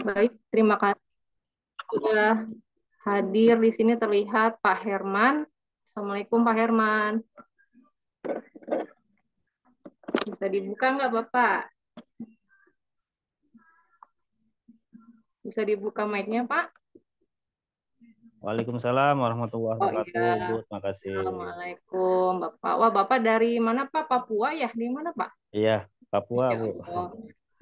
Baik, terima kasih sudah hadir di sini terlihat Pak Herman. Assalamualaikum Pak Herman. Bisa dibuka nggak Bapak? Bisa dibuka mic-nya Pak? Waalaikumsalam warahmatullahi Oh wabarakatuh, iya. Bu. Terima kasih. Assalamualaikum Bapak. Wah Bapak dari mana Pak? Papua ya? Di mana Pak? Iya, Papua, Masya Bu. Allah.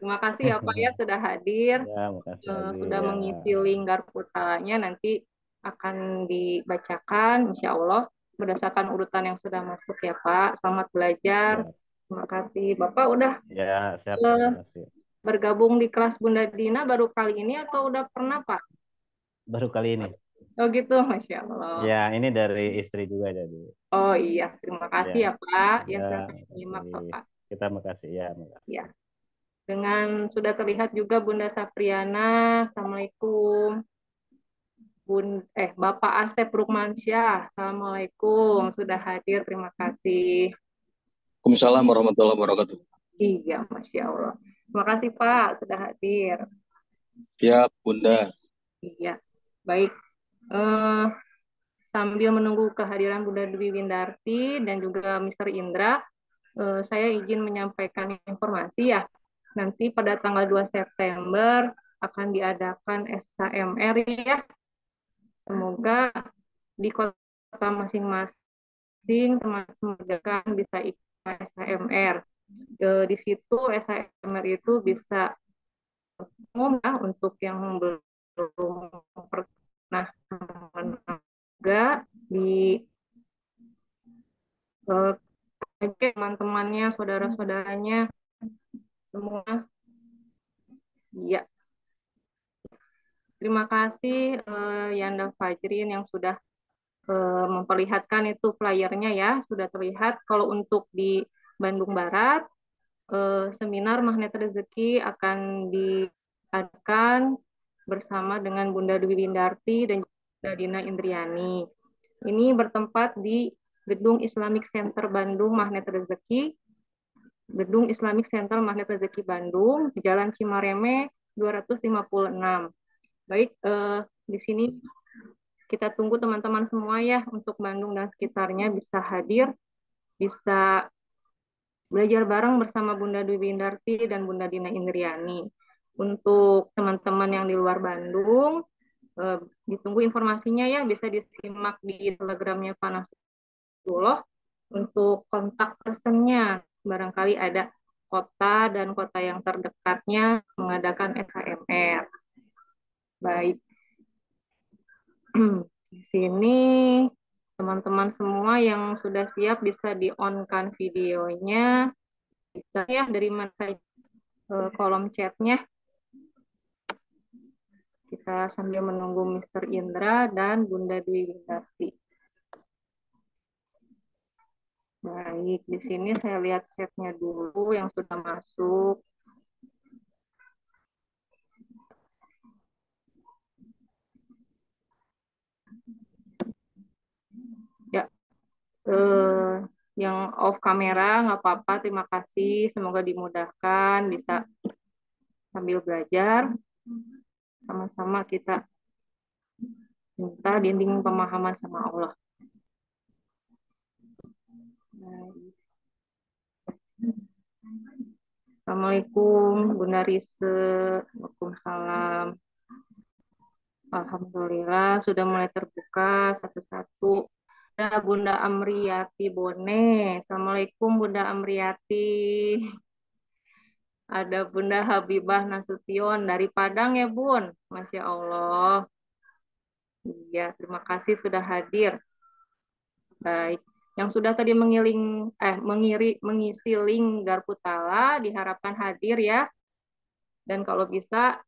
Terima kasih ya Pak ya sudah hadir, Ya, makasih lagi. sudah Ya, mengisi lingkar putranya. Nanti akan dibacakan insya Allah berdasarkan urutan yang sudah masuk ya Pak. Selamat belajar. ya, Terima kasih. Bapak udah ya, siap. eh, Terima kasih. bergabung di kelas Bunda Dina baru kali ini atau udah pernah Pak? Baru kali ini. Oh gitu, Masya Allah. Ya, ini dari istri juga jadi. Oh iya, terima kasih Ya, ya Pak. Ya ya, saya makasih. menyimak Bapak. Kita makasih ya, makasih. Ya, dengan sudah terlihat juga Bunda Sapriana. Assalamualaikum. Bapak Asep Rukmansyah. Assalamualaikum. Sudah hadir, terima kasih. Waalaikumsalam warahmatullahi wabarakatuh. Iya, Masya Allah. Terima kasih Pak, sudah hadir. Ya, Bunda. Iya, baik. Eh, Sambil menunggu kehadiran Bunda Dwi Windarti dan juga Mr. Indra, saya izin menyampaikan informasi ya. Nanti pada tanggal 2 September akan diadakan SKMR ya. Semoga di kota masing-masing teman-teman bisa ikut SKMR. Di situ SKMR itu bisa umum ya untuk yang belum pernah juga di eh, teman-temannya, saudara-saudaranya semua. Iya, terima kasih Yanda Fajrin yang sudah memperlihatkan itu flyernya ya, sudah terlihat. Kalau untuk di Bandung Barat, seminar Magnet Rezeki akan diadakan bersama dengan Bunda Dwi Windarti dan Bunda Dina Indriani. Ini bertempat di Gedung Islamic Center Bandung Magnet Rezeki, Gedung Islamic Center Magnet Rezeki Bandung, di Jalan Cimareme 256. Baik, di sini kita tunggu teman-teman semua ya untuk Bandung dan sekitarnya bisa hadir, bisa belajar bareng bersama Bunda Dwi Windarti dan Bunda Dina Indriani. Untuk teman-teman yang di luar Bandung, ditunggu informasinya ya, bisa disimak di telegramnya Pak Nasrullah untuk kontak personnya. Barangkali ada kota dan kota yang terdekatnya mengadakan SHMR. Baik, di sini teman-teman semua yang sudah siap bisa di-on-kan videonya. Bisa ya dari mana saja kolom chatnya. Kita sambil menunggu Mr. Indra dan Bunda Dwi Windarti. Baik, di sini saya lihat chatnya dulu yang sudah masuk. Ya, yang off kamera nggak apa-apa. Terima kasih. Semoga dimudahkan, bisa sambil belajar. Sama-sama kita minta dinding pemahaman sama Allah. Baik. Assalamualaikum, Bunda Rise. Waalaikumsalam. Alhamdulillah sudah mulai terbuka satu-satu. Ada Bunda Amriyati Bone. Assalamualaikum Bunda Amriyati. Ada Bunda Habibah Nasution dari Padang ya Bun. Masya Allah. Iya, terima kasih sudah hadir. Baik. Yang sudah tadi mengisi link Garputala diharapkan hadir ya. Dan kalau bisa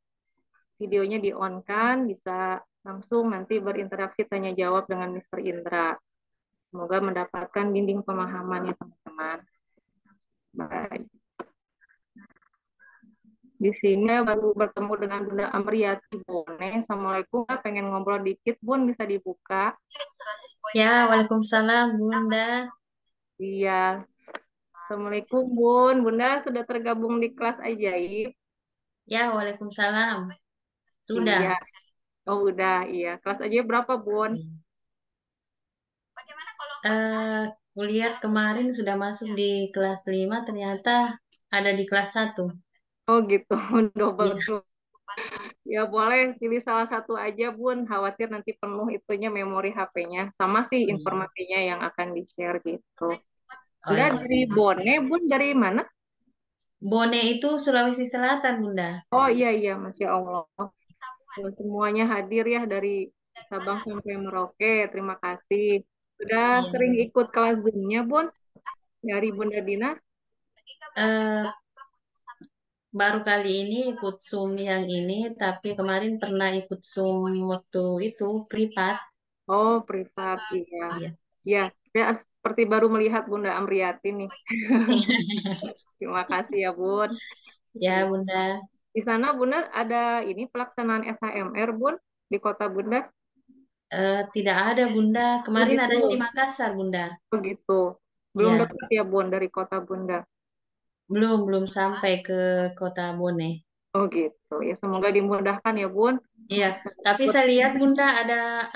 videonya di-on-kan, bisa langsung nanti berinteraksi tanya jawab dengan Mr. Indra. Semoga mendapatkan dinding pemahaman ya teman-teman. Baik. Di sini baru bertemu dengan Bunda Amriyati Bone. Assalamualaikum, pengen ngobrol dikit Bun, bisa dibuka. Ya, Waalaikumsalam Bunda. Iya. Assalamualaikum Bun. Bunda sudah tergabung di kelas ajaib. Ya, Waalaikumsalam. Iya. Sudah. Oh, udah. Iya. Kelas aja berapa, Bun? Kuliah kemarin sudah masuk di kelas 5, ternyata ada di kelas 1. Oh, gitu. Double. Iya. Ya, boleh pilih salah satu aja, Bun. Khawatir nanti penuh itunya memori HP-nya. Sama sih Oh iya. informasinya yang akan di-share gitu. Oh Bunda iya. dari Bone, Bun dari mana? Bone itu Sulawesi Selatan, Bunda. Oh iya, iya. Masya Allah. Semuanya hadir ya dari Sabang sampai Merauke. Terima kasih. Sudah Iya. sering ikut kelas Zoom-nya, Bun? Dari Bunda Dina? Eh, Baru kali ini ikut Zoom yang ini, tapi kemarin pernah ikut Zoom waktu itu privat. Oh, privat. Iya. Iya. Ya, saya seperti baru melihat Bunda Amriati nih. Terima kasih ya, Bun. Ya, Bunda. Di sana Bunda ada ini pelaksanaan SHMR, Bun, di kota Bunda. Tidak ada, Bunda. Oh Kemarin gitu. adanya di Makassar, Bunda. Oh gitu. Belum Ya, dekat ya, Bun, dari kota Bunda. belum sampai ke kota Bone. Oh gitu. Ya semoga dimudahkan ya, Bun. Iya, Bisa tapi ikut. saya lihat Bunda ada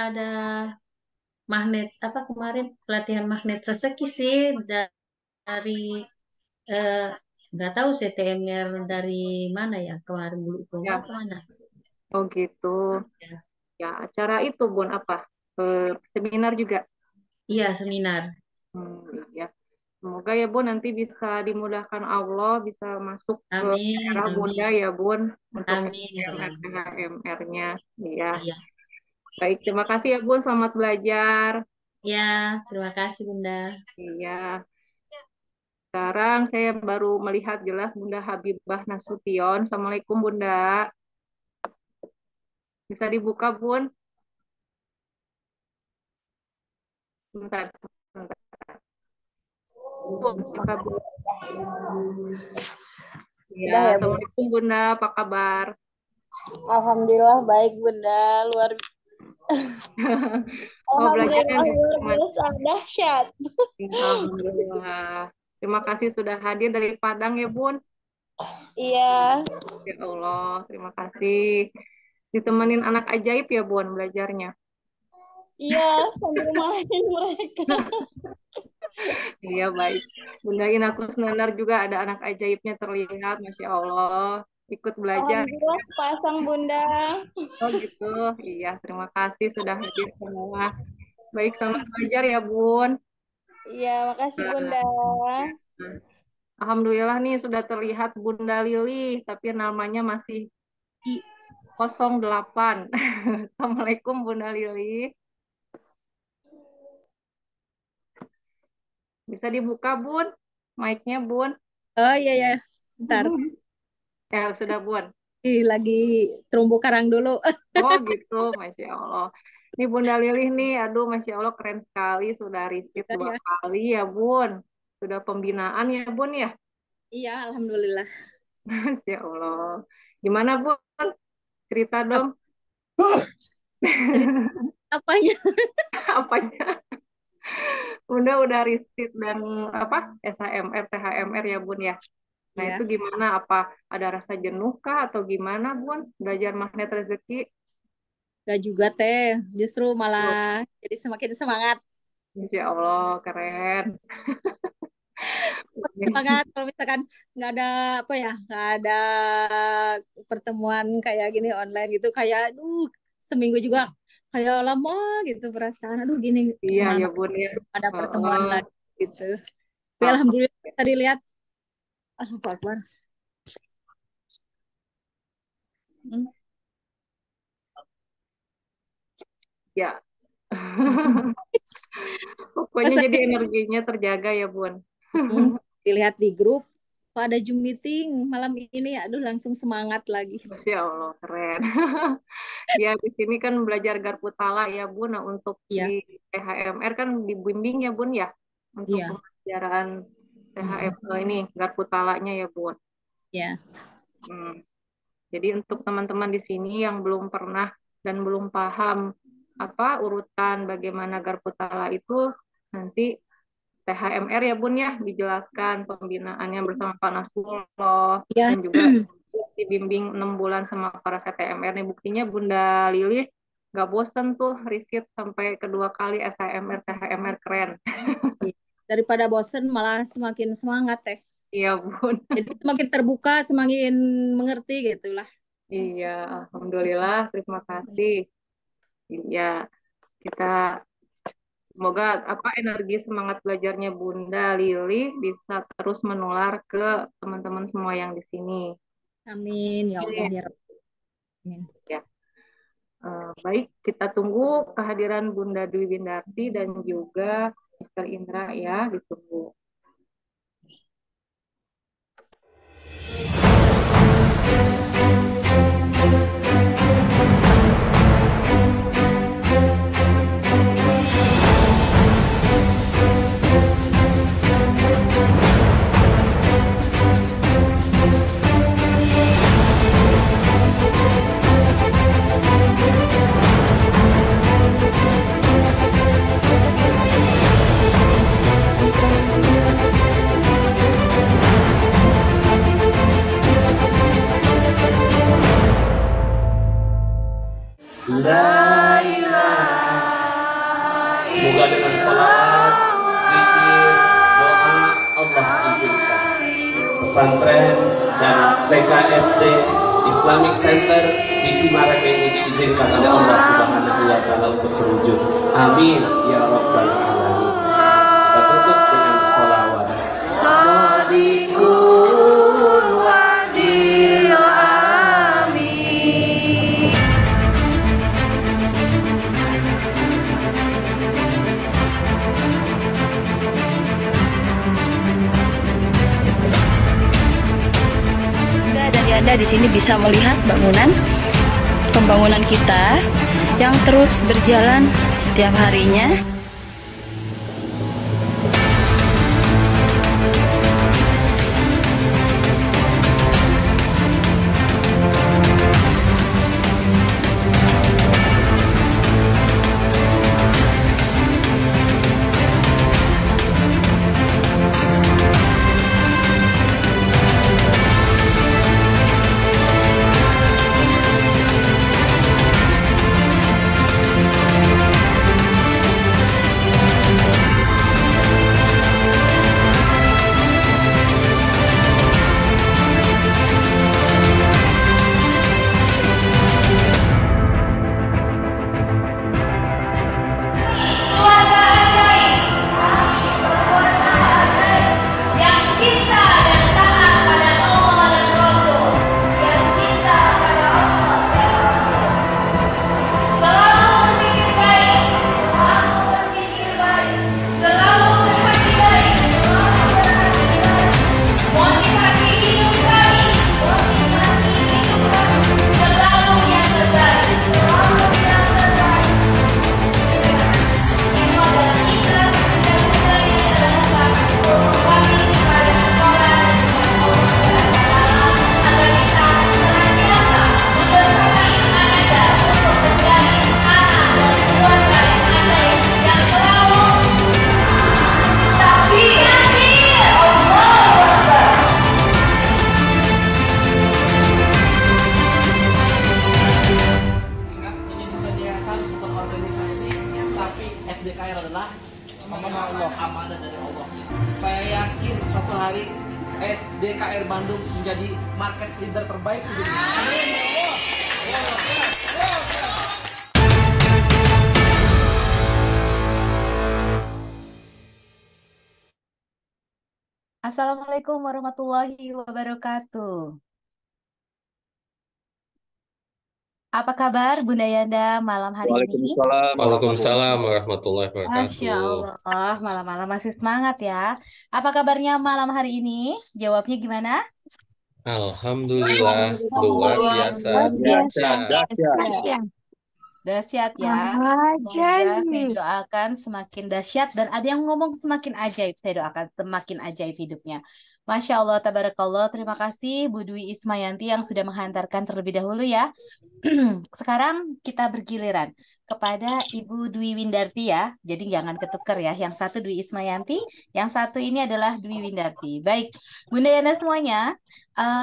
magnet apa kemarin pelatihan magnet rezeki sih dari eh, nggak tahu CTMR dari mana ya kemarin dulu Ya, kemana. oh gitu. Ya. Ya, acara itu, Bun, apa? Seminar juga. Iya, seminar. Ya. Semoga ya, Bun, nanti bisa dimudahkan Allah, bisa masuk ke Amin, era Bunda amin, ya, Bun, untuk amin ya Allah. HMR-nya. Iya. Iya. Baik, terima kasih ya, Bun. Selamat belajar. Ya, terima kasih Bunda. Iya. Sekarang saya baru melihat jelas Bunda Habibah Nasution. Assalamualaikum, Bunda. Bisa dibuka, Bun? Bentar, bentar. Buka, Bun. Ya, Udah ya, Bu. Assalamualaikum, Bunda. Apa kabar? Alhamdulillah baik, Bunda. Oh, belajarnya Alhamdulillah di luar Taman. biasa dahsyat. Alhamdulillah. Terima kasih sudah hadir dari Padang ya, Bun. Iya, Ya Allah, terima kasih. Ditemenin anak ajaib ya, Bun, belajarnya. iya sambil main mereka. Iya, baik. Bunda Ina Kusnandar juga ada anak ajaibnya terlihat, Masya Allah. Ikut belajar. Alhamdulillah pasang, Bunda. Oh gitu. Iya, terima kasih sudah hadir semua. Baik, selamat belajar ya, Bun. Iya, makasih, Bunda. Alhamdulillah nih sudah terlihat Bunda Lili, tapi namanya masih I08. Assalamualaikum Bunda Lili. Bisa dibuka, Bun? Mic-nya, Bun. Oh iya ya, bentar. Ya, sudah, Bun. Lagi terumbu karang dulu. Oh gitu, Masya Allah. Ini Bunda Lili nih, aduh Masya Allah keren sekali. Sudah riset Iya, 2 kali ya, Bun. Sudah pembinaan ya, Bun ya? iya, alhamdulillah. Masya Allah. Gimana, Bun? Cerita dong. Cerita apanya? Apanya? Bunda udah riset dan apa? SHMR, THMR ya, Bun ya? Nah, itu Ya, gimana? Apa ada rasa jenuh kah atau gimana, Bun? Belajar magnet rezeki? gak juga teh. Justru malah jadi semakin semangat. Insya Allah, keren. Semangat kalau misalkan nggak ada apa ya, nggak ada pertemuan kayak gini online gitu. Kayak, aduh, seminggu juga kayak lama gitu perasaan. Aduh, gini Iya, kemana ya, Bun ya. ada pertemuan Heeh. lagi gitu. Tapi Oh, alhamdulillah tadi lihat, Allahu Akbar. Hmm. ya. Pas Pokoknya jadi tadi energinya terjaga ya, Bun. dilihat di grup, kok ada Zoom meeting malam ini, aduh langsung semangat lagi. Masya Allah, keren. Ya, di sini kan belajar garpu tala ya, Bun. Nah, untuk di Iya, THMR kan dibimbing ya, Bun ya. Untuk iya, pembelajaran mm-mm, THM ini garpu talanya ya, Bun. iya, Hmm. Jadi untuk teman-teman di sini yang belum pernah dan belum paham apa urutan bagaimana garpu tala itu, nanti THMR ya, Bun ya, dijelaskan pembinaannya bersama Pak Nasrullah iya, dan juga terus dibimbing 6 bulan sama para CTMR nih, buktinya Bunda Lili nggak bosen tuh riset sampai kedua kali SHMR THMR keren. Daripada bosen malah semakin semangat teh. Iya Bun. Jadi semakin terbuka, semakin mengerti gitulah. Iya, alhamdulillah, terima kasih. Iya, kita semoga energi semangat belajarnya Bunda Lili bisa terus menular ke teman-teman semua yang di sini. Amin ya Allah ya Rabbi. Amin. Ya. Baik, kita tunggu kehadiran Bunda Dwi Windarti dan juga Mr. Indra ya, ditunggu. La ilaha. Semoga dengan salawat, zikir, doa Allah izinkan pesantren dan TKSD Islamic Center di Cimarak ini diizinkan oleh Allah Subhanahu wa Ta'ala untuk terwujud. Amin ya Rabbal Alamin. Kita tutup dengan salawat. Sadiqul wadil amin. Dan Anda di sini bisa melihat pembangunan kita yang terus berjalan setiap harinya. SDKR adalah amanah Allah, amanah dari Allah. Saya yakin suatu hari SDKR Bandung menjadi market leader terbaik sedunia. Assalamualaikum warahmatullahi wabarakatuh. Apa kabar Bunda Yanda malam hari ini? Waalaikumsalam warahmatullahi Masya wabarakatuh. Allah, malam-malam masih semangat ya. Apa kabarnya malam hari ini? Jawabnya gimana? Alhamdulillah, luar biasa. Dahsyat ya. Semoga saya doakan semakin dahsyat dan ada yang ngomong semakin ajaib. Saya doakan semakin ajaib hidupnya. Masya Allah, tabarakallah. Terima kasih Bu Dwi Ismayanti yang sudah menghantarkan terlebih dahulu ya. Sekarang kita bergiliran kepada Ibu Dwi Windarti ya. Jadi jangan ketukar ya. Yang satu Dwi Ismayanti, yang satu ini adalah Dwi Windarti. Baik, Bunda Yana semuanya,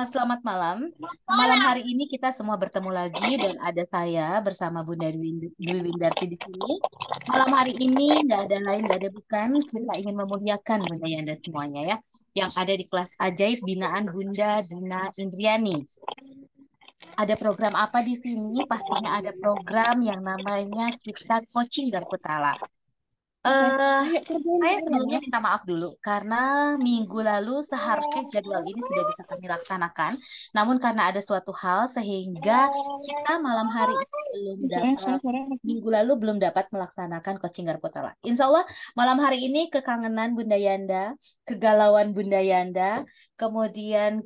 selamat malam. Malam hari ini kita semua bertemu lagi dan ada saya bersama Bunda Dwi Windarti di sini. Malam hari ini nggak ada lain, nggak ada bukan. Kita ingin memuliakan Bunda Yana semuanya ya, yang ada di kelas ajaib binaan Bunda Dina Indriani. Ada program apa di sini? Pastinya ada program yang namanya Kita Coaching Darputala. Saya sebelumnya minta maaf dulu karena minggu lalu seharusnya jadwal ini sudah bisa kami laksanakan, namun karena ada suatu hal sehingga kita malam hari ini minggu lalu belum dapat melaksanakan coaching Darputala. Insya Allah malam hari ini kekangenan Bunda Yanda, kegalauan Bunda Yanda, kemudian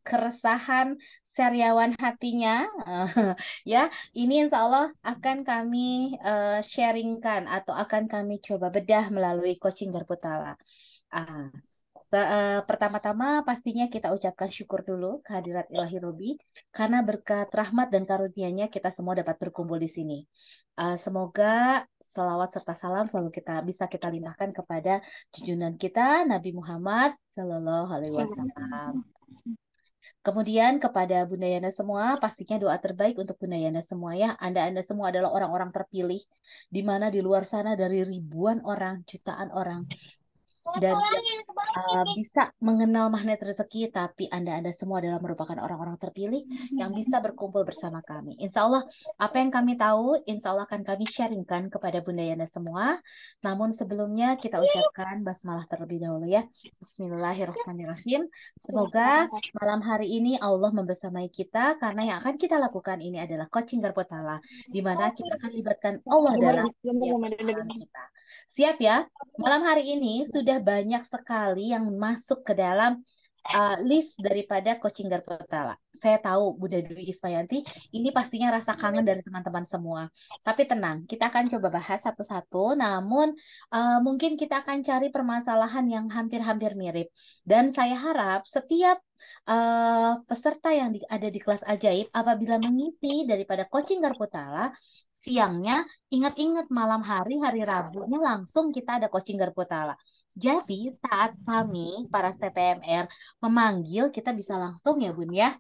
keresahan sariawan hatinya, ya. Ini insya Allah akan kami sharingkan atau akan kami coba bedah melalui coaching Darputala. Pertama-tama pastinya kita ucapkan syukur dulu kehadirat Ilahi Robi karena berkat rahmat dan karunia-Nya kita semua dapat berkumpul di sini. Semoga salawat serta salam selalu bisa kita limpahkan kepada junjungan kita Nabi Muhammad Sallallahu Alaihi Wasallam. Kemudian kepada Bunda Yana semua, pastinya doa terbaik untuk Bunda Yana semua ya. Anda semua adalah orang-orang terpilih, di mana di luar sana dari ribuan orang, jutaan orang, dan bisa mengenal magnet rezeki, tapi Anda semua adalah merupakan orang-orang terpilih yang bisa berkumpul bersama kami. Insya Allah, apa yang kami tahu, insya Allah akan kami sharingkan kepada Bunda Yana semua. Namun sebelumnya kita ucapkan basmalah terlebih dahulu ya. Bismillahirrahmanirrahim. Semoga malam hari ini Allah membersamai kita, karena yang akan kita lakukan ini adalah coaching Darputala, di mana kita akan libatkan Allah dalam setiap kita. Siap ya? Malam hari ini sudah banyak sekali yang masuk ke dalam list daripada coaching Darputala. Saya tahu Bunda Dwi Ismayanti ini pastinya rasa kangen dari teman-teman semua. Tapi tenang, kita akan coba bahas satu-satu. Namun mungkin kita akan cari permasalahan yang hampir-hampir mirip. Dan saya harap setiap peserta yang ada di kelas ajaib apabila mengisi daripada coaching Darputala, siangnya ingat-ingat malam hari Rabunya langsung kita ada coaching Darputala. Jadi saat kami para CPMR memanggil, kita bisa langsung ya Bun ya.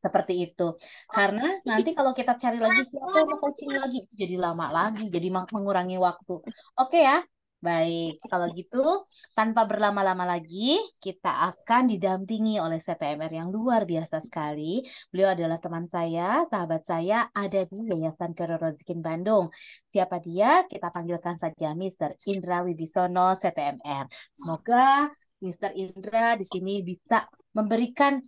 Seperti itu. Karena nanti kalau kita cari lagi siapa yang mau coaching lagi, itu jadi lama lagi, jadi mengurangi waktu. Oke ya? Baik, kalau gitu tanpa berlama-lama lagi, kita akan didampingi oleh CPMR yang luar biasa sekali. Beliau adalah teman saya, sahabat saya, ada di Yayasan Khairul Razikin Bandung. Siapa dia? Kita panggilkan saja Mr. Indra Wibisono, CPMR. Semoga Mr. Indra di sini bisa memberikan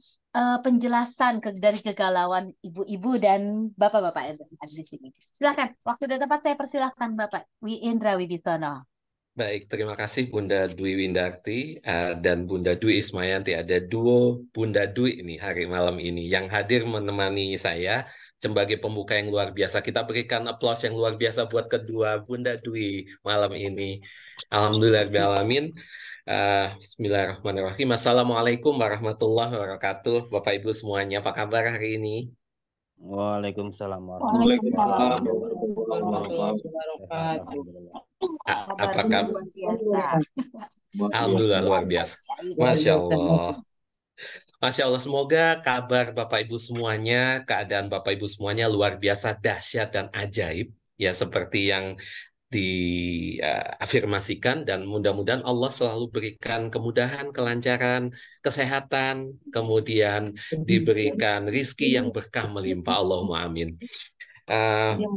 penjelasan dari kegalauan ibu-ibu dan bapak-bapak yang ada di sini. Silakan, waktu dan tempat saya persilahkan Bapak Indra Wibisono. Baik, terima kasih Bunda Dwi Windarti dan Bunda Dwi Ismayanti. Ada duo Bunda Dwi ini hari malam ini yang hadir menemani saya sebagai pembuka yang luar biasa. Kita berikan aplaus yang luar biasa buat kedua Bunda Dwi malam ini. Alhamdulillahirrahmanirrahim. Bismillahirrahmanirrahim. Assalamualaikum warahmatullahi wabarakatuh. Bapak Ibu semuanya, apa kabar hari ini? Waalaikumsalam Waalaikumsalam. Apa kabar? Alhamdulillah luar biasa. Masya Allah. Masya Allah, semoga kabar Bapak Ibu semuanya, keadaan Bapak Ibu semuanya luar biasa, dahsyat dan ajaib. Ya, seperti yang diafirmasikan, dan mudah-mudahan Allah selalu berikan kemudahan, kelancaran, kesehatan, kemudian diberikan rizki yang berkah melimpah. Allahumma amin.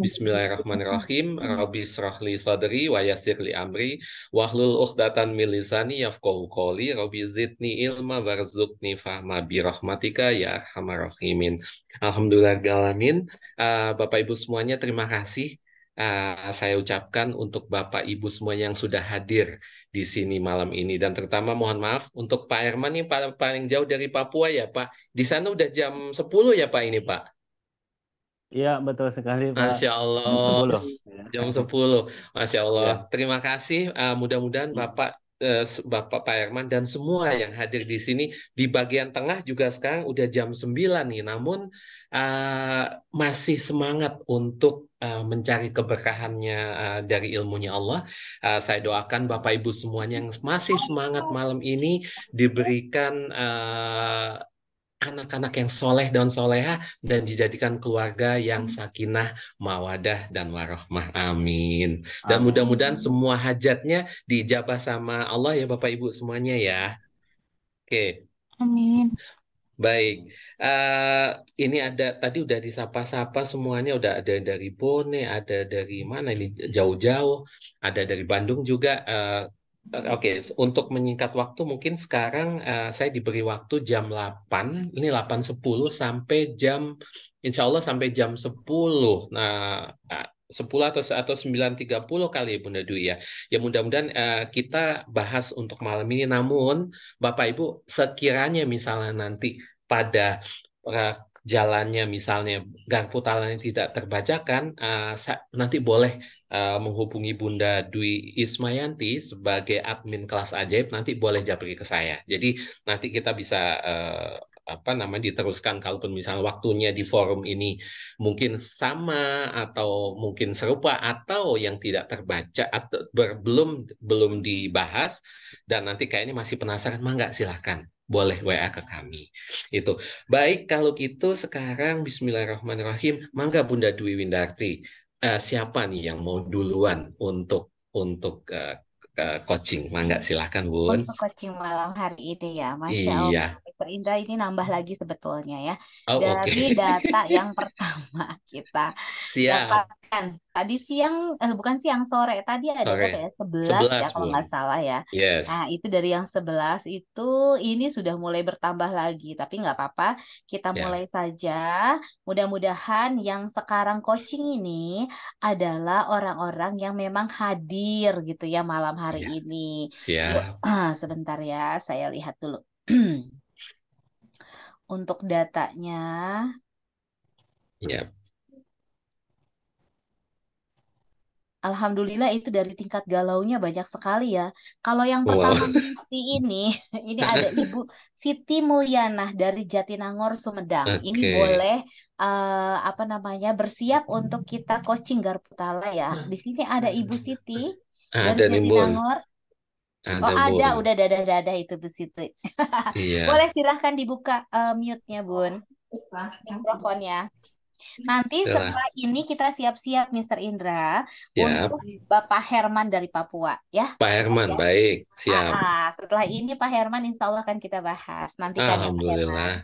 Bismillahirrahmanirrahim. Rabbi shrahli sadri wa yassirli amri wahlul 'uqdatam min lisani yafqahu qawli. Rabbi zidni ilma warzuqni fahma bi rahmatika ya arhamar rahimin. Alhamdulillahirabbil alamin. Bapak Ibu semuanya, terima kasih saya ucapkan untuk Bapak Ibu semuanya yang sudah hadir di sini malam ini, dan terutama mohon maaf untuk Pak Herman nih, paling jauh dari Papua ya Pak. Di sana udah jam 10 ya Pak ini Pak. Iya, betul sekali Pak. Masya Allah, Jam 10. jam 10. Masya Allah. Ya. Terima kasih. Mudah-mudahan Bapak Bapak Pak Herman dan semua yang hadir di sini. Di bagian tengah juga sekarang udah jam 9 nih, namun masih semangat untuk mencari keberkahannya dari ilmunya Allah. Saya doakan Bapak Ibu semuanya yang masih semangat malam ini diberikan anak-anak yang soleh dan soleha dan dijadikan keluarga yang sakinah, mawadah, dan warohmah. Amin. Dan mudah-mudahan semua hajatnya diijabah sama Allah ya Bapak Ibu semuanya ya. Oke, Amin. baik. Ini ada tadi udah disapa-sapa semuanya, udah ada dari Bone, ada dari mana ini jauh-jauh, ada dari Bandung juga. Oke, untuk menyingkat waktu mungkin sekarang saya diberi waktu jam 8, ini 8.10 sampai insya Allah sampai jam 10. Nah, 10 atau 9.30 kali ya Bunda Dwi ya. Ya mudah-mudahan kita bahas untuk malam ini. Namun Bapak Ibu sekiranya misalnya nanti pada jalannya misalnya garpu talanya tidak terbacakan, nanti boleh menghubungi Bunda Dwi Ismayanti sebagai admin kelas ajaib, nanti boleh japri ke saya. Jadi nanti kita bisa diteruskan kalaupun misalnya waktunya di forum ini mungkin sama atau mungkin serupa atau yang tidak terbaca atau belum dibahas dan nanti kayaknya masih penasaran, mangga silahkan boleh WA ke kami. Itu. Baik, kalau gitu sekarang Bismillahirrahmanirrahim. Mangga Bunda Dwi Windarti. Siapa nih yang mau duluan untuk coaching? Mangga silahkan Bun. Untuk coaching malam hari ini ya, Masya Allah, Iya. Mr. Indra ini nambah lagi sebetulnya ya. Oh, oke. Dari data yang pertama kita Siap. dapatkan tadi siang, bukan siang, sore tadi ada Sore. berapa ya? 11 ya 11 kalau Bun. nggak salah ya. Yes. Nah itu dari yang 11 itu ini sudah mulai bertambah lagi, tapi nggak apa-apa, kita Siap. mulai saja. Mudah-mudahan yang sekarang coaching ini adalah orang-orang yang memang hadir gitu ya malam hari Ya. ini. Yuk, Siap. sebentar ya, saya lihat dulu. Untuk datanya, Yap. alhamdulillah itu dari tingkat galaunya banyak sekali ya. Kalau yang Wow. pertama ini ada Ibu Siti Mulyana dari Jatinangor, Sumedang. Ini Oke. boleh bersiap untuk kita coaching garpu tala ya. Di sini ada Ibu Siti dari Ada nih Bun. Jatinangor. Ada Oh ada, Bun. udah dadah itu Bu Siti. Iya. Boleh silahkan dibuka mute-nya Bun, mikrofonnya. Nanti Setelah. setelah ini kita siap-siap Mr. Indra Siap. untuk Bapak Herman dari Papua ya. Pak Herman, Ya. baik. Siap. Setelah ini Pak Herman insya Allah akan kita bahas. Nantikan ya Pak Herman. Alhamdulillah.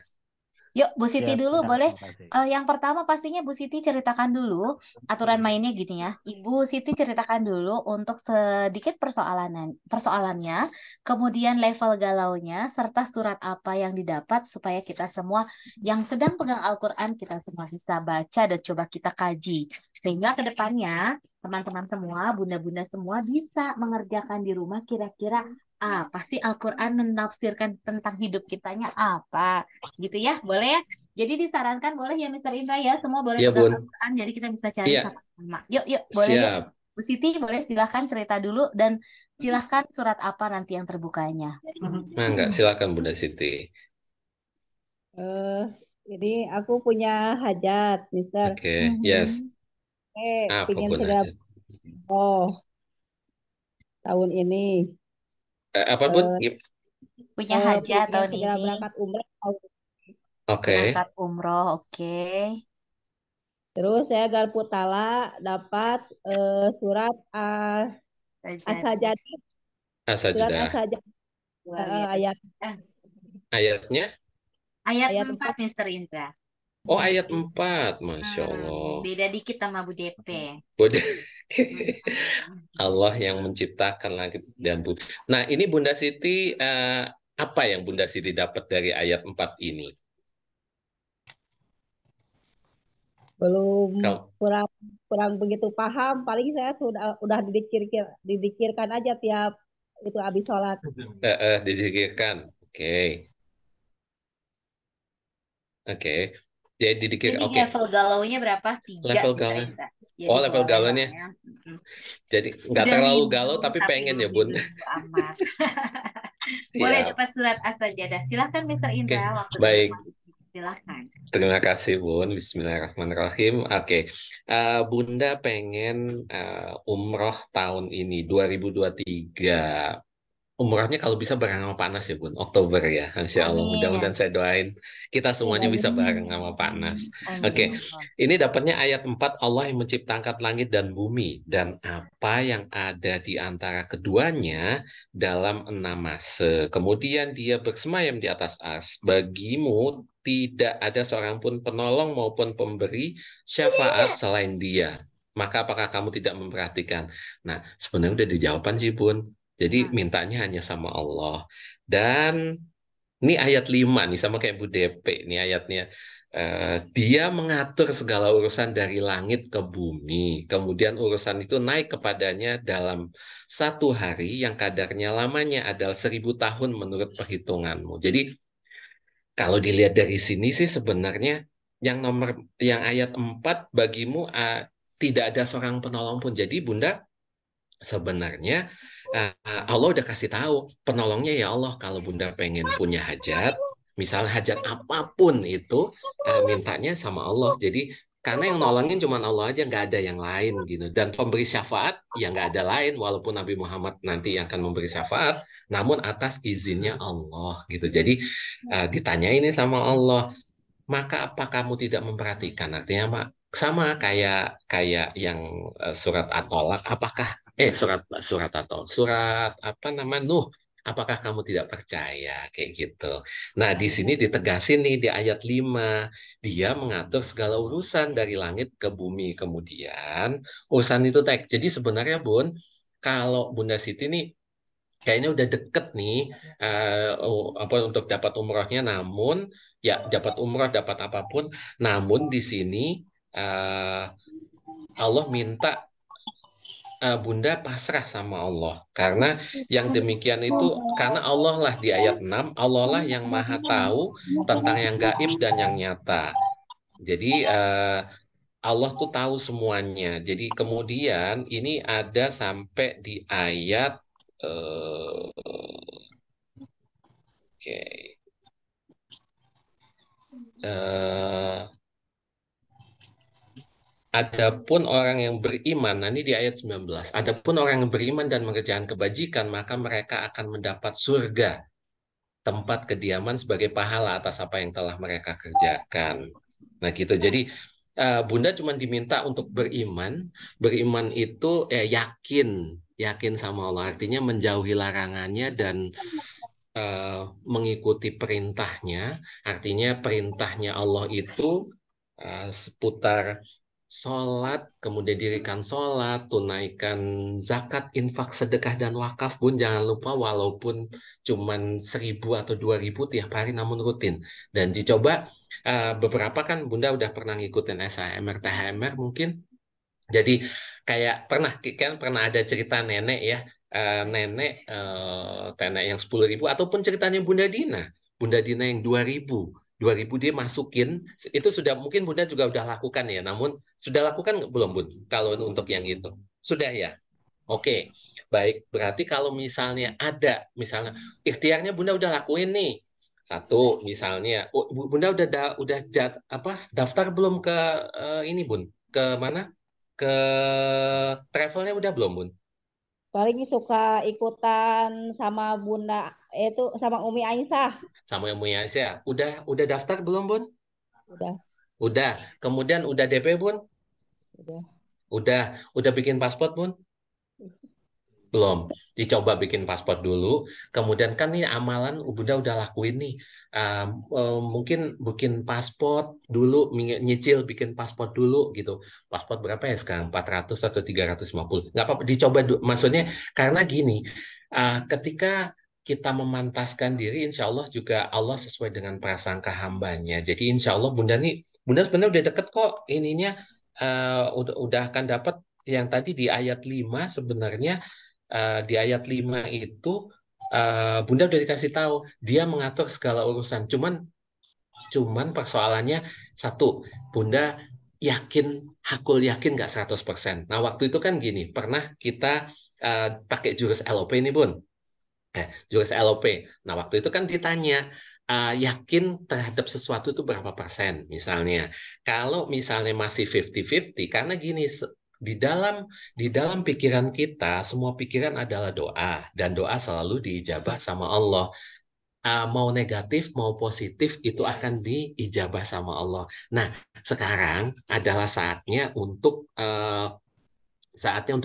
Yuk Bu Siti Siap, dulu siap, boleh. makasih. Yang pertama pastinya Bu Siti ceritakan dulu aturan mainnya gini ya. Ibu Siti ceritakan dulu untuk sedikit persoalannya, kemudian level galaunya, serta surat apa yang didapat supaya kita semua yang sedang pegang Al-Quran kita semua bisa baca dan coba kita kaji. Sehingga ke depannya teman-teman semua, bunda-bunda semua bisa mengerjakan di rumah kira-kira pasti Al-Quran menafsirkan tentang hidup kitanya apa gitu ya, boleh ya. Jadi disarankan boleh ya Mr. Indra ya, semua boleh Iya pegang Bun. Al-Quran jadi kita bisa cari Iya. sama-sama. Yuk boleh yuk. Siap. Bu Siti boleh silahkan cerita dulu dan silahkan surat apa nanti yang terbukanya. Mangga, silakan Bunda Siti. Jadi aku punya hajat, Mister. Oke, yes. Apa Pengen Bun segera aja? tahun ini. Apa Bun? Punya hajat Pengen tahun segera ini. berangkat umrah tahun ini. Oke. Berangkat umroh, oke. Terus saya garpu tala dapat surat As-Sajdah. Surat As-Sajdah. As-Sajdah ayat Ayatnya? Ayat ayat 4 Mr. Indra. Oh, ayat 4. Masya Allah. Beda dikit sama Bu DP. Allah yang menciptakan langit dan bumi. Nah, ini Bunda Siti, apa yang Bunda Siti dapat dari ayat 4 ini? belum kurang begitu paham. Paling saya udah didikirkan aja tiap itu habis sholat. Dizikirkan. Oke. Oke. Jadi didikir. Jadi Oke. level galaunya berapa? 3. Level galau. Jadi Oh, level boleh lah galaunya. ya. Mm-mm. Jadi nggak Udah terlalu rindu galau tapi tapi pengen belum ya, Bun. rindu amat. Boleh Iya. dapat surat as-sajadah. Silahkan Mr. Oke, Indra, waktu dan baik. tempat silahkan. Terima kasih, Bun. Bismillahirrahmanirrahim. Oke, Bunda pengen umroh tahun ini 2023. Umrohnya kalau bisa bareng sama Pak Nas ya, Bun. Oktober ya, Insya Allah. Mudah-mudahan Amin. saya doain kita semuanya bisa bareng sama Pak Nas. Oke, ini dapatnya ayat 4, Allah yang menciptakan langit dan bumi, dan apa yang ada di antara keduanya dalam 6 masa. Kemudian dia bersemayam di atas ars. Bagimu tidak ada seorang pun penolong maupun pemberi syafaat selain dia. Maka apakah kamu tidak memperhatikan? Nah, sebenarnya udah dijawabkan sih, Bun. Jadi mintanya hanya sama Allah. Dan ini ayat 5 nih, sama kayak Bu DP. Ini ayatnya. Dia mengatur segala urusan dari langit ke bumi. Kemudian urusan itu naik kepadanya dalam satu hari yang kadarnya lamanya adalah 1000 tahun menurut perhitunganmu. Jadi kalau dilihat dari sini sih sebenarnya yang ayat 4 bagimu tidak ada seorang penolong pun. Jadi Bunda, sebenarnya Allah udah kasih tahu penolongnya ya Allah. Kalau Bunda pengen punya hajat, misalnya hajat apapun itu, mintanya sama Allah. Jadi karena yang nolongin cuma Allah aja, nggak ada yang lain gitu. Dan pemberi syafaat ya nggak ada lain, walaupun Nabi Muhammad nanti yang akan memberi syafaat, namun atas izinnya Allah gitu. Jadi ditanya ini sama Allah, maka apa kamu tidak memperhatikan? Artinya Mak, sama kayak kayak yang surat At-Tolak, apakah surat At-Tolak, surat apa nama Nuh, apakah kamu tidak percaya kayak gitu. Nah, di sini ditegasin nih di ayat 5, dia mengatur segala urusan dari langit ke bumi. Kemudian urusan itu teks. Jadi sebenarnya Bun, kalau Bunda Siti nih kayaknya udah deket nih apa untuk dapat umrohnya, namun ya dapat umroh dapat apapun, namun di sini Allah minta Bunda pasrah sama Allah, karena yang demikian itu karena Allah lah di ayat 6, Allah lah yang maha tahu tentang yang gaib dan yang nyata. Jadi Allah tuh tahu semuanya. Jadi kemudian ini ada sampai di ayat Oke. Adapun orang yang beriman, nah ini di ayat 19. Adapun orang yang beriman dan mengerjakan kebajikan, maka mereka akan mendapat surga, tempat kediaman sebagai pahala atas apa yang telah mereka kerjakan. Nah gitu. Jadi Bunda cuma diminta untuk beriman. Beriman itu yakin sama Allah. Artinya menjauhi larangannya dan mengikuti perintahnya. Artinya perintahnya Allah itu seputar sholat, kemudian dirikan sholat, tunaikan zakat, infak, sedekah, dan wakaf. Bun, jangan lupa walaupun cuman 1000 atau 2000 tiap hari, namun rutin. Dan dicoba, beberapa kan Bunda udah pernah ngikutin SHMR, THMR mungkin. Jadi kayak pernah ada cerita nenek ya, nenek yang 10.000, ataupun ceritanya Bunda Dina. Bunda Dina yang 2000 dia masukin, itu sudah mungkin Bunda juga udah lakukan ya, namun sudah lakukan belum Bun? Kalau untuk yang itu sudah ya. Oke, baik. Berarti kalau misalnya misalnya ikhtiarnya Bunda udah lakuin nih. Satu, misalnya, Bunda udah daftar belum ke ini Bun? Ke mana? Ke travelnya udah belum Bun? Paling suka ikutan sama Bunda itu sama Umi Aisyah. Sama Umi Aisyah. Udah daftar belum Bun? Udah. Udah. Kemudian udah DP Bun? Udah. Udah bikin paspor Bun? Belum. Dicoba bikin paspor dulu. Kemudian kan nih amalan Bunda udah lakuin nih. Mungkin bikin paspor dulu, nyicil bikin paspor dulu gitu. Paspor berapa ya sekarang? 400 atau 350. Nggak apa-apa, dicoba dulu. Maksudnya karena gini, ketika kita memantaskan diri, insya Allah juga Allah sesuai dengan prasangka hambanya. Jadi insya Allah Bunda sebenarnya udah deket kok ininya. Udah akan dapat yang tadi di ayat 5 sebenarnya. Di ayat 5 itu Bunda udah dikasih tahu dia mengatur segala urusan. Cuman persoalannya satu, Bunda yakin, hakul yakin nggak 100%. Nah, waktu itu kan gini, pernah kita pakai jurus LOP ini, Bun. Jurus LOP. Nah, waktu itu kan ditanya, yakin terhadap sesuatu itu berapa persen, misalnya. Kalau misalnya masih 50-50, karena gini, di dalam pikiran kita, semua pikiran adalah doa, dan doa selalu diijabah sama Allah. Mau negatif mau positif itu akan diijabah sama Allah. Nah, sekarang adalah saatnya untuk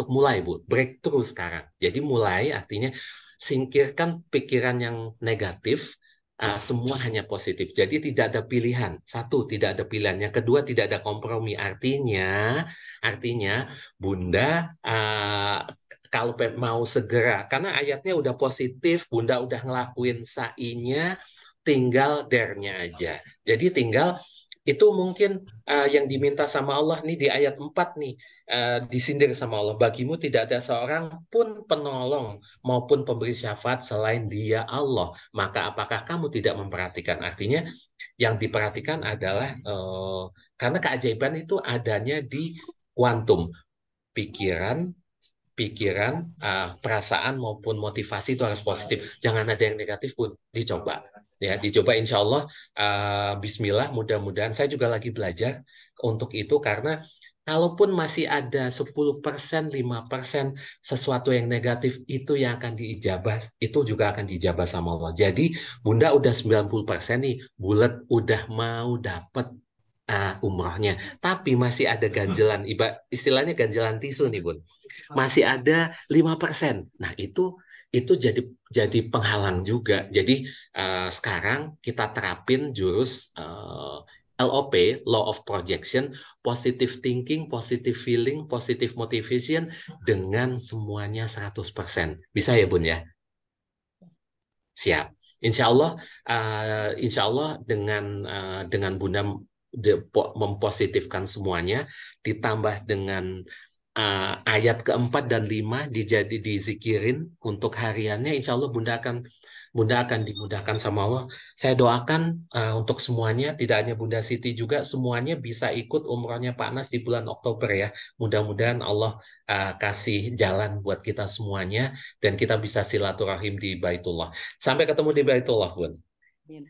mulai, Bu. Breakthrough sekarang. Jadi mulai artinya singkirkan pikiran yang negatif, semua hanya positif. Jadi tidak ada pilihan. Satu, tidak ada pilihan. Yang kedua, tidak ada kompromi. Artinya Bunda kalau mau segera, karena ayatnya udah positif, Bunda udah ngelakuin sa'inya, tinggal dernya aja. Jadi tinggal itu mungkin yang diminta sama Allah nih di ayat 4 nih, disindir sama Allah. Bagimu tidak ada seorang pun penolong maupun pemberi syafaat selain Dia Allah. Maka apakah kamu tidak memperhatikan? Artinya yang diperhatikan adalah karena keajaiban itu adanya di kuantum pikiran, perasaan maupun motivasi itu harus positif. Jangan ada yang negatif pun dicoba. Ya, dicoba insya Allah. Bismillah, mudah-mudahan. Saya juga lagi belajar untuk itu karena kalaupun masih ada 10%, 5% sesuatu yang negatif itu yang akan diijabah, itu juga akan diijabah sama Allah. Jadi Bunda udah 90% nih, bulat udah mau dapat umrohnya, tapi masih ada ganjelan, istilahnya ganjelan tisu nih, Bun. Masih ada 5%. Nah, itu jadi penghalang juga. Jadi sekarang kita terapin jurus LOP, Law of Projection, positive thinking, positive feeling, positive motivation dengan semuanya 100%. Bisa ya, Bun ya? Siap. Insya Allah dengan Bunda mempositifkan semuanya, ditambah dengan ayat keempat dan 5 dizikirin untuk hariannya, insya Allah Bunda akan dimudahkan sama Allah. Saya doakan untuk semuanya, tidak hanya Bunda Siti juga, semuanya bisa ikut umrohnya Pak Nas di bulan Oktober ya. Mudah-mudahan Allah kasih jalan buat kita semuanya, dan kita bisa silaturahim di Baitullah. Sampai ketemu di Baitullah, Bun.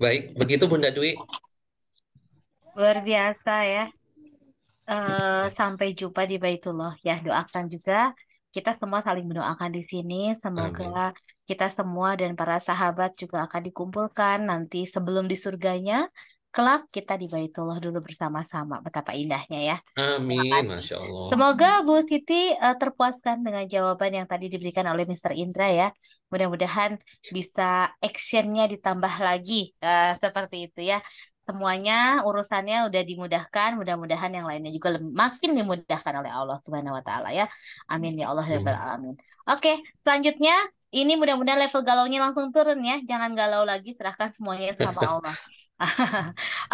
Baik, begitu Bunda Dwi. Luar biasa ya. Sampai jumpa di Baitullah ya. Doakan juga kita semua saling mendoakan di sini. Semoga kita semua dan para sahabat juga akan dikumpulkan nanti sebelum di surganya. Kelak kita di Baitullah dulu bersama-sama. Betapa indahnya ya. Amin, Masya Allah. Semoga Bu Siti terpuaskan dengan jawaban yang tadi diberikan oleh Mr. Indra ya. Mudah-mudahan bisa actionnya ditambah lagi seperti itu ya. Semuanya urusannya udah dimudahkan, mudah-mudahan yang lainnya juga makin dimudahkan oleh Allah Subhanahu wa taala ya. Amin ya Allah ya Rabbal alamin. Oke, selanjutnya ini mudah-mudahan level galaunya langsung turun ya. Jangan galau lagi, serahkan semuanya sama Allah.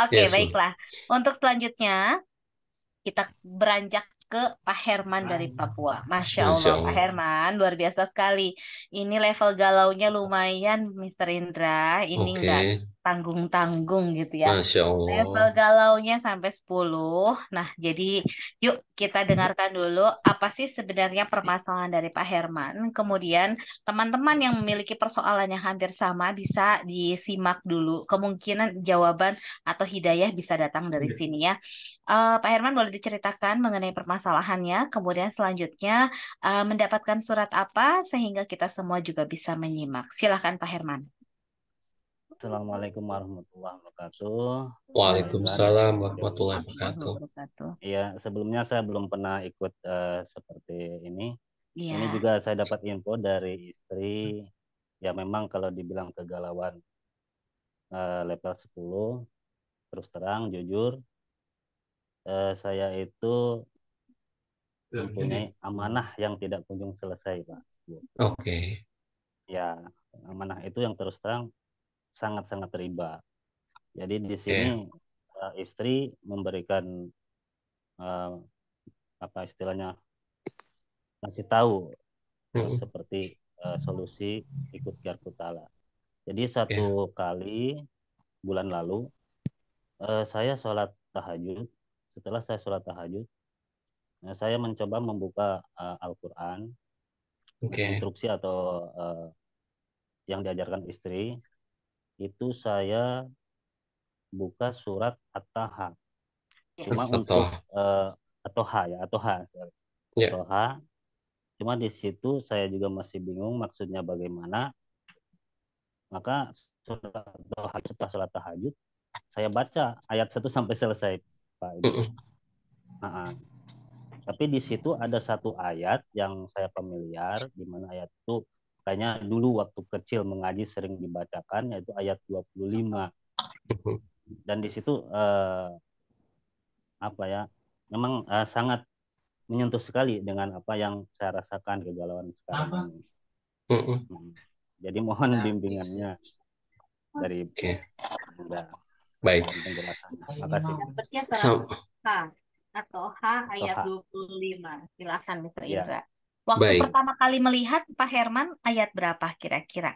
Oke, baiklah. Untuk selanjutnya kita beranjak ke Pak Herman dari Papua. Masya Allah, Pak Herman, luar biasa sekali. Ini level galaunya lumayan, Mr. Indra. Ini enggak tanggung-tanggung gitu ya. Masya Allah. Level galaunya sampai 10. Nah, jadi yuk kita dengarkan dulu apa sih sebenarnya permasalahan dari Pak Herman. Kemudian teman-teman yang memiliki persoalan yang hampir sama bisa disimak dulu. Kemungkinan jawaban atau hidayah bisa datang dari sini ya. Pak Herman boleh diceritakan mengenai permasalahannya. Kemudian selanjutnya mendapatkan surat apa sehingga kita semua juga bisa menyimak. Silakan Pak Herman. Assalamualaikum warahmatullahi wabarakatuh. Waalaikumsalam warahmatullahi wabarakatuh. Ya, sebelumnya saya belum pernah ikut seperti ini. Ya. Ini juga saya dapat info dari istri. Ya memang kalau dibilang kegalauan level 10, terus terang, jujur, saya itu mempunyai amanah yang tidak kunjung selesai, Pak. Oke. Ya, amanah itu yang terus terang sangat-sangat riba. Jadi di sini istri memberikan apa istilahnya, ngasih tahu seperti solusi ikut Garpu Ta'ala. Jadi satu kali bulan lalu saya sholat tahajud setelah saya sholat tahajud, saya mencoba membuka Al-Quran, instruksi atau yang diajarkan istri, itu saya buka surat At-Taha. Cuma untuk At-Taha ya, At-Taha. At-Taha. Cuma di situ saya juga masih bingung maksudnya bagaimana. Maka setelah sholat tahajud, saya baca ayat 1 sampai selesai, Pak Ibu. Tapi di situ ada satu ayat yang saya familiar, di mana ayat itu kayaknya dulu waktu kecil mengaji sering dibacakan, yaitu ayat 25. Dan di situ memang sangat menyentuh sekali dengan apa yang saya rasakan kegalauan sekarang ini. Jadi mohon bimbingannya dari Bunda. Baik. Terima kasih. Dapatnya surat H atau H ayat 25. Silakan Mr. Indra. Waktu pertama kali melihat Pak Herman ayat berapa kira-kira?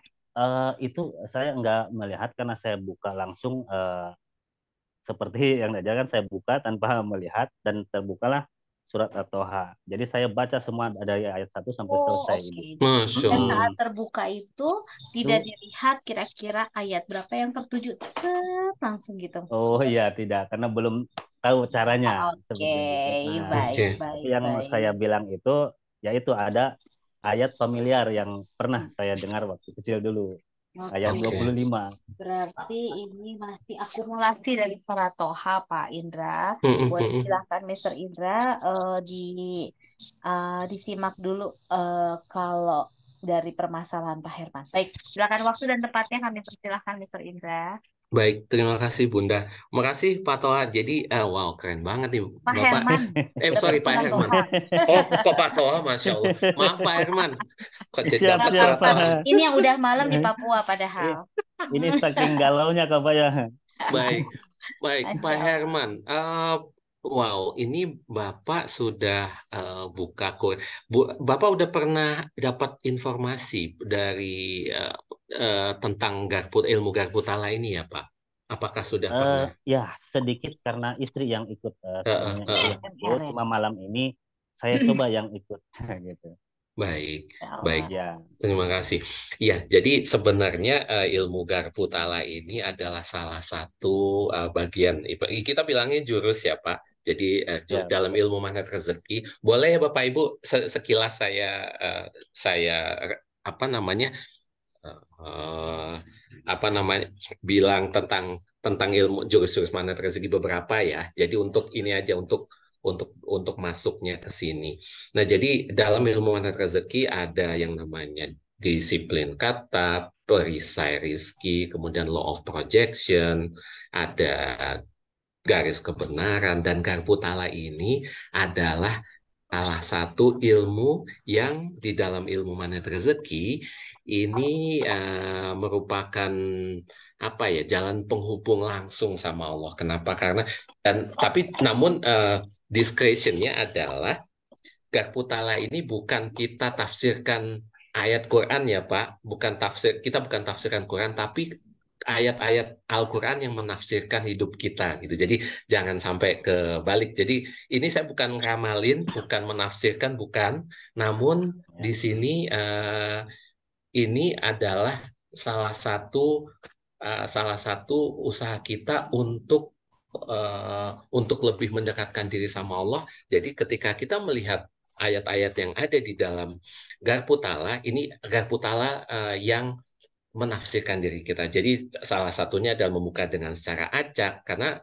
Itu saya nggak melihat karena saya buka langsung seperti yang diajarkan, saya buka tanpa melihat dan terbukalah surat At-Taha. Jadi saya baca semua dari ayat 1 sampai selesai. Dan saat terbuka itu tidak dilihat kira-kira ayat berapa yang tertuju, langsung gitu. Oh iya, tidak, karena belum tahu caranya. Baik. Tapi yang saya bilang itu, yaitu ada ayat familiar yang pernah saya dengar waktu kecil dulu. Ayat 25. Berarti ini masih akumulasi dari surat Toha, Pak Indra. Boleh silakan Mr. Indra disimak dulu kalau dari permasalahan Pak Herman. Baik, silakan waktu dan tempatnya kami persilahkan Mr. Indra. Baik, terima kasih Bunda. Makasih Pak Toha. Jadi, wow, keren banget nih Pak Bapak. Herman. Sorry Pak Herman. Oh, kok Pak Toha, Masya Allah. Maaf Pak Herman. Kok jadi dapat surat Toha. Ini yang udah malam di Papua padahal. Ini saking galaunya Kak ya. Baik, Pak Herman. Wow, ini Bapak sudah buka Bapak udah pernah dapat informasi dari tentang ilmu Garputala ini ya Pak? Apakah sudah pernah? Ya, sedikit karena istri yang ikut. Cuma malam ini saya coba yang ikut gitu. Baik. Terima kasih. Ya, jadi sebenarnya ilmu Garputala ini adalah salah satu bagian, kita bilangnya jurus ya Pak. Jadi dalam ilmu magnet rezeki, boleh ya Bapak Ibu sekilas saya bilang tentang ilmu jurus-jurus magnet rezeki beberapa ya. Jadi untuk ini aja untuk masuknya ke sini. Nah, jadi dalam ilmu magnet rezeki ada yang namanya disiplin kata, perisai rizki, kemudian law of projection, ada garis kebenaran, dan Garputala ini adalah salah satu ilmu yang di dalam ilmu magnet rezeki ini merupakan jalan penghubung langsung sama Allah. Kenapa? Karena namun discretion-nya adalah Garputala ini bukan kita tafsirkan ayat Quran ya Pak, kita bukan tafsirkan Quran, tapi ayat-ayat Al-Quran yang menafsirkan hidup kita gitu. Jadi jangan sampai kebalik. Jadi ini saya bukan ngamalin, bukan menafsirkan, bukan. Namun di sini ini adalah salah satu usaha kita untuk lebih mendekatkan diri sama Allah. Jadi ketika kita melihat ayat-ayat yang ada di dalam Garputala, ini Garputala yang menafsirkan diri kita. Jadi salah satunya adalah membuka dengan secara acak, karena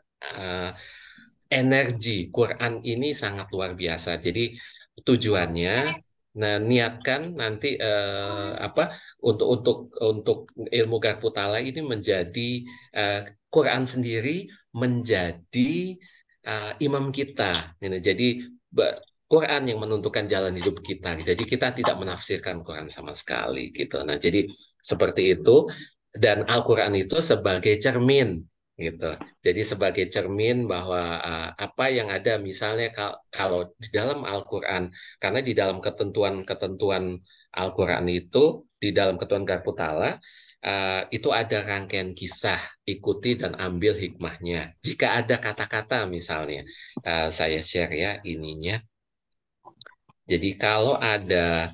energi Quran ini sangat luar biasa. Jadi tujuannya, niatkan nanti untuk ilmu Garputala ini menjadi Quran sendiri menjadi imam kita. Jadi Quran yang menentukan jalan hidup kita. Jadi kita tidak menafsirkan Quran sama sekali gitu. Nah, jadi seperti itu, dan Al-Quran itu sebagai cermin gitu. Jadi sebagai cermin bahwa apa yang ada, misalnya kalau di dalam Al-Quran, karena di dalam ketentuan Al-Quran itu, di dalam ketentuan Garputala, itu ada rangkaian kisah, ikuti dan ambil hikmahnya. Jika ada kata-kata misalnya, saya share ya ininya. Jadi kalau ada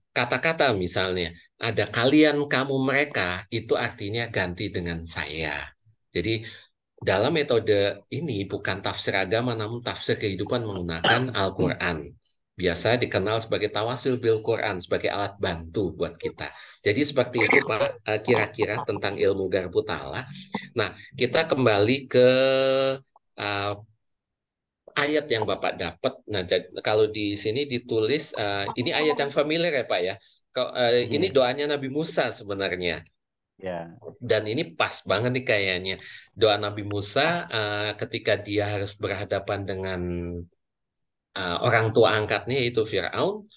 kata-kata misalnya, ada kalian, kamu, mereka, itu artinya ganti dengan saya. Jadi dalam metode ini bukan tafsir agama, namun tafsir kehidupan menggunakan Al-Quran. Biasa dikenal sebagai tawasul bil Quran, sebagai alat bantu buat kita. Jadi seperti itu Pak, kira-kira tentang ilmu garbu ta'ala. Nah, kita kembali ke ayat yang Bapak dapat. Nah, kalau di sini ditulis, ini ayat yang familiar ya Pak ya. Ini doanya Nabi Musa sebenarnya. Ya. Dan ini pas banget nih kayaknya. Doa Nabi Musa ketika dia harus berhadapan dengan orang tua angkatnya yaitu Firaun.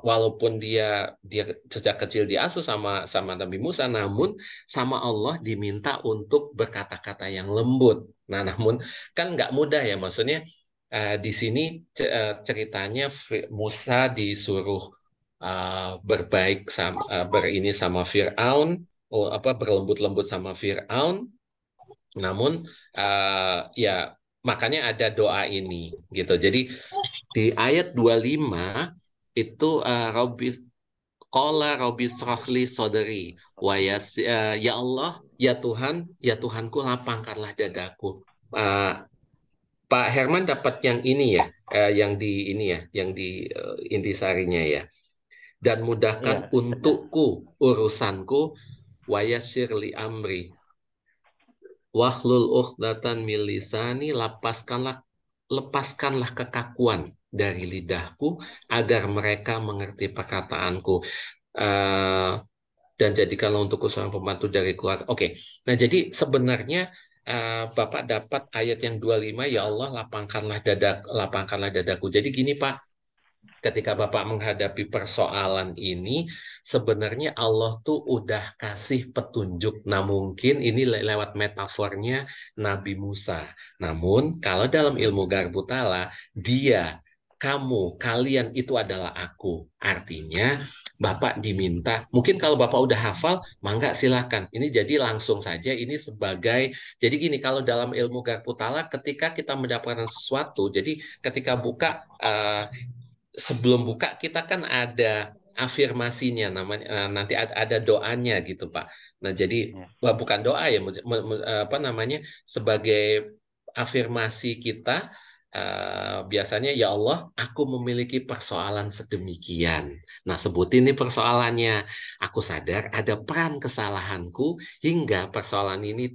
Walaupun dia sejak kecil diasuh sama Nabi Musa, namun sama Allah diminta untuk berkata-kata yang lembut. Nah, namun kan nggak mudah ya, maksudnya di sini ceritanya Musa disuruh berbaik berini sama Firaun, berlembut-lembut sama Firaun. Namun ya makanya ada doa ini gitu. Jadi di ayat 25 itu Robbi srahli sodri ya Allah, ya Tuhan, ya Tuhanku, lapangkanlah dadaku. Pak Herman dapat yang ini ya, yang di intisarinya ya. Dan mudahkan untukku urusanku, wayasir li amri, wahlul uqdatan min lisani, lepaskanlah kekakuan dari lidahku agar mereka mengerti perkataanku, dan jadikanlah untukku seorang pembantu dari keluarga. Oke. Nah, jadi sebenarnya Bapak dapat ayat yang 25, ya Allah, lapangkanlah dadaku. Jadi gini Pak, ketika Bapak menghadapi persoalan ini, sebenarnya Allah tuh udah kasih petunjuk. Nah, mungkin ini lewat metafornya Nabi Musa. Namun, kalau dalam ilmu garbu ta'ala, dia, kamu, kalian itu adalah aku. Artinya, Bapak diminta, mungkin kalau Bapak udah hafal, mangga silakan. Ini jadi langsung saja, ini sebagai, jadi gini, kalau dalam ilmu garbu ta'ala, ketika kita mendapatkan sesuatu, jadi ketika buka, sebelum buka kita kan ada afirmasinya, namanya nanti ada doanya gitu Pak. Nah, jadi bukan doa ya, sebagai afirmasi kita, biasanya ya Allah, aku memiliki persoalan sedemikian. Nah, sebutin nih persoalannya. Aku sadar ada peran kesalahanku hingga persoalan ini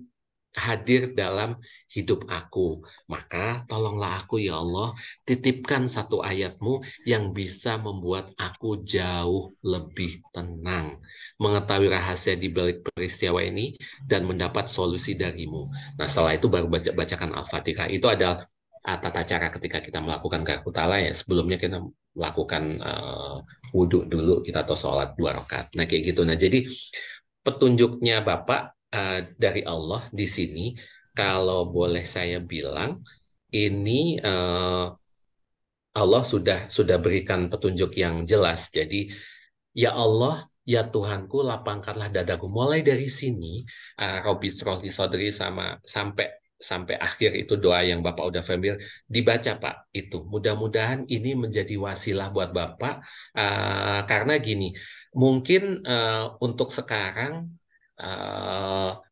hadir dalam hidup aku. Maka tolonglah aku ya Allah, titipkan satu ayatmu yang bisa membuat aku jauh lebih tenang, mengetahui rahasia di balik peristiwa ini, dan mendapat solusi darimu. Nah, setelah itu baru bacakan Al-Fatihah. Itu adalah tata cara ketika kita melakukan garbu ta'ala ya. Sebelumnya kita melakukan wudhu dulu kita, atau sholat 2 rakaat. Nah, kayak gitu. Nah, jadi petunjuknya Bapak dari Allah di sini, kalau boleh saya bilang, ini Allah sudah berikan petunjuk yang jelas. Jadi, ya Allah, ya Tuhanku, lapangkanlah dadaku. Mulai dari sini, Robbi srahli sodri sampai akhir itu doa yang Bapak udah familiar, dibaca Pak itu. Mudah-mudahan ini menjadi wasilah buat Bapak, karena gini, mungkin untuk sekarang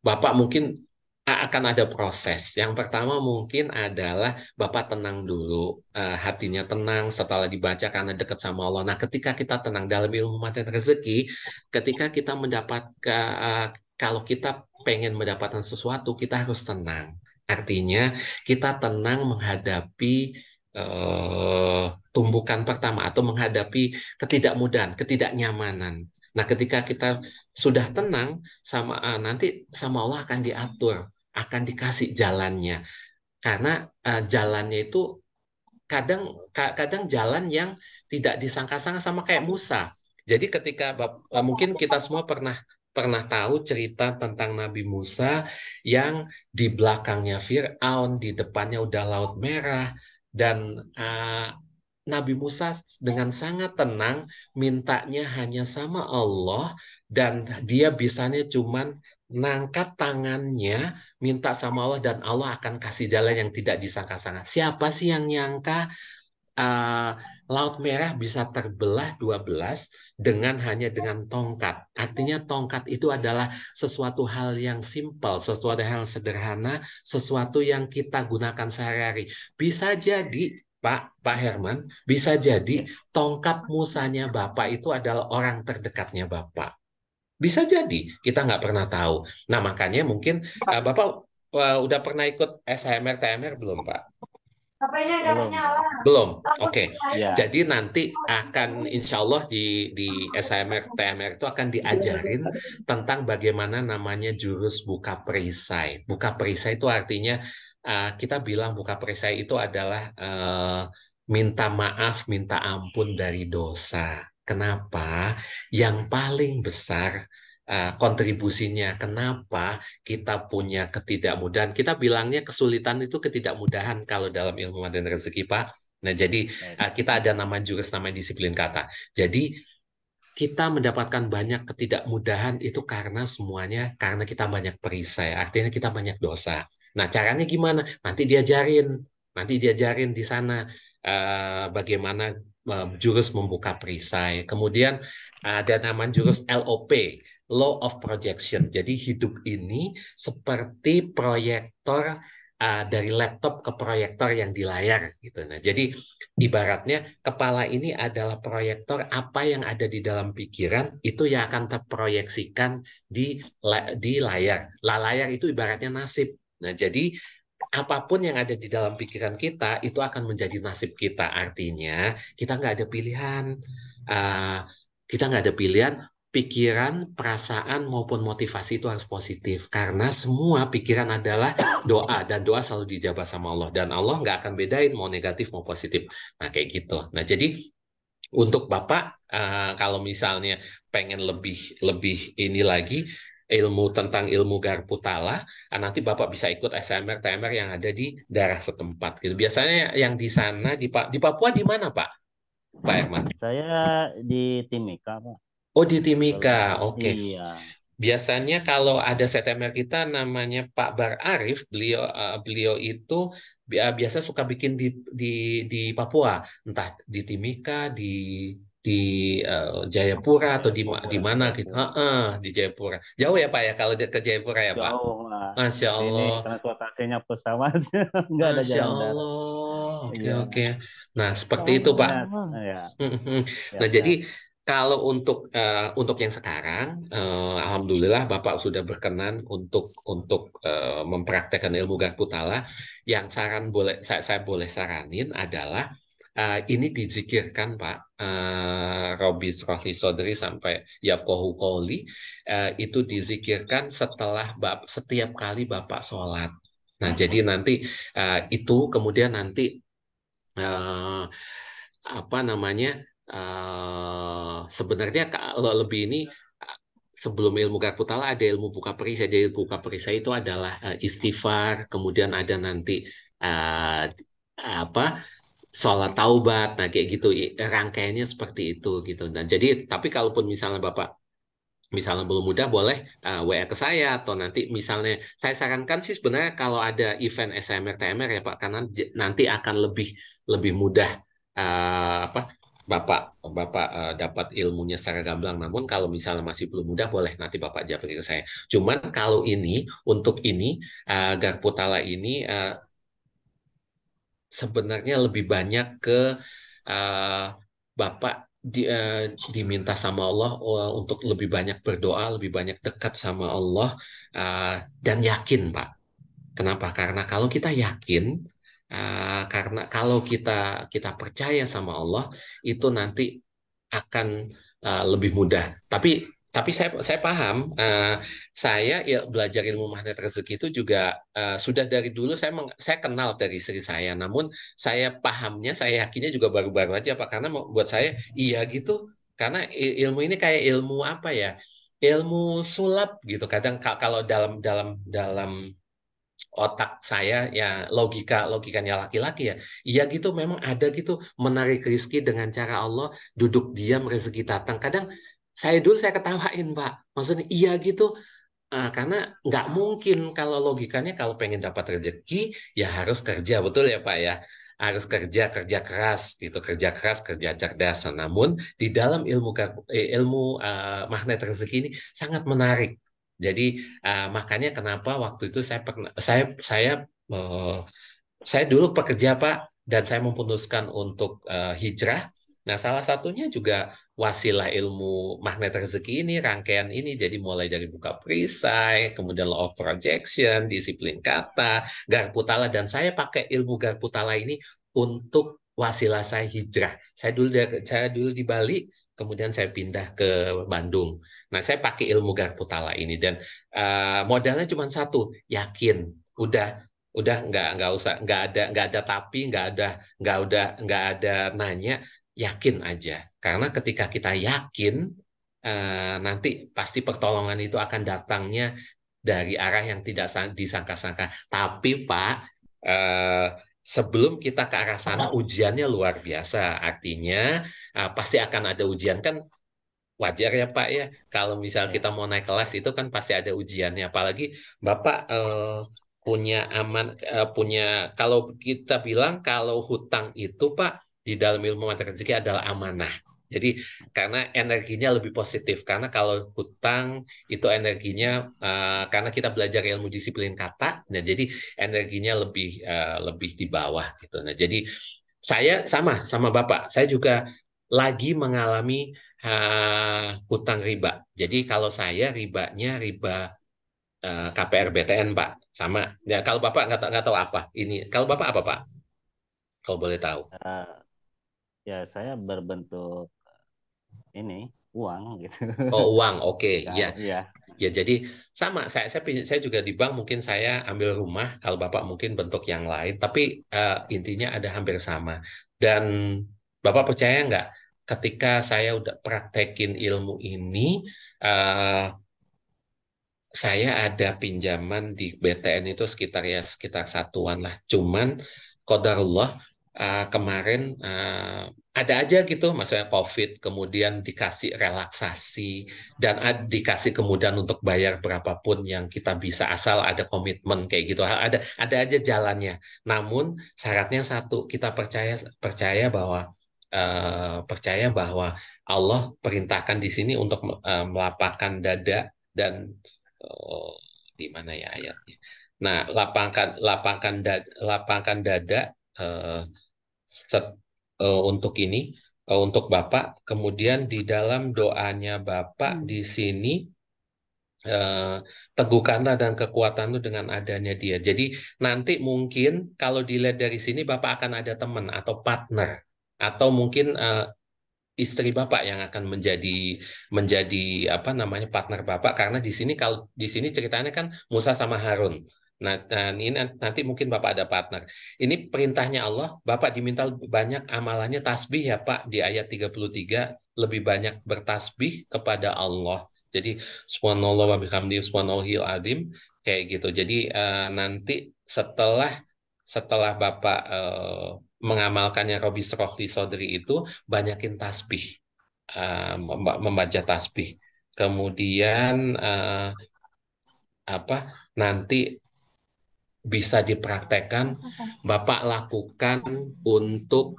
Bapak mungkin akan ada proses. Yang pertama mungkin adalah Bapak tenang dulu, hatinya tenang setelah dibaca karena dekat sama Allah. Nah, ketika kita tenang dalam ilmu materi rezeki, ketika kita kalau kita pengen mendapatkan sesuatu, kita harus tenang. Artinya kita tenang menghadapi tumbukan pertama atau menghadapi ketidakmudahan, ketidaknyamanan. Nah, ketika kita sudah tenang, nanti sama Allah akan diatur, akan dikasih jalannya. Karena jalannya itu kadang jalan yang tidak disangka-sangka, sama kayak Musa. Jadi ketika mungkin kita semua pernah tahu cerita tentang Nabi Musa yang di belakangnya Fir'aun, di depannya udah Laut Merah, dan Nabi Musa dengan sangat tenang mintanya hanya sama Allah dan dia bisanya cuman ngangkat tangannya minta sama Allah dan Allah akan kasih jalan yang tidak disangka-sangka. Siapa sih yang nyangka uh, Laut Merah bisa terbelah 12 hanya dengan tongkat. Artinya tongkat itu adalah sesuatu hal yang simpel, sesuatu hal yang sederhana, sesuatu yang kita gunakan sehari-hari. Bisa jadi Pak Herman, bisa jadi tongkat musanya Bapak itu adalah orang terdekatnya Bapak. Bisa jadi, kita nggak pernah tahu. Nah, makanya mungkin Bapak udah pernah ikut SHMR TMR belum, Pak? Belum. Belum. Oke. Ya. Jadi nanti akan insya Allah di SHMR TMR itu akan diajarin tentang bagaimana namanya jurus buka perisai. Buka perisai itu artinya kita bilang buka perisai itu adalah minta maaf, minta ampun dari dosa. Kenapa? Yang paling besar kontribusinya. Kenapa kita punya ketidakmudahan? Kita bilangnya kesulitan itu ketidakmudahan kalau dalam ilmu dan rezeki, Pak. Nah, jadi kita ada nama jurus, nama disiplin kata. Jadi kita mendapatkan banyak ketidakmudahan itu karena semuanya karena kita banyak perisai. Artinya kita banyak dosa. Nah, caranya gimana? Nanti diajarin di sana bagaimana jurus membuka perisai. Kemudian ada nama jurus LOP, Law of Projection. Jadi hidup ini seperti proyektor dari laptop ke proyektor yang di layar gitu. Nah, jadi ibaratnya kepala ini adalah proyektor, apa yang ada di dalam pikiran itu yang akan terproyeksikan di layar. Layar itu ibaratnya nasib. Nah, jadi apapun yang ada di dalam pikiran kita itu akan menjadi nasib kita. Artinya kita nggak ada pilihan. Kita nggak ada pilihan. Pikiran, perasaan, maupun motivasi itu harus positif. Karena semua pikiran adalah doa. Dan doa selalu dijabah sama Allah. Dan Allah nggak akan bedain mau negatif mau positif. Nah, kayak gitu. Nah, jadi untuk Bapak, kalau misalnya pengen lebih ini lagi, ilmu tentang ilmu Garputala, nanti Bapak bisa ikut SMR, TMR yang ada di daerah setempat. Gitu. Biasanya yang di sana, di Papua di mana, Pak? Pak Herman? Saya di Timika, Pak. Oh, di Timika, oke. Iya. Biasanya kalau ada STMR kita namanya Pak Bar Arif, beliau itu biasa suka bikin di Papua, entah di Timika, di Jayapura atau di mana gitu. Di Jayapura. Jauh ya Pak ya kalau ke Jayapura ya Pak? Jauh, Pak. Masya Ini Allah. transportasinya pesawat, nggak ada Masya jalan darat. Allah. Oke, Iya. oke. Nah, seperti itu Pak. Ya. Nah, jadi kalau untuk yang sekarang, alhamdulillah Bapak sudah berkenan untuk mempraktekkan ilmu Garputala. Yang saya boleh saranin adalah ini dizikirkan Pak, Robi Srohli Sodri sampai Yafkohu Qoli, itu dizikirkan setiap kali Bapak sholat. Nah, jadi nanti itu kemudian nanti apa namanya? Sebenarnya kalau lebih ini sebelum ilmu Garputala ada ilmu buka perisai. Jadi ilmu buka perisai itu adalah istighfar, kemudian ada nanti sholat taubat, nah kayak gitu rangkaiannya seperti itu gitu. Dan jadi tapi kalaupun misalnya Bapak misalnya belum mudah boleh WA ke saya atau nanti misalnya saya sarankan sih sebenarnya kalau ada event SMR TMR ya Pak karena nanti akan lebih mudah Bapak dapat ilmunya secara gamblang. Namun kalau misalnya masih belum mudah boleh nanti Bapak japri ke saya. Cuman kalau untuk Garputala ini sebenarnya lebih banyak ke Bapak diminta sama Allah untuk lebih banyak berdoa, lebih banyak dekat sama Allah dan yakin, Pak. Kenapa? Karena kalau kita yakin, karena kalau kita percaya sama Allah, itu nanti akan lebih mudah. Tapi saya paham, saya ya belajar ilmu magnet rezeki itu juga sudah dari dulu saya kenal dari istri saya. Namun saya pahamnya, saya yakinnya juga baru-baru aja Pak. Karena buat saya iya gitu. Karena ilmu ini kayak ilmu apa ya? Ilmu sulap gitu. Kadang kalau dalam otak saya ya logikanya laki-laki ya. Iya gitu memang ada gitu menarik rezeki dengan cara Allah duduk diam rezeki datang. Kadang saya ketawain Pak. Maksudnya iya gitu. Karena nggak mungkin kalau logikanya kalau pengen dapat rezeki ya harus kerja betul ya Pak ya harus kerja keras gitu kerja cerdas. Namun di dalam ilmu magnet rezeki ini sangat menarik. Jadi makanya kenapa waktu itu eh, saya dulu pekerja Pak dan saya memutuskan untuk hijrah. Nah, salah satunya juga wasilah ilmu magnet rezeki ini, rangkaian ini. Jadi mulai dari buka perisai, kemudian law of projection, disiplin kata, Garputala. Dan saya pakai ilmu Garputala ini untuk wasilah saya hijrah. Saya dulu di Bali, kemudian saya pindah ke Bandung. Nah, saya pakai ilmu Garputala ini. Dan modalnya cuma satu, yakin. Udah nggak ada tapi nggak ada nanya yakin aja karena ketika kita yakin nanti pasti pertolongan itu akan datangnya dari arah yang tidak disangka-sangka tapi Pak sebelum kita ke arah sana ujiannya luar biasa artinya pasti akan ada ujian kan wajar ya Pak ya kalau misal kita mau naik kelas itu kan pasti ada ujiannya apalagi Bapak punya kalau kita bilang kalau hutang itu Pak di dalam ilmu mata rezeki adalah amanah. Jadi karena energinya lebih positif karena kalau hutang itu energinya karena kita belajar ilmu disiplin kata, nah jadi energinya lebih di bawah gitu. Nah jadi saya sama Bapak, saya juga lagi mengalami hutang riba. Jadi kalau saya riba KPR BTN Pak sama. Ya kalau Bapak nggak tahu apa ini. Kalau Bapak apa Pak? Kalau boleh tahu. Ya saya berbentuk ini uang gitu. Oh uang, oke, ya. Iya. Ya jadi sama. Saya juga di bank mungkin saya ambil rumah. Kalau Bapak mungkin bentuk yang lain. Tapi intinya ada hampir sama. Dan Bapak percaya nggak? Ketika saya udah praktekin ilmu ini, saya ada pinjaman di BTN itu sekitar satuan lah. Cuman qadarullah kemarin ada aja gitu, maksudnya COVID, kemudian dikasih relaksasi dan dikasih kemudahan untuk bayar berapapun yang kita bisa asal ada komitmen kayak gitu. Ada aja jalannya. Namun syaratnya satu, kita percaya bahwa Allah perintahkan di sini untuk melapangkan dada dan di mana ya ayatnya? Nah, lapangkan dada untuk ini untuk Bapak. Kemudian di dalam doanya Bapak di sini teguhkanlah dan kekuatanmu dengan adanya Dia. Jadi nanti mungkin kalau dilihat dari sini Bapak akan ada teman atau partner atau mungkin istri Bapak yang akan menjadi apa namanya partner Bapak karena kalau di sini ceritanya kan Musa sama Harun. Nah, dan ini nanti mungkin Bapak ada partner. Ini perintahnya Allah, Bapak diminta banyak amalannya tasbih ya Pak di ayat 33 lebih banyak bertasbih kepada Allah. Jadi subhanallah wa bihamdihi subhanallahil azim kayak gitu. Jadi nanti setelah Bapak mengamalkannya Robi Srohli Sodri itu banyakin tasbih, membaca tasbih. Kemudian nanti bisa dipraktekkan Bapak lakukan untuk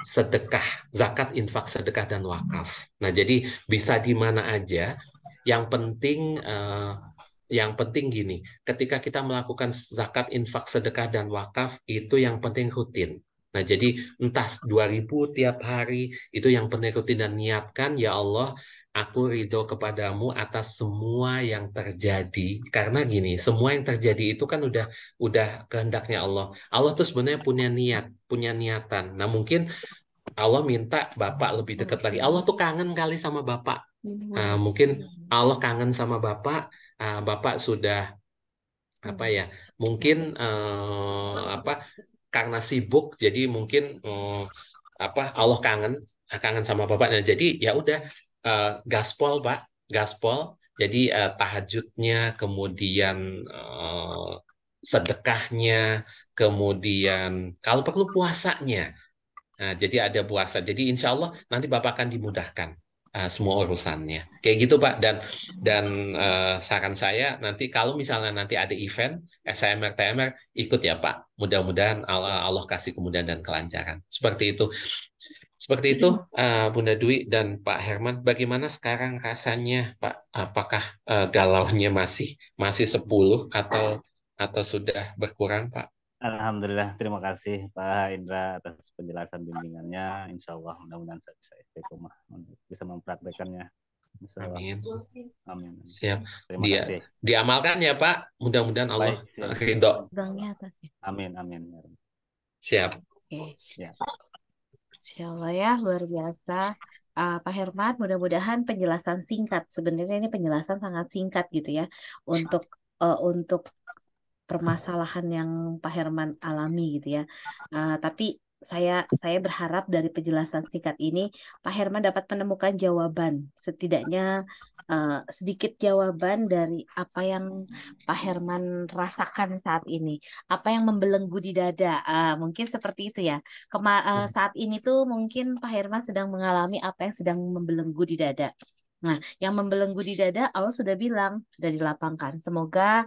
sedekah, zakat, infak, sedekah dan wakaf. Nah, jadi bisa di mana aja. Yang penting gini, ketika kita melakukan zakat, infak, sedekah, dan wakaf, itu yang penting rutin. Nah, jadi entah 2.000 tiap hari, itu yang penting rutin dan niatkan, ya Allah, aku ridho kepadamu atas semua yang terjadi. Karena gini, semua yang terjadi itu kan udah kehendaknya Allah. Allah tuh sebenarnya punya niatan. Nah, mungkin Allah minta Bapak lebih dekat lagi. Allah tuh kangen kali sama Bapak. Mungkin Allah kangen sama Bapak. Bapak sudah apa ya? Mungkin karena sibuk, jadi mungkin Allah kangen sama Bapak. Nah, jadi ya udah gaspol Pak, gaspol. Jadi tahajudnya, kemudian sedekahnya, kemudian kalau perlu puasanya. Nah, jadi ada puasa. Jadi insya Allah nanti Bapak akan dimudahkan semua urusannya. Kayak gitu Pak. Dan saran saya nanti kalau misalnya nanti ada event SMR TMR ikut ya Pak. Mudah-mudahan Allah kasih kemudahan dan kelancaran. Seperti itu. Seperti itu Bunda Dwi dan Pak Herman. Bagaimana sekarang rasanya Pak? Apakah galaunya masih 10 atau sudah berkurang Pak? Alhamdulillah, terima kasih Pak Indra atas penjelasan bimbingannya. Insya Allah mudah-mudahan saya bisa istiqomah untuk bisa mempraktekannya. Insya Allah. Amin. Amin. Siap. Terima kasih. Diamalkan ya Pak. Mudah-mudahan Allah Baik, ridho. Amin, amin. Siap. Oke. Ya. Insya Allah ya, luar biasa. Pak Herman, mudah-mudahan penjelasan singkat. Sebenarnya ini penjelasan sangat singkat gitu ya untuk permasalahan yang Pak Herman alami gitu ya. Tapi saya berharap dari penjelasan singkat ini Pak Herman dapat menemukan jawaban, setidaknya sedikit jawaban dari apa yang Pak Herman rasakan saat ini, apa yang membelenggu di dada. Mungkin seperti itu ya. Saat ini tuh mungkin Pak Herman sedang mengalami apa yang sedang membelenggu di dada. Nah, yang membelenggu di dada Allah sudah bilang, sudah dilapangkan. Semoga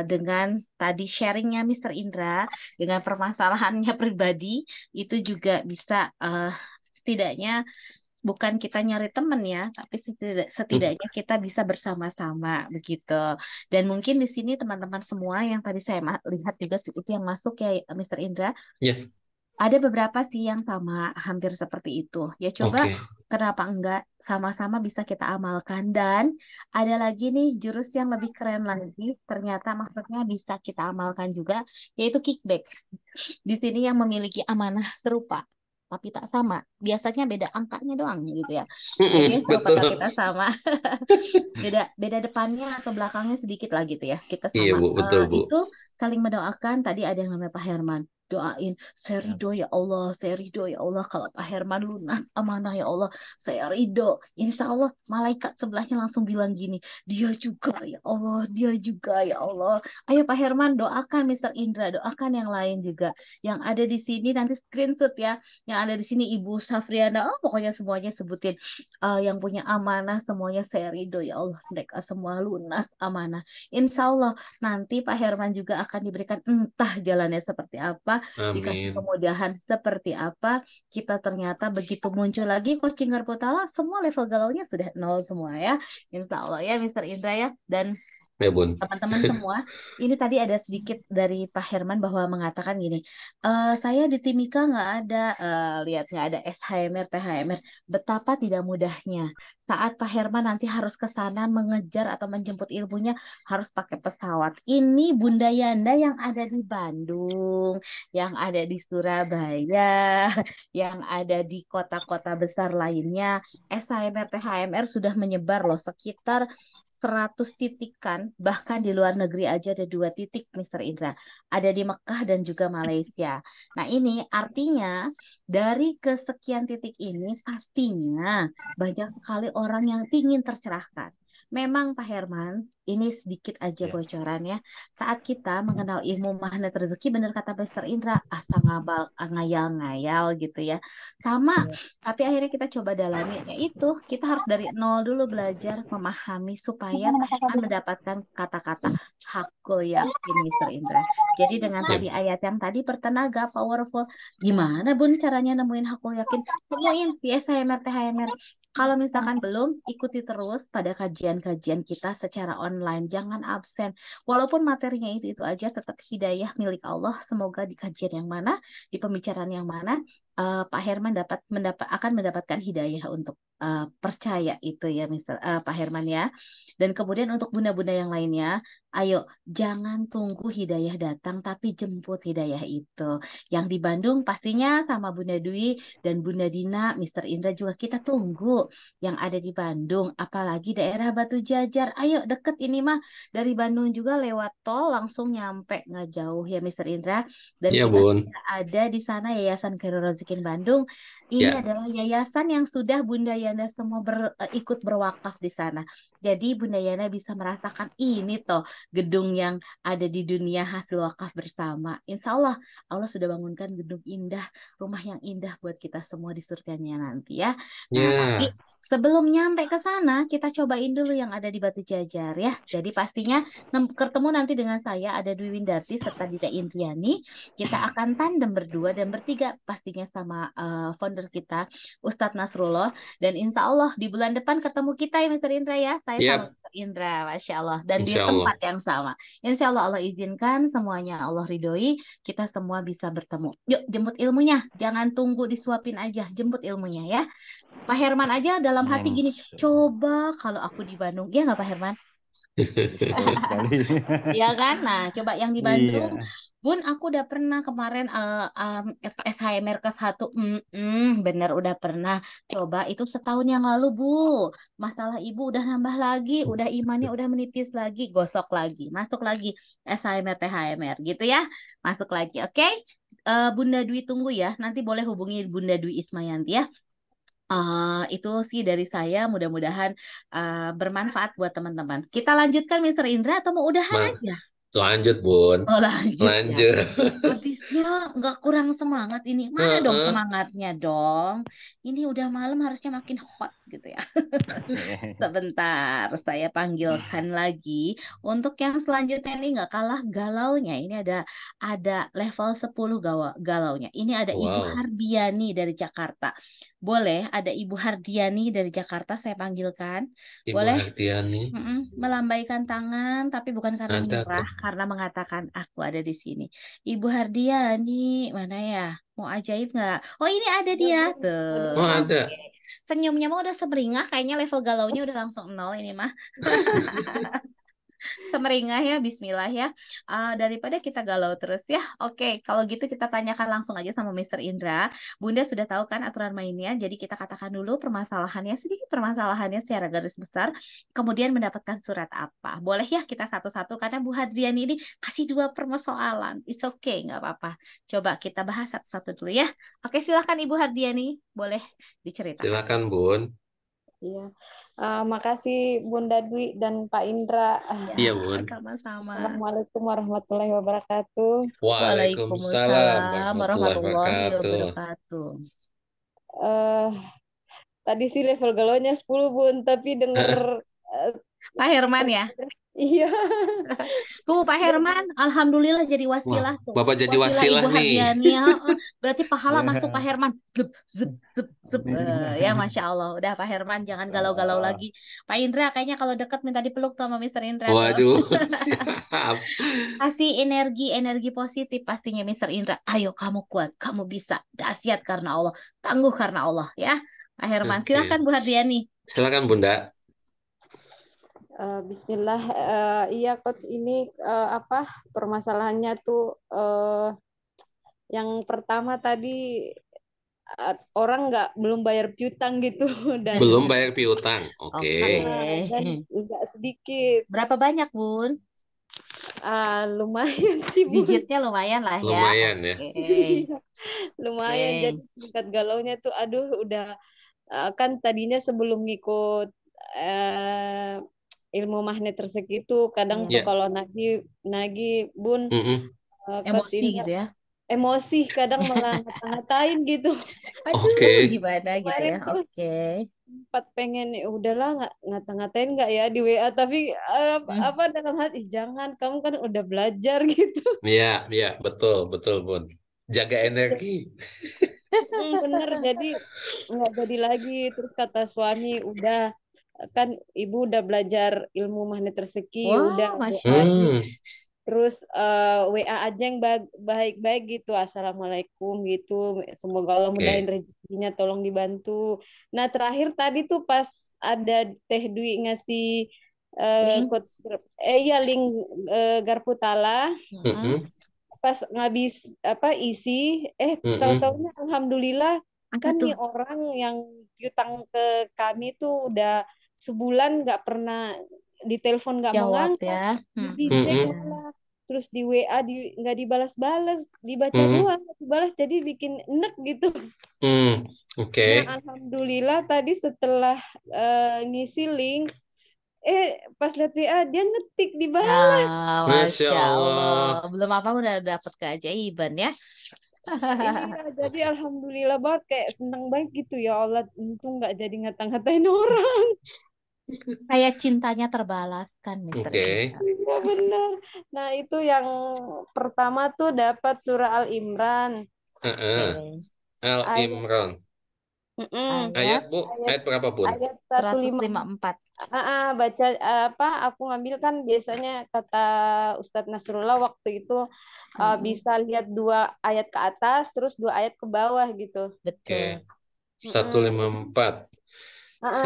dengan tadi sharingnya Mr. Indra, dengan permasalahannya pribadi, itu juga bisa setidaknya bukan kita nyari teman ya, tapi setidaknya kita bisa bersama-sama begitu. Dan mungkin di sini teman-teman semua yang tadi saya lihat juga itu yang masuk ya Mr. Indra. Yes. Ada beberapa sih yang sama, hampir seperti itu. Ya coba kenapa enggak sama-sama bisa kita amalkan. Dan ada lagi nih jurus yang lebih keren lagi. Ternyata maksudnya bisa kita amalkan juga, yaitu kickback. Di sini yang memiliki amanah serupa, tapi tak sama. Biasanya beda angkanya doang gitu ya. Ini serupa tapi tak sama. beda depannya atau belakangnya sedikit lah gitu ya. Kita sama. Iya, Bu, betul, Bu. Itu saling mendoakan. Tadi ada yang namanya Pak Herman. Doain, saya ridho ya Allah, saya ridho ya Allah. Kalau Pak Herman lunas amanah ya Allah, saya ridho. Insya Allah malaikat sebelahnya langsung bilang gini, dia juga ya Allah, dia juga ya Allah. Ayo Pak Herman doakan Mr. Indra, doakan yang lain juga. Yang ada di sini nanti screenshot ya. Yang ada di sini Ibu Safriana, pokoknya semuanya sebutin. Yang punya amanah semuanya saya ridho ya Allah. Mereka semua lunas amanah. Insya Allah nanti Pak Herman juga akan diberikan entah jalannya seperti apa. Dikasih kemudahan seperti apa, kita ternyata begitu muncul lagi coaching Ngarputala, semua level galaunya sudah nol semua ya. Insya Allah ya Mr. Indra ya. Dan ya, Bun. Teman-teman semua, ini tadi ada sedikit dari Pak Herman bahwa mengatakan gini, saya di Timika nggak ada, lihat nggak ada SHMR, PHMR. Betapa tidak mudahnya saat Pak Herman nanti harus ke sana mengejar atau menjemput ilmunya harus pakai pesawat. Ini Bunda Yanda yang ada di Bandung, yang ada di Surabaya, yang ada di kota-kota besar lainnya, SHMR, PHMR sudah menyebar loh sekitar 100 titikan, bahkan di luar negeri aja ada 2 titik Mr. Indra. Ada di Mekah dan juga Malaysia. Nah ini artinya dari kesekian titik ini pastinya banyak sekali orang yang ingin tercerahkan. Memang Pak Herman, ini sedikit aja bocorannya. Saat kita mengenal ilmu magnet rezeki, benar kata Mr. Indra, asal ngayal-ngayal gitu ya. Sama, tapi akhirnya kita coba dalami, yaitu kita harus dari nol dulu belajar memahami supaya Pak Herman mendapatkan kata-kata hakul yakin Mr. Indra. Jadi dengan tadi ayat yang tadi bertenaga, powerful, gimana Bun caranya nemuin hakul yakin? Temuin di SHMR, THMR. Kalau misalkan belum, ikuti terus pada kajian-kajian kita secara online. Jangan absen. Walaupun materinya itu aja, tetap hidayah milik Allah. Semoga di kajian yang mana, di pembicaraan yang mana, Pak Herman akan mendapatkan hidayah untuk percaya itu ya Pak Herman ya. Dan kemudian untuk bunda-bunda yang lainnya, ayo jangan tunggu hidayah datang, tapi jemput hidayah itu. Yang di Bandung pastinya sama Bunda Dwi dan Bunda Dina, Mr. Indra juga kita tunggu yang ada di Bandung. Apalagi daerah Batu Jajar. Ayo deket ini mah dari Bandung juga lewat tol langsung nyampe, nggak jauh ya Mr. Indra. Dan ya, kita Bun. ada di sana Yayasan Khairul Rezeki Miskin Bandung. Ini Ya. adalah yayasan yang sudah Bunda Yana semua ikut berwakaf di sana. Jadi Bunda Yana bisa merasakan ini toh gedung yang ada di dunia hasil wakaf bersama. Insya Allah, Allah sudah bangunkan gedung indah, rumah yang indah buat kita semua di surganya nanti ya. Nah, tapi Ya. sebelum nyampe ke sana, kita cobain dulu yang ada di Batu Jajar ya. Jadi pastinya ketemu nanti dengan saya, ada Dwi Windarti serta Dita Indriani. Kita akan tandem berdua dan bertiga pastinya sama founder kita, Ustadz Nasrullah. Dan insya Allah di bulan depan ketemu kita ya Mr. Indra ya. Saya sama Yap. Mr. Indra, Masya Allah. Dan di Insya Allah. tempat yang sama. Insya Allah Allah izinkan, semuanya Allah ridhoi, kita semua bisa bertemu. Yuk jemput ilmunya, jangan tunggu disuapin aja, jemput ilmunya ya. Pak Herman aja dalam hati gini, coba kalau aku di Bandung, ya nggak Pak Herman? Betul sekali. Ya kan? Nah, coba yang di Iya. Bandung, Bun, aku udah pernah kemarin SHMR ke 1, bener udah pernah. Coba itu setahun yang lalu, Bu. Masalah ibu udah nambah lagi, udah imannya udah menipis lagi, gosok lagi, masuk lagi SHMR THMR gitu ya, masuk lagi, oke? Bunda Dwi tunggu ya, nanti boleh hubungi Bunda Dwi Ismayanti ya. Itu sih dari saya, mudah-mudahan bermanfaat buat teman-teman. Kita lanjutkan Mr. Indra atau mau udahan Ma, aja? lanjut, Bun. Oh lanjut ya. Lanjut. Habisnya nggak kurang semangat ini. Mana dong Heeh. semangatnya dong? Ini udah malam harusnya makin hot gitu ya. Sebentar, saya panggilkan lagi. Untuk yang selanjutnya ini nggak kalah galaunya. Ini ada level 10 galaunya. Ini ada Ibu Wow. Hardiani dari Jakarta. Boleh, ada Ibu Hardiani dari Jakarta saya panggilkan. Ibu Boleh Hartiani. melambaikan tangan, tapi bukan karena Ada menyerah, tuh. karena mengatakan aku ada di sini. Ibu Hardiani, mana ya? Mau ajaib nggak? Oh ini ada dia tuh. Oh, ada. Oke. Senyumnya mah udah semeringah, kayaknya level galaunya udah langsung 0 ini mah. Semeringah ya, bismillah ya. Daripada kita galau terus ya. Oke, kalau gitu kita tanyakan langsung aja sama Mr. Indra. Bunda sudah tahu kan aturan mainnya, jadi kita katakan dulu permasalahannya, sedikit permasalahannya secara garis besar, kemudian mendapatkan surat apa. Boleh ya kita satu-satu, karena Bu Hadriani ini kasih 2 permasalahan. It's okay, nggak apa-apa. Coba kita bahas satu-satu dulu ya. Oke, silakan Ibu Hardiani, boleh diceritakan. Silakan, Bun. Iya. Makasih Bunda Dwi dan Pak Indra. Iya, Bun. Sama-sama. Assalamualaikum warahmatullahi wabarakatuh. Waalaikumsalam warahmatullahi warahmatullahi wabarakatuh. wabarakatuh. Eh, Tadi sih level galaunya 10 Bun, tapi denger Pak Herman ya? iya. Tuh Pak Herman, alhamdulillah jadi Wah, wasilah tuh. Bapak jadi Wasilah wasilah Ibu nih. Hardiani ya. Berarti pahala masuk Pak Herman. Zup, zup, zup, zup. Ya Masya Allah. Udah Pak Herman jangan galau-galau lagi. Pak Indra kayaknya kalau deket minta dipeluk tuh sama Mr. Indra tuh. Waduh, siap. Kasih energi positif pastinya Mr. Indra. Ayo kamu kuat, kamu bisa. Dahsyat karena Allah, tangguh karena Allah ya. Pak Herman, Oke. silakan Bu Hardiani. Silakan, Bunda. Bismillah. Iya Coach, ini permasalahannya tuh yang pertama tadi orang belum bayar piutang gitu dan Belum bayar piutang. Oke. dan nggak sedikit. Berapa banyak, Bun? Lumayan sih Bun. Digitnya lumayan lah ya. Lumayan ya. Iya, lumayan. Oke. Jadi tingkat galaunya tuh aduh udah kan tadinya sebelum ngikut ilmu magnet rezeki itu kadang tuh Iya. kalau nagih Bun Mm-mm. Coach Emosi Indra gitu ya. emosi kadang malah ngata-ngatain gitu. Aduh, Oke. gimana gitu Kemarin ya. tuh Oke. sempat pengen udahlah ngata-ngatain nggak ya di WA, tapi apa dalam hati jangan, kamu kan udah belajar gitu. Iya, iya, betul, Bun. Jaga energi. Bener, jadi nggak jadi lagi. Terus kata suami udah kan ibu udah belajar ilmu magnet rezeki, Wah, udah Masya doa Allah. terus WA aja yang baik-baik gitu, assalamualaikum gitu, semoga Allah mudahin rezekinya, tolong dibantu. Nah terakhir tadi tuh pas ada Teh Dwi ngasih coach link Garputala, pas ngabis isi tahu-taunya alhamdulillah kan nih orang yang piutang ke kami tuh udah sebulan nggak pernah ditelepon, nggak mau Jawab ngangkat, ya. dicek malah terus di WA nggak dibalas-balas, dibaca Hmm, doang, nggak dibalas, jadi bikin enek gitu. oke. Nah, alhamdulillah tadi setelah ngisi link, pas lihat WA dia ngetik Ya, dibalas. Masya Masya Allah. Allah. Belum apa udah dapet keajaiban ya. Iya, jadi alhamdulillah banget, kayak seneng banget gitu, ya Allah, untung nggak jadi ngata-ngatain orang. Kayak cintanya terbalaskan, Mister Oke. Ika. Iya benar. Nah, itu yang pertama tuh dapat surah Al-Imran. Heeh. Oke. Ayat, Al-Imran. mm-mm, Ayat, Ayat Bu? ayat Ayat berapa, Bun? ayat 154. 154. Baca apa? Aku ngambil kan biasanya kata Ustadz Nasrullah waktu itu bisa lihat 2 ayat ke atas, terus 2 ayat ke bawah gitu. Betul. Oke. Mm-mm. 154.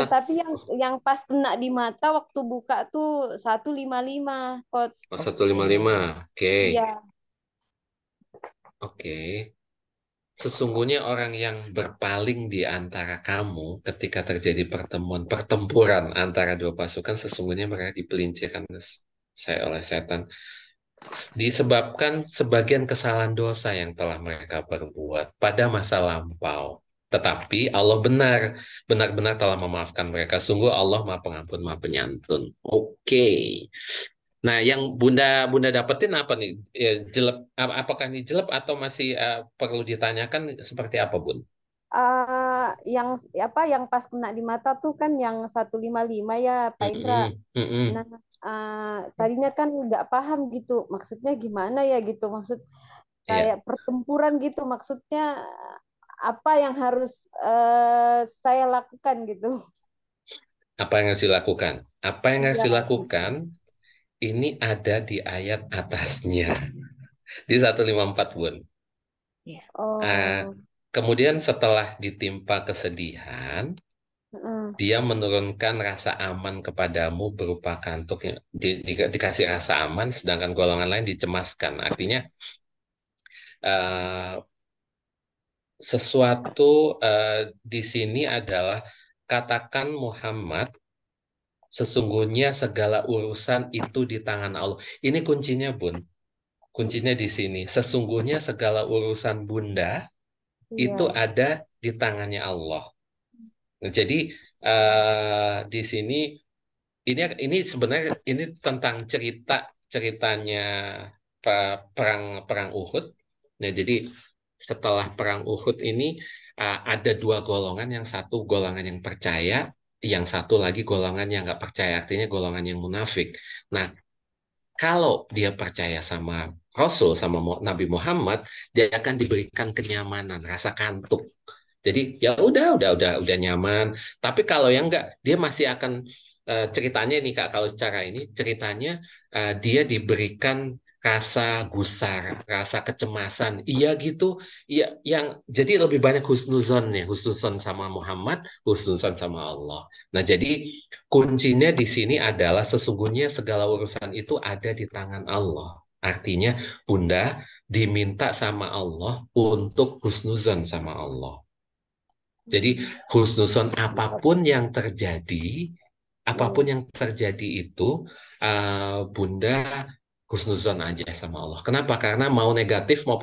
Tapi yang pas kena di mata waktu buka tuh 155, Coach. Oh, 155. Oke. Iya. Oke. Sesungguhnya orang yang berpaling di antara kamu ketika terjadi pertempuran antara dua pasukan, sesungguhnya mereka dipelincirkan saya oleh setan. Disebabkan sebagian kesalahan dosa yang telah mereka perbuat pada masa lampau. Tetapi Allah benar-benar telah memaafkan mereka. Sungguh Allah Maha Pengampun, Maha Penyantun. Oke. Nah, yang Bunda dapetin apa nih? Ya, apakah ini jelek atau masih perlu ditanyakan seperti apa, Bun? Yang apa yang pas kena di mata tuh kan yang 155 ya Pak Indra. Mm-mm, mm-mm. Nah, tadinya kan nggak paham gitu, maksudnya gimana ya gitu, maksud Iya. kayak pertempuran gitu, maksudnya apa yang harus saya lakukan gitu. Apa yang harus dilakukan? Apa yang harus Iya. dilakukan? Ini ada di ayat atasnya. Di 154, Bun. Oh. Kemudian setelah ditimpa kesedihan, dia menurunkan rasa aman kepadamu berupa kantuk yang dikasih rasa aman, sedangkan golongan lain dicemaskan. Artinya sesuatu di sini adalah katakan Muhammad, sesungguhnya segala urusan itu di tangan Allah. Ini kuncinya, Bun. Kuncinya di sini. Sesungguhnya segala urusan Bunda itu ada di tangannya Allah. Nah, jadi di sini ini sebenarnya ini tentang ceritanya perang Uhud. Nah, jadi setelah perang Uhud ini ada 2 golongan, yang satu golongan yang percaya, yang satu lagi golongan yang nggak percaya, artinya golongan yang munafik. Nah, kalau dia percaya sama Rasul, sama Nabi Muhammad, dia akan diberikan kenyamanan, rasa kantuk. Jadi ya udah nyaman. Tapi kalau yang enggak, dia masih akan ceritanya nih Kak, kalau secara ini ceritanya dia diberikan rasa gusar, rasa kecemasan. Iya gitu. Iya, yang jadi lebih banyak husnuzon sama Muhammad, husnuzon sama Allah. Nah, jadi kuncinya di sini adalah sesungguhnya segala urusan itu ada di tangan Allah. Artinya Bunda diminta sama Allah untuk husnuzon sama Allah. Jadi husnuzon apapun yang terjadi itu Bunda husnuzon aja sama Allah. Kenapa? Karena mau negatif mau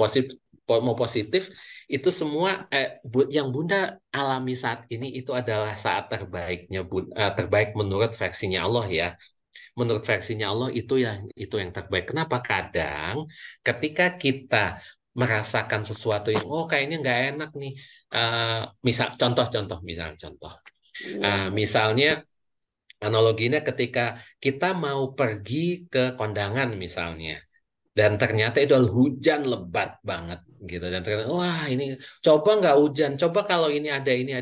positif itu semua yang Bunda alami saat ini itu adalah saat terbaiknya terbaik menurut versinya Allah ya. Menurut versinya Allah itu yang terbaik. Kenapa? Kadang ketika kita merasakan sesuatu yang kayaknya nggak enak nih, misalnya analoginya ketika kita mau pergi ke kondangan misalnya, dan ternyata itu hujan lebat banget gitu, dan ternyata wah ini coba nggak hujan, coba kalau ini ada ini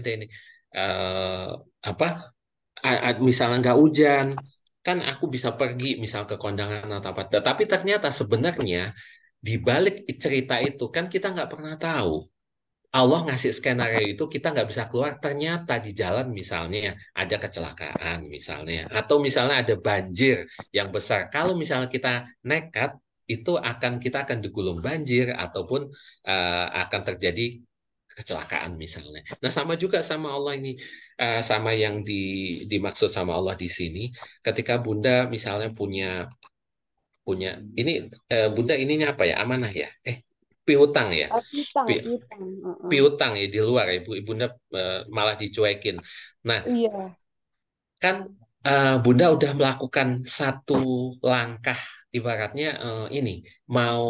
misalnya nggak hujan kan aku bisa pergi misal ke kondangan atau apa, tapi ternyata sebenarnya di balik cerita itu kan kita nggak pernah tahu. Allah ngasih skenario itu kita nggak bisa keluar, ternyata di jalan misalnya ada kecelakaan misalnya, atau misalnya ada banjir yang besar. Kalau misalnya kita nekat, kita akan digulung banjir ataupun akan terjadi kecelakaan misalnya. Nah, sama juga sama Allah ini, sama yang dimaksud sama Allah di sini, ketika Bunda misalnya punya punya ini Bunda ininya apa ya? Amanah ya? Piutang ya? Piutang, Pi- piutang. Piutang ya di luar ya, Bunda malah dicuekin. Nah, Iya. kan Bunda udah melakukan satu langkah ibaratnya ini mau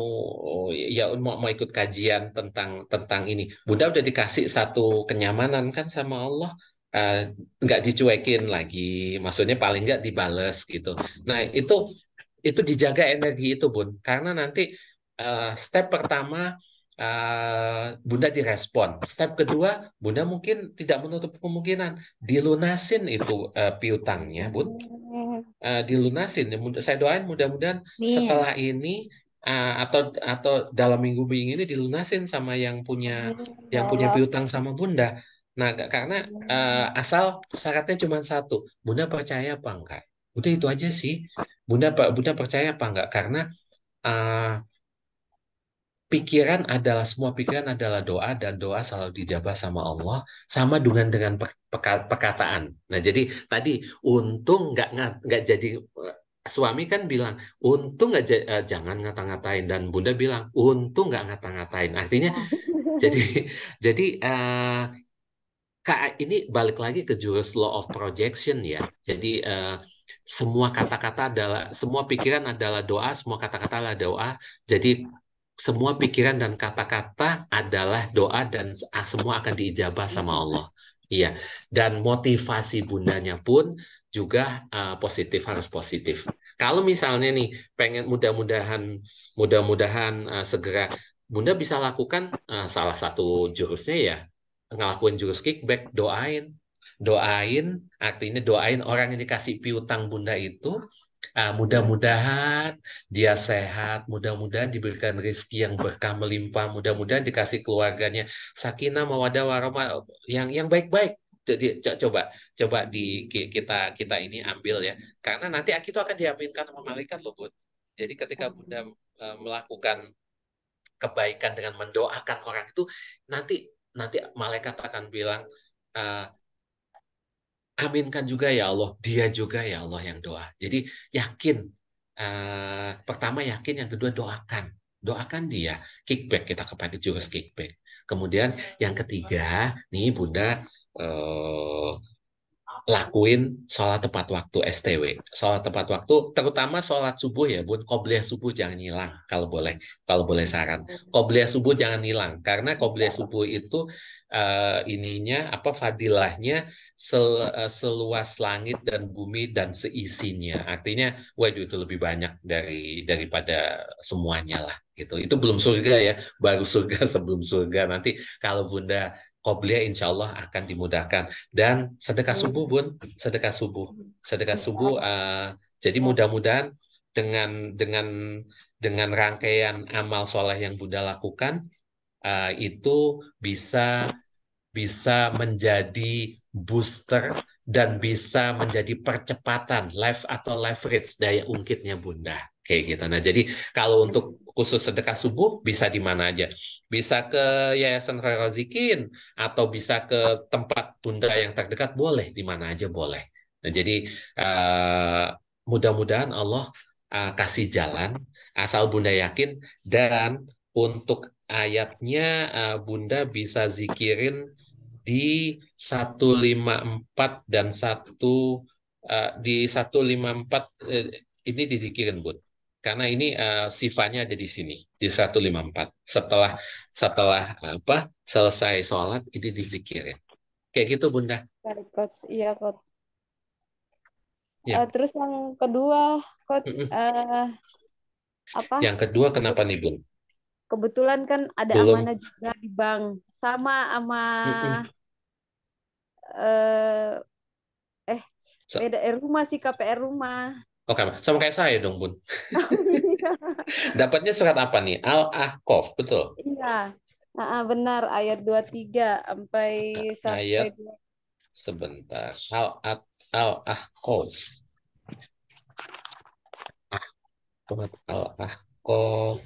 mau ikut kajian tentang tentang ini. Bunda udah dikasih satu kenyamanan kan sama Allah. Eh, nggak dicuekin lagi, maksudnya paling nggak dibales gitu. Nah itu dijaga energi itu Bun, karena nanti step pertama Bunda direspon, step kedua Bunda mungkin tidak menutup kemungkinan dilunasin itu piutangnya Bun. Dilunasin. Saya doain mudah-mudahan Min. setelah ini atau dalam minggu-minggu ini dilunasin sama Ya yang punya Allah. piutang sama Bunda. Nah, karena asal syaratnya cuma satu, Bunda percaya apa enggak? Udah itu aja sih. Bunda percaya apa enggak? Karena uh, semua pikiran adalah doa dan doa selalu dijabah sama Allah sama dengan perkataan. Nah, jadi tadi untung nggak jadi suami kan bilang untung jangan ngata-ngatain dan Bunda bilang untung nggak ngata-ngatain. Artinya jadi jadi Kak, ini balik lagi ke jurus law of projection ya. Jadi semua kata-kata adalah, semua pikiran adalah doa, semua kata-kata adalah doa. Jadi semua pikiran dan kata-kata adalah doa dan semua akan diijabah sama Allah. Iya. Dan motivasi bundanya pun juga positif, harus positif. Kalau misalnya nih pengen mudah-mudahan segera Bunda bisa lakukan salah satu jurusnya ya ngelakuin jurus kickback, doain, artinya doain orang yang dikasih piutang Bunda itu, mudah-mudahan dia sehat, mudah-mudahan diberikan rezeki yang berkah melimpah, mudah-mudahan dikasih keluarganya sakinah mawaddah warahmah yang baik-baik. Jadi coba coba kita kita ini ambil ya, karena nanti itu akan diaminkan sama malaikat loh Bun. Jadi ketika Bunda melakukan kebaikan dengan mendoakan orang itu nanti nanti malaikat akan bilang eh, aminkan juga ya Allah, dia juga ya Allah yang doa. Jadi yakin, pertama yakin, yang kedua doakan, doakan dia. Kickback, kita kepada jurus kickback. Kemudian yang ketiga nih Bunda eh, lakuin sholat tepat waktu STW. Sholat tepat waktu, terutama sholat subuh ya, Bun. Qobliyah subuh jangan hilang, kalau boleh saran. Qobliyah subuh jangan hilang, karena qobliyah subuh itu ininya apa fadilahnya seluas langit dan bumi dan seisinya. Artinya, waduh itu lebih banyak daripada semuanya lah. Gitu. Itu belum surga ya, baru surga sebelum surga. Nanti kalau Bunda Qobliyah insya Allah akan dimudahkan. Dan sedekah subuh, Bun. Sedekah subuh. Sedekah subuh. Jadi mudah-mudahan dengan rangkaian amal soleh yang Bunda lakukan, itu bisa menjadi booster dan bisa menjadi percepatan life atau leverage daya ungkitnya Bunda. Kayak gitu. Nah, jadi kalau untuk khusus sedekah subuh bisa di mana aja. Bisa ke Yayasan Khairul Rozikin atau bisa ke tempat Bunda yang terdekat boleh, di mana aja boleh. Nah, jadi mudah-mudahan Allah kasih jalan asal Bunda yakin dan untuk ayatnya Bunda bisa zikirin di 154 dan di 154 ini didikirin Bun. Karena ini sifatnya ada di sini di 154. Setelah setelah selesai sholat ini dizikirin. Kayak gitu Bunda. Baik, Coach. Iya, Coach. Ya. Terus yang kedua, Coach, apa? Yang kedua kenapa nih Bun? Kebetulan kan ada Belum. amanah juga di bank, sama beda rumah sih, KPR rumah. Oke, sama kayak saya dong Bun. Dapatnya surat apa nih? Al-Ahqaf, betul? Iya, benar ayat 23 Ayat sebentar. Al-Ahqaf. Surat Al-Ahqaf.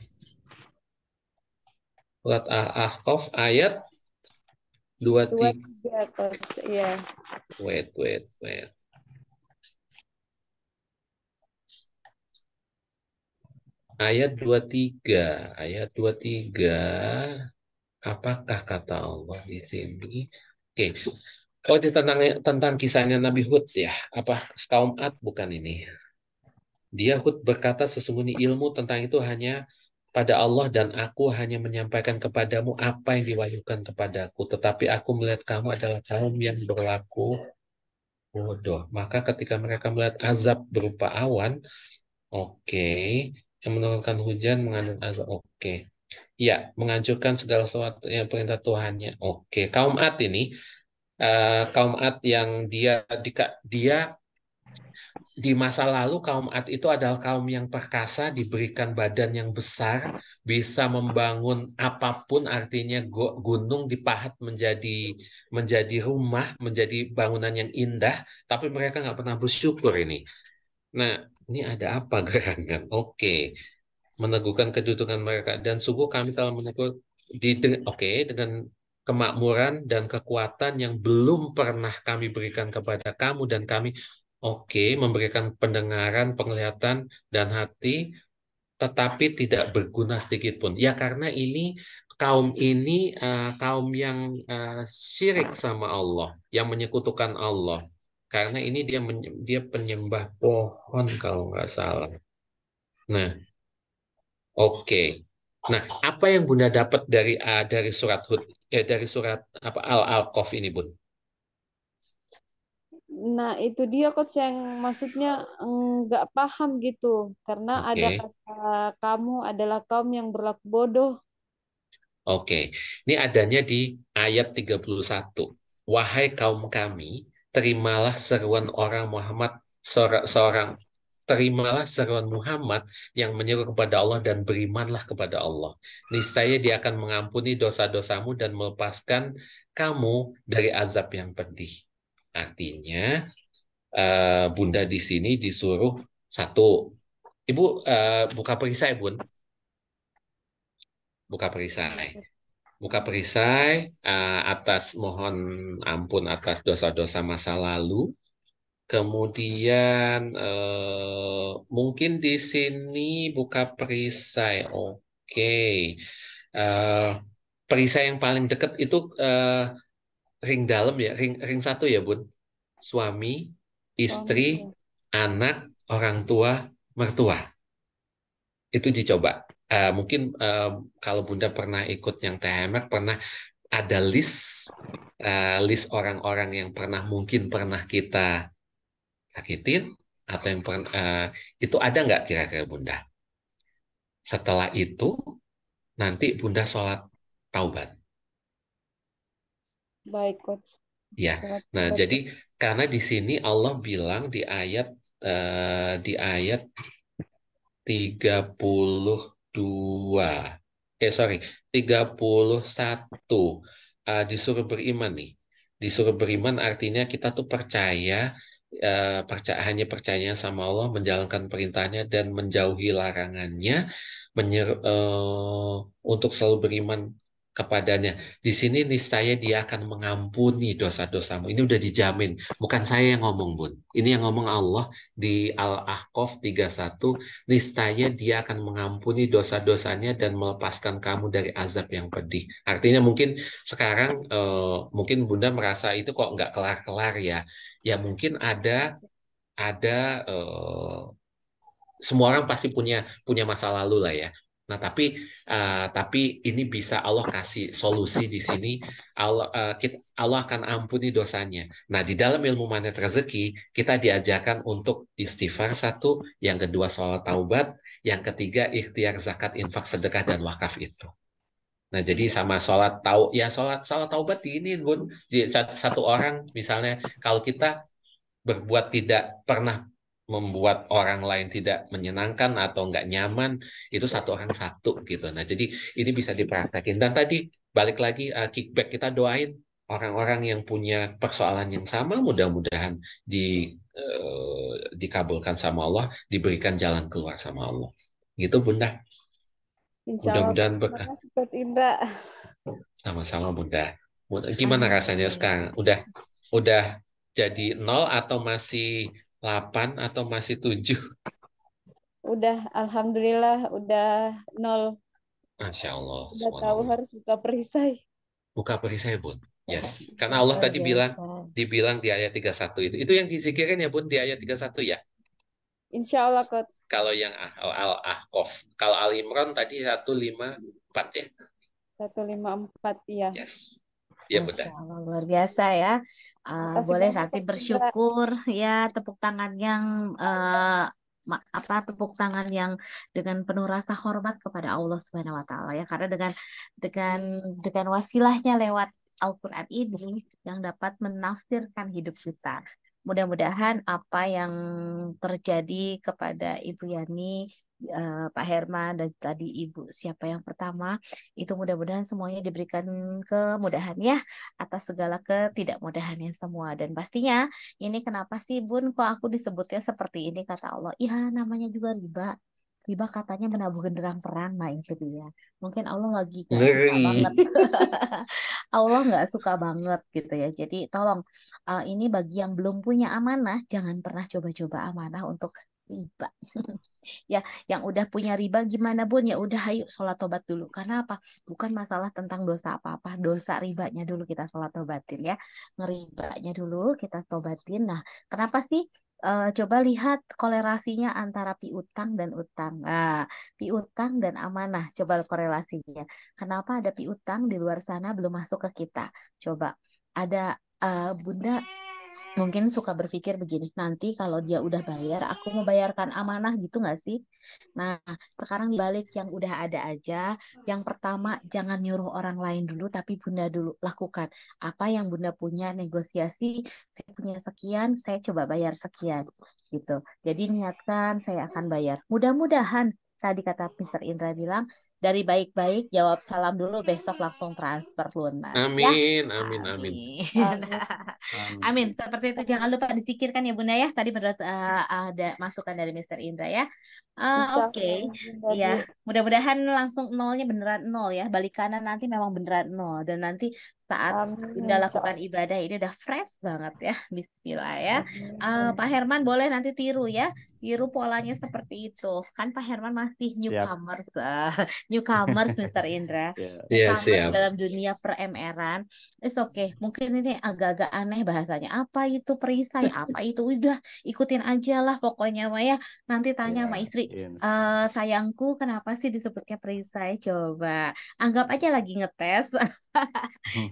Surat Al-Ahqaf ayat 23. Iya. Wait. ayat 23. Ayat 23. Apakah kata Allah di sini? Oke. Oh, itu tentang kisahnya Nabi Hud ya. Apa kaum Ad bukan ini? Dia Hud berkata sesungguhnya ilmu tentang itu hanya pada Allah dan aku hanya menyampaikan kepadamu apa yang diwahyukan kepadaku. Tetapi aku melihat kamu adalah kaum yang berlaku bodoh. Maka ketika mereka melihat azab berupa awan, oke, yang menurunkan hujan mengandung azab, oke. Ya, menghancurkan segala sesuatu yang perintah Tuhannya. Oke, kaum Ad ini, kaum Ad yang dia di masa lalu kaum Ad itu adalah kaum yang perkasa, diberikan badan yang besar, bisa membangun apapun, artinya gunung dipahat menjadi rumah, menjadi bangunan yang indah, tapi mereka nggak pernah bersyukur ini. Nah, ini ada apa gerangan? Oke, meneguhkan kedudukan mereka dan sungguh kami telah menegur dengan kemakmuran dan kekuatan yang belum pernah kami berikan kepada kamu dan kami memberikan pendengaran, penglihatan dan hati tetapi tidak berguna sedikit pun. Ya karena ini kaum yang syirik sama Allah, yang menyekutukan Allah. Karena ini dia penyembah pohon kalau nggak salah. Nah, oke. Nah, apa yang Bunda dapat dari surat Hud, dari surat apa Al-Alqaf ini, Bun? Nah, itu dia coach yang maksudnya nggak paham gitu. Karena ada Oke. kata kamu adalah kaum yang berlaku bodoh. Oke. Ini adanya di ayat 31. Wahai kaum kami, terimalah seruan orang Muhammad seorang terimalah seruan Muhammad yang menyeru kepada Allah dan berimanlah kepada Allah. Niscaya dia akan mengampuni dosa-dosamu dan melepaskan kamu dari azab yang pedih. Artinya, Bunda di sini disuruh satu. Ibu buka perisai, Bun. Buka perisai. Buka perisai atas mohon ampun atas dosa-dosa masa lalu. Kemudian mungkin di sini buka perisai. Oke. Eh, Perisai yang paling dekat itu ring dalam ya, ring satu ya, Bun. Suami, istri, anak, orang tua, mertua. Itu dicoba. Mungkin kalau Bunda pernah ikut yang THMR, pernah ada list orang-orang yang mungkin pernah kita sakitin atau yang itu ada nggak kira-kira Bunda? Setelah itu nanti Bunda sholat taubat. Baik, coach. Ya. Nah, jadi karena di sini Allah bilang di ayat 32 31 disuruh beriman nih. Disuruh beriman artinya kita tuh hanya percaya sama Allah, menjalankan perintahnya dan menjauhi larangannya, untuk selalu beriman kepadanya. Di sini niscaya dia akan mengampuni dosa-dosamu. Ini udah dijamin. Bukan saya yang ngomong, Bun. Ini yang ngomong Allah di Al-Ahqaf 31. Niscaya dia akan mengampuni dosa-dosanya dan melepaskan kamu dari azab yang pedih. Artinya mungkin sekarang mungkin Bunda merasa itu kok nggak kelar-kelar ya. Ya mungkin ada semua orang pasti punya masa lalu lah ya. Nah, tapi ini bisa Allah kasih solusi di sini. Allah akan ampuni dosanya. Nah, di dalam ilmu magnet rezeki kita diajarkan untuk istighfar satu, yang kedua sholat taubat, yang ketiga ikhtiar zakat, infak, sedekah dan wakaf itu. Nah, jadi sama sholat taubat di ini, Bun. Di satu orang misalnya kalau kita berbuat tidak pernah membuat orang lain tidak menyenangkan atau nggak nyaman, itu satu orang satu gitu. Nah, jadi ini bisa dipraktekin. Dan tadi balik lagi kickback kita doain orang-orang yang punya persoalan yang sama, mudah-mudahan dikabulkan sama Allah, diberikan jalan keluar sama Allah. Gitu, Bunda. Insya Allah. Mudah-mudahan Terima kasih, Coach Indra. sama-sama, Bunda. Gimana rasanya sekarang? Udah jadi 0 atau masih 8 atau masih 7? Udah, alhamdulillah, udah nol. Masya Allah, Udah tahu subhanallah. harus buka perisai. Buka perisai, Bun. Yes. Karena Allah Luar tadi biasa. dibilang di ayat 31 itu. Itu yang dizikirkan ya, Bun, di ayat 31 ya. Insya Allah, Coach. Kalau yang Al-Ahqaf. Kalau Al-Imran tadi 154 ya. 154, ya. Yes. Ya, Masya benar. Allah, luar biasa ya. Makasih Boleh banyak, nanti Coach Indra. bersyukur ya, tepuk tangan yang tepuk tangan yang dengan penuh rasa hormat kepada Allah Subhanahu wa taala ya, karena dengan dengan wasilahnya lewat Al-Qur'an ini yang dapat menafsirkan hidup kita. Mudah-mudahan apa yang terjadi kepada Ibu Yani, Pak Herman, dan tadi Ibu siapa yang pertama, itu mudah-mudahan semuanya diberikan kemudahan ya atas segala ketidakmudahannya semua. Dan pastinya ini kenapa sih Bun kok aku disebutnya seperti ini, kata Allah. Ya namanya juga riba. Riba katanya menabuh genderang perang. Nah itu dia. Mungkin Allah lagi gak suka banget. Ngeri. Allah nggak suka banget gitu ya. Jadi tolong ini bagi yang belum punya amanah, jangan pernah coba-coba amanah untuk riba. Ya, yang udah punya riba gimana Bun? Ya udah ayo sholat tobat dulu. Karena apa? Bukan masalah tentang dosa apa-apa. Dosa ribanya dulu kita sholat tobatin ya. Ngeribanya dulu kita tobatin. Nah, kenapa sih? Coba lihat kolerasinya antara piutang dan utang. Nah, piutang dan amanah. Coba korelasinya. Kenapa ada piutang di luar sana belum masuk ke kita? Coba ada Bunda mungkin suka berpikir begini, nanti kalau dia udah bayar, aku mau bayarkan amanah gitu nggak sih? Nah, sekarang dibalik yang udah ada aja, yang pertama jangan nyuruh orang lain dulu, tapi Bunda dulu lakukan. Apa yang Bunda punya, negosiasi, saya punya sekian, saya coba bayar sekian, gitu. Jadi niatkan saya akan bayar. Mudah-mudahan, tadi kata Mr. Indra bilang, dari baik-baik jawab salam dulu, besok langsung transfer lunas ya. Amin, amin, amin. Amin. Amin. Amin. Seperti itu jangan lupa disikirkan ya Bunda ya. Tadi menurut ada masukan dari Mr. Indra ya. Insya Oke. Allah, Bunda Ya, Bu. mudah-mudahan langsung nolnya beneran nol ya. Balik kanan nanti memang beneran nol. Dan nanti saat Amin. Bunda Insya lakukan Allah. ibadah ini udah fresh banget ya. Bismillah ya. Amin. Pak Herman boleh nanti tiru ya. Tiru polanya seperti itu. Kan Pak Herman masih Siap. newcomers. Newcomers Mr. Indra. Siap. Iya, Newcomers siap. dalam dunia per-MR-an. It's okay. Mungkin ini agak-agak aneh bahasanya. Apa itu perisai? Apa itu? Udah ikutin aja lah pokoknya Maya. Ya. Nanti tanya sama Ya, istri, insya sayangku kenapa sih disebutnya perisai? Coba anggap aja lagi ngetes.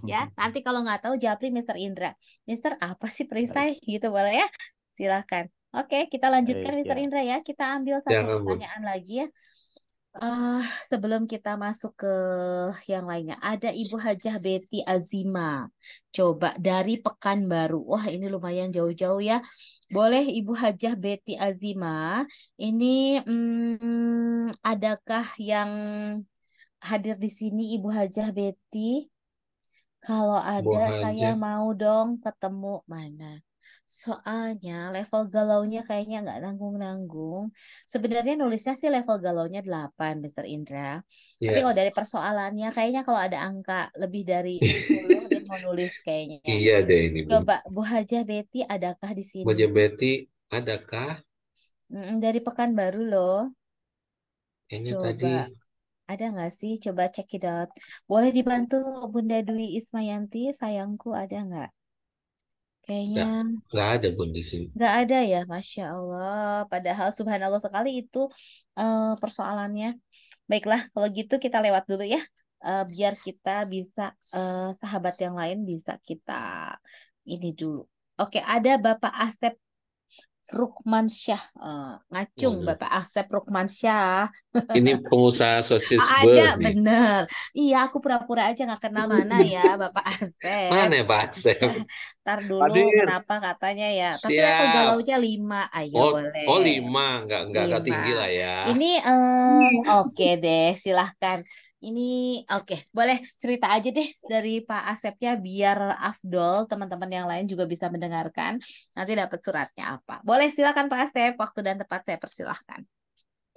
Ya, nanti kalau nggak tahu japri Mr. Indra. Mister, apa sih Baik, perisai? Gitu boleh ya? Silakan. Oke, kita lanjutkan baik Mr. ya. Indra ya. Kita ambil satu Jangan, Bun. pertanyaan lagi ya. Sebelum kita masuk ke yang lainnya, ada Ibu Hajah Betty Azima. Coba dari Pekanbaru. Wah, ini lumayan jauh-jauh ya. Boleh Ibu Hajah Betty Azima. Ini adakah yang hadir di sini Ibu Hajah Betty? Kalau Bu ada, saya Haja. mau dong ketemu mana. Soalnya level galaunya kayaknya nggak nanggung-nanggung. Sebenarnya nulisnya sih level galaunya 8, Mr. Indra. Tapi Ya, kalau dari persoalannya, kayaknya kalau ada angka lebih dari 10, dia mau nulis kayaknya. iya deh ini, Bun. Coba, Bu Hajah Betty, adakah di Bu sini? Betty, adakah Dari Pekanbaru loh. ini Coba, tadi? ada nggak sih? Coba check it out. Boleh dibantu Bunda Dwi Ismayanti, sayangku, ada nggak? Kayaknya Nggak ada, Bun, di sini. nggak ada ya, Masya Allah. Padahal subhanallah sekali itu persoalannya. Baiklah, kalau gitu kita lewat dulu ya. Biar kita bisa, sahabat yang lain bisa kita ini dulu. Oke, ada Bapak Asep Rukmansyah. Ngacung Waduh. Bapak Asep Rukmansyah. Ini pengusaha sosis Ada, beh nih. bener. Iya, aku pura-pura aja nggak kenal mana ya, Bapak Asep. Mana ya, Pak Asep? Ntar dulu Hadir. kenapa katanya ya. Tapi level Siap. galaunya 5. Ayo Oh, boleh. 5. Nggak 5. tinggi lah ya. Ini oke deh, silahkan. Ini oke, boleh cerita aja deh dari Pak Asepnya biar afdol teman-teman yang lain juga bisa mendengarkan. Nanti dapat suratnya apa. Boleh silakan Pak Asep, waktu dan tempat saya persilahkan.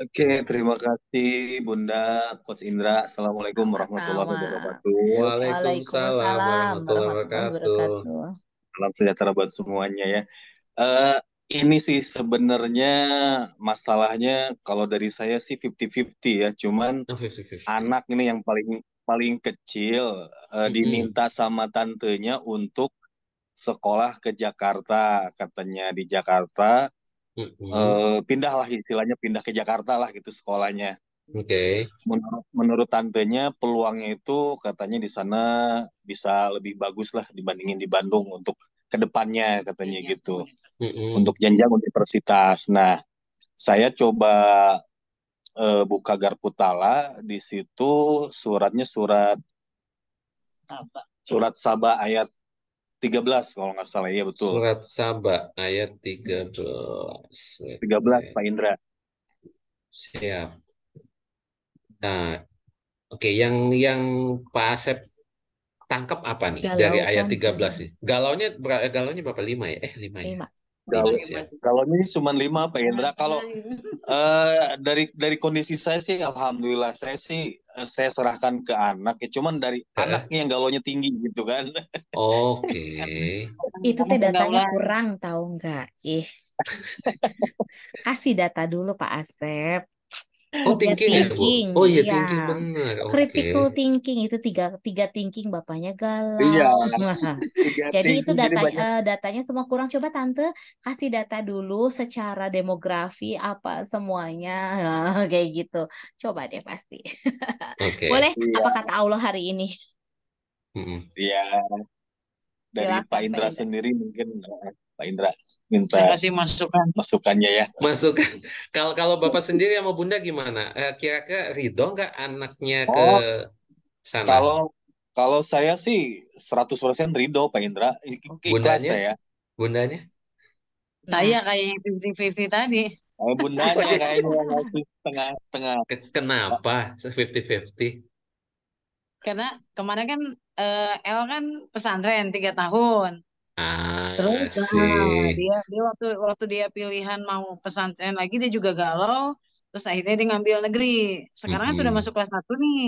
Oke, terima kasih Bunda Coach Indra. Assalamualaikum warahmatullahi Sama. wabarakatuh. Waalaikumsalam Waalaikumsalam warahmatullahi warahmatullahi wabarakatuh. wabarakatuh. Salam sejahtera buat semuanya ya. Eh, Ini sih sebenarnya masalahnya kalau dari saya sih 50-50 ya. Cuman 50-50. anak ini yang paling paling kecil diminta sama tantenya untuk sekolah ke Jakarta. Katanya di Jakarta pindahlah, istilahnya pindah ke Jakarta lah gitu sekolahnya. Oke. Menurut tantenya peluangnya itu katanya di sana bisa lebih bagus lah dibandingin di Bandung untuk kedepannya katanya gitu. Untuk jenjang universitas. Nah, saya coba buka Garputala, di situ suratnya surat Sabah ayat 13 kalau nggak salah, ya betul. Surat Sabah ayat 13. 13 Pak Indra. Siap. Nah, oke, yang Pak Asep tangkap apa nih dari Galau ayat kan 13 sih? Galaunya berapa? 5 ya? 5 ya? 5. Siap. Kalau ini cuma 5 Pak Indra. Kalau dari kondisi saya sih, alhamdulillah saya serahkan ke anak. Ya, cuman dari anaknya yang galaunya tinggi gitu kan. Oke. Itu teh datanya kurang tahu nggak? Kasih data dulu Pak Asep. Oh, thinking ya, Bu? Oh iya, ya. thinking benar. Oke. Critical thinking itu tiga thinking bapaknya galau. Iya. Jadi itu Jadi banyak. datanya semua kurang. Coba tante kasih data dulu secara demografi apa semuanya kayak gitu. Coba deh pasti. Oke. Boleh? Iya. Apa kata Allah hari ini? Iya. Dari Silakan, Pak Indra Pak Indra. sendiri mungkin Pak Indra minta Saya kasih masukannya ya. Masukan. Kalau Bapak sendiri sama Bunda gimana? Kira-kira ridho nggak anaknya ke Oh, sana? kalau saya sih 100% ridho Pak Indra. Ikhlas Bundanya? saya. Bundanya? Saya kayaknya 50-50 tadi. Bundanya kayaknya masih tengah-tengah. Kenapa 50-50? Karena kemarin kan El kan pesantren 3 tahun. Terus dia waktu dia pilihan mau pesantren lagi dia juga galau. Terus akhirnya dia ngambil negeri. Sekarang kan sudah masuk kelas 1 nih.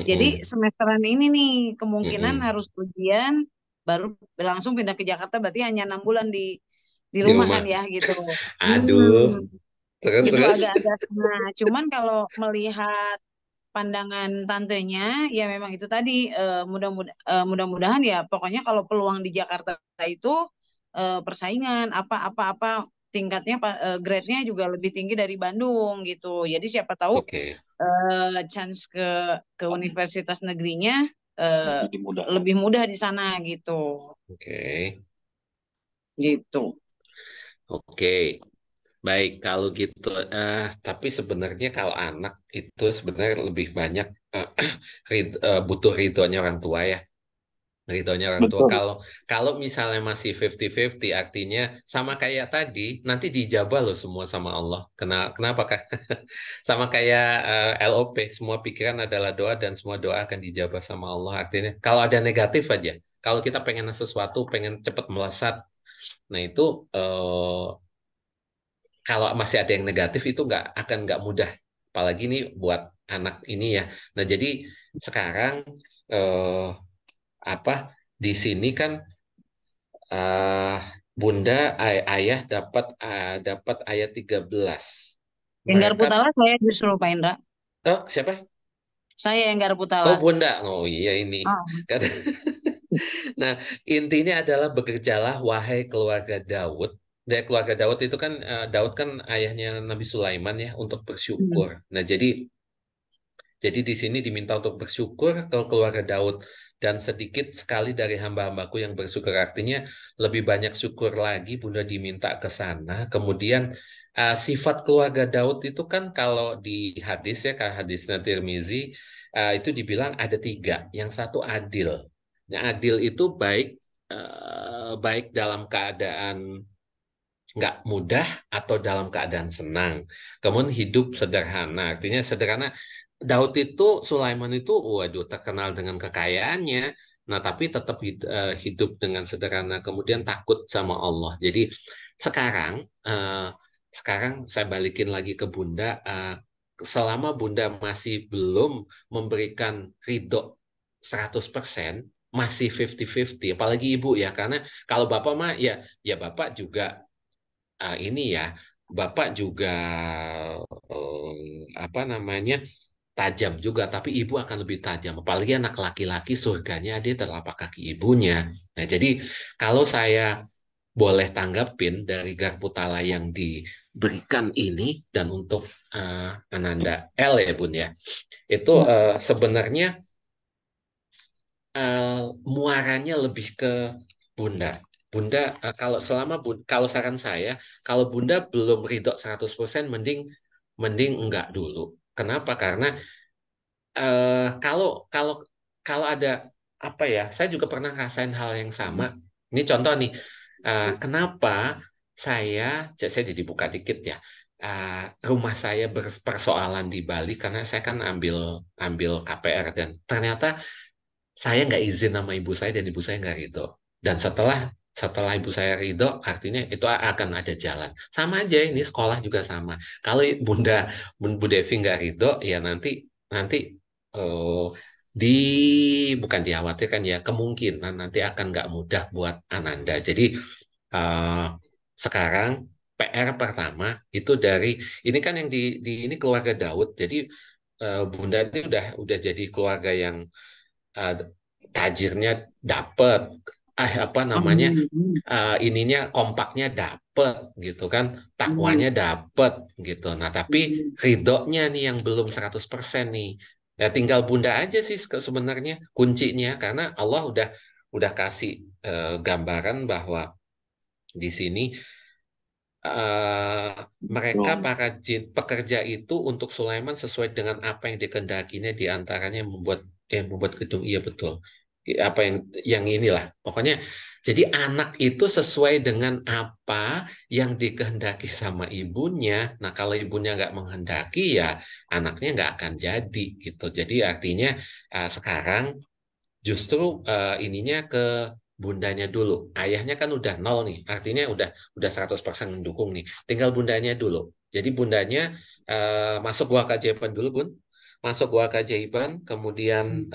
Jadi semesteran ini nih kemungkinan harus ujian baru langsung pindah ke Jakarta, berarti hanya 6 bulan di rumah kan ya gitu. Aduh. Itu Terus? agak-agak. Nah, cuman kalau melihat pandangan tantenya ya memang itu tadi mudah-mudahan ya pokoknya kalau peluang di Jakarta itu persaingan apa tingkatnya grade-nya juga lebih tinggi dari Bandung gitu. Jadi siapa tahu chance ke universitas negerinya lebih mudah di sana gitu. Oke. Gitu. Oke. Baik, kalau gitu. Tapi sebenarnya kalau anak itu sebenarnya lebih banyak butuh ridhonya orang tua ya. Ridhonya orang tua. Kalau misalnya masih 50-50, artinya sama kayak tadi, nanti dijabah loh semua sama Allah. Kenapa kan? Sama kayak LOP, semua pikiran adalah doa dan semua doa akan dijabah sama Allah. Artinya kalau ada negatif aja, kalau kita pengen sesuatu, pengen cepat melesat, nah itu kalau masih ada yang negatif itu nggak mudah, apalagi ini buat anak ini ya. Nah jadi sekarang di sini kan Bunda ayah dapat ayat 13. Yang Garputala saya justru Pak Indra. Oh siapa? Saya yang Garputala. Oh Bunda, oh iya ini. Nah intinya adalah bekerjalah wahai keluarga Daud. Dari keluarga Daud itu kan Daud kan ayahnya Nabi Sulaiman ya, untuk bersyukur. Nah jadi di sini diminta untuk bersyukur ke keluarga Daud, dan sedikit sekali dari hamba-hambaku yang bersyukur, artinya lebih banyak syukur lagi Bunda diminta ke sana. Kemudian sifat keluarga Daud itu kan kalau di hadis ya, kalau hadisnya Tirmizi itu dibilang ada 3. Yang satu adil. Nah, adil itu baik dalam keadaan nggak mudah atau dalam keadaan senang. Kemudian hidup sederhana, artinya sederhana. Daud itu, Sulaiman itu, waduh, terkenal dengan kekayaannya. Nah, tapi tetap hidup dengan sederhana. Kemudian takut sama Allah. Jadi sekarang saya balikin lagi ke Bunda. Selama Bunda masih belum memberikan ridho 100%, masih 50-50. Apalagi Ibu ya, karena kalau Bapak mah ya Bapak juga ini ya, Bapak juga apa namanya tajam juga, tapi ibu akan lebih tajam. Apalagi anak laki-laki surganya dia telapak kaki ibunya. Nah, jadi kalau saya boleh tanggapin dari garpu tala yang diberikan ini dan untuk Ananda L ya Bun ya, itu sebenarnya muaranya lebih ke Bunda. Bunda, kalau saran saya, kalau Bunda belum ridho 100%, mending enggak dulu. Kenapa? Karena kalau kalau kalau ada apa ya, saya juga pernah ngerasain hal yang sama. Ini contoh nih, kenapa saya jadi buka dikit ya. Rumah saya berpersoalan di Bali karena saya kan ambil KPR dan ternyata saya nggak izin sama ibu saya dan ibu saya nggak ridho. Dan setelah ibu saya ridho, artinya itu akan ada jalan. Sama aja ini sekolah juga sama. Kalau Bu Devi nggak ridho, ya nanti eh, di bukan dikhawatirkan ya, kemungkinan nanti akan nggak mudah buat Ananda. Jadi eh, sekarang PR pertama itu ini kan yang ini keluarga Daud. Jadi Bunda ini udah jadi keluarga yang uh, tajirnya dapet, apa namanya, ininya kompaknya dapet gitu kan, takwanya dapet gitu. Nah tapi ridhonya nih yang belum 100% nih. Ya tinggal Bunda aja sih sebenarnya kuncinya, karena Allah udah kasih gambaran bahwa di sini mereka para jin pekerja itu untuk Sulaiman sesuai dengan apa yang dikehendakinya, diantaranya membuat gedung. Iya betul, apa yang inilah pokoknya. Jadi anak itu sesuai dengan apa yang dikehendaki sama ibunya. Nah kalau ibunya nggak menghendaki ya anaknya nggak akan jadi gitu. Jadi artinya sekarang justru ininya ke bundanya dulu. Ayahnya kan udah nol nih, artinya udah 100% mendukung nih. Tinggal bundanya dulu. Jadi bundanya masuk gua keajaiban dulu, Bun. Masuk gua keajaiban, kemudian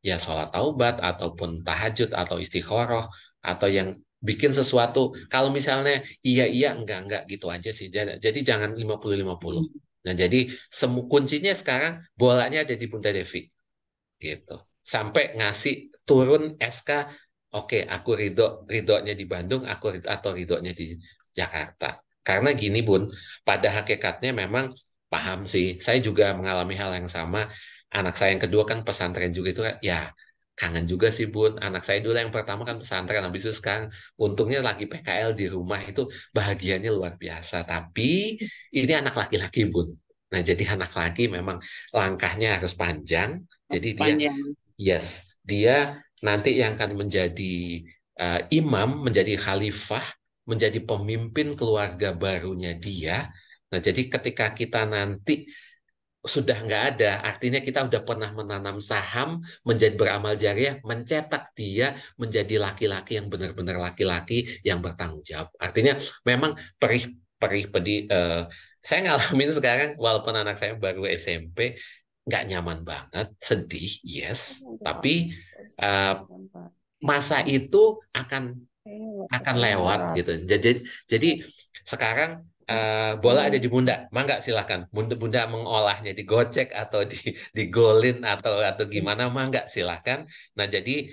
ya sholat taubat ataupun tahajud atau istikharah atau yang bikin sesuatu. Kalau misalnya iya enggak gitu aja sih. Jadi jangan 50-50. Nah, jadi kuncinya sekarang bolanya ada di Bunda Devi gitu. Sampai ngasih turun SK, oke, aku ridhonya di Bandung, atau ridhonya di Jakarta. Karena gini Bun, pada hakikatnya memang paham sih. Saya juga mengalami hal yang sama. Anak saya yang kedua kan pesantren juga itu ya kangen juga sih Bun. Anak saya dulu yang pertama kan pesantren, habis itu sekarang untungnya lagi PKL di rumah, itu bahagianya luar biasa. Tapi ini anak laki-laki Bun. Nah, jadi anak laki memang langkahnya harus panjang. Jadi dia nanti yang akan menjadi imam, menjadi khalifah, menjadi pemimpin keluarga barunya dia. Nah, jadi ketika kita nanti sudah nggak ada, artinya kita udah pernah menanam saham, menjadi beramal jariah, mencetak dia menjadi laki-laki yang benar-benar laki-laki yang bertanggung jawab. Artinya memang pedih. Saya ngalamin sekarang, walaupun anak saya baru SMP, nggak nyaman banget, sedih, yes. Tapi masa itu akan lewat gitu. Jadi sekarang bola ada di Bunda, mangga silakan. Bunda mengolahnya di Gojek atau digolin atau gimana, mangga silakan. Nah jadi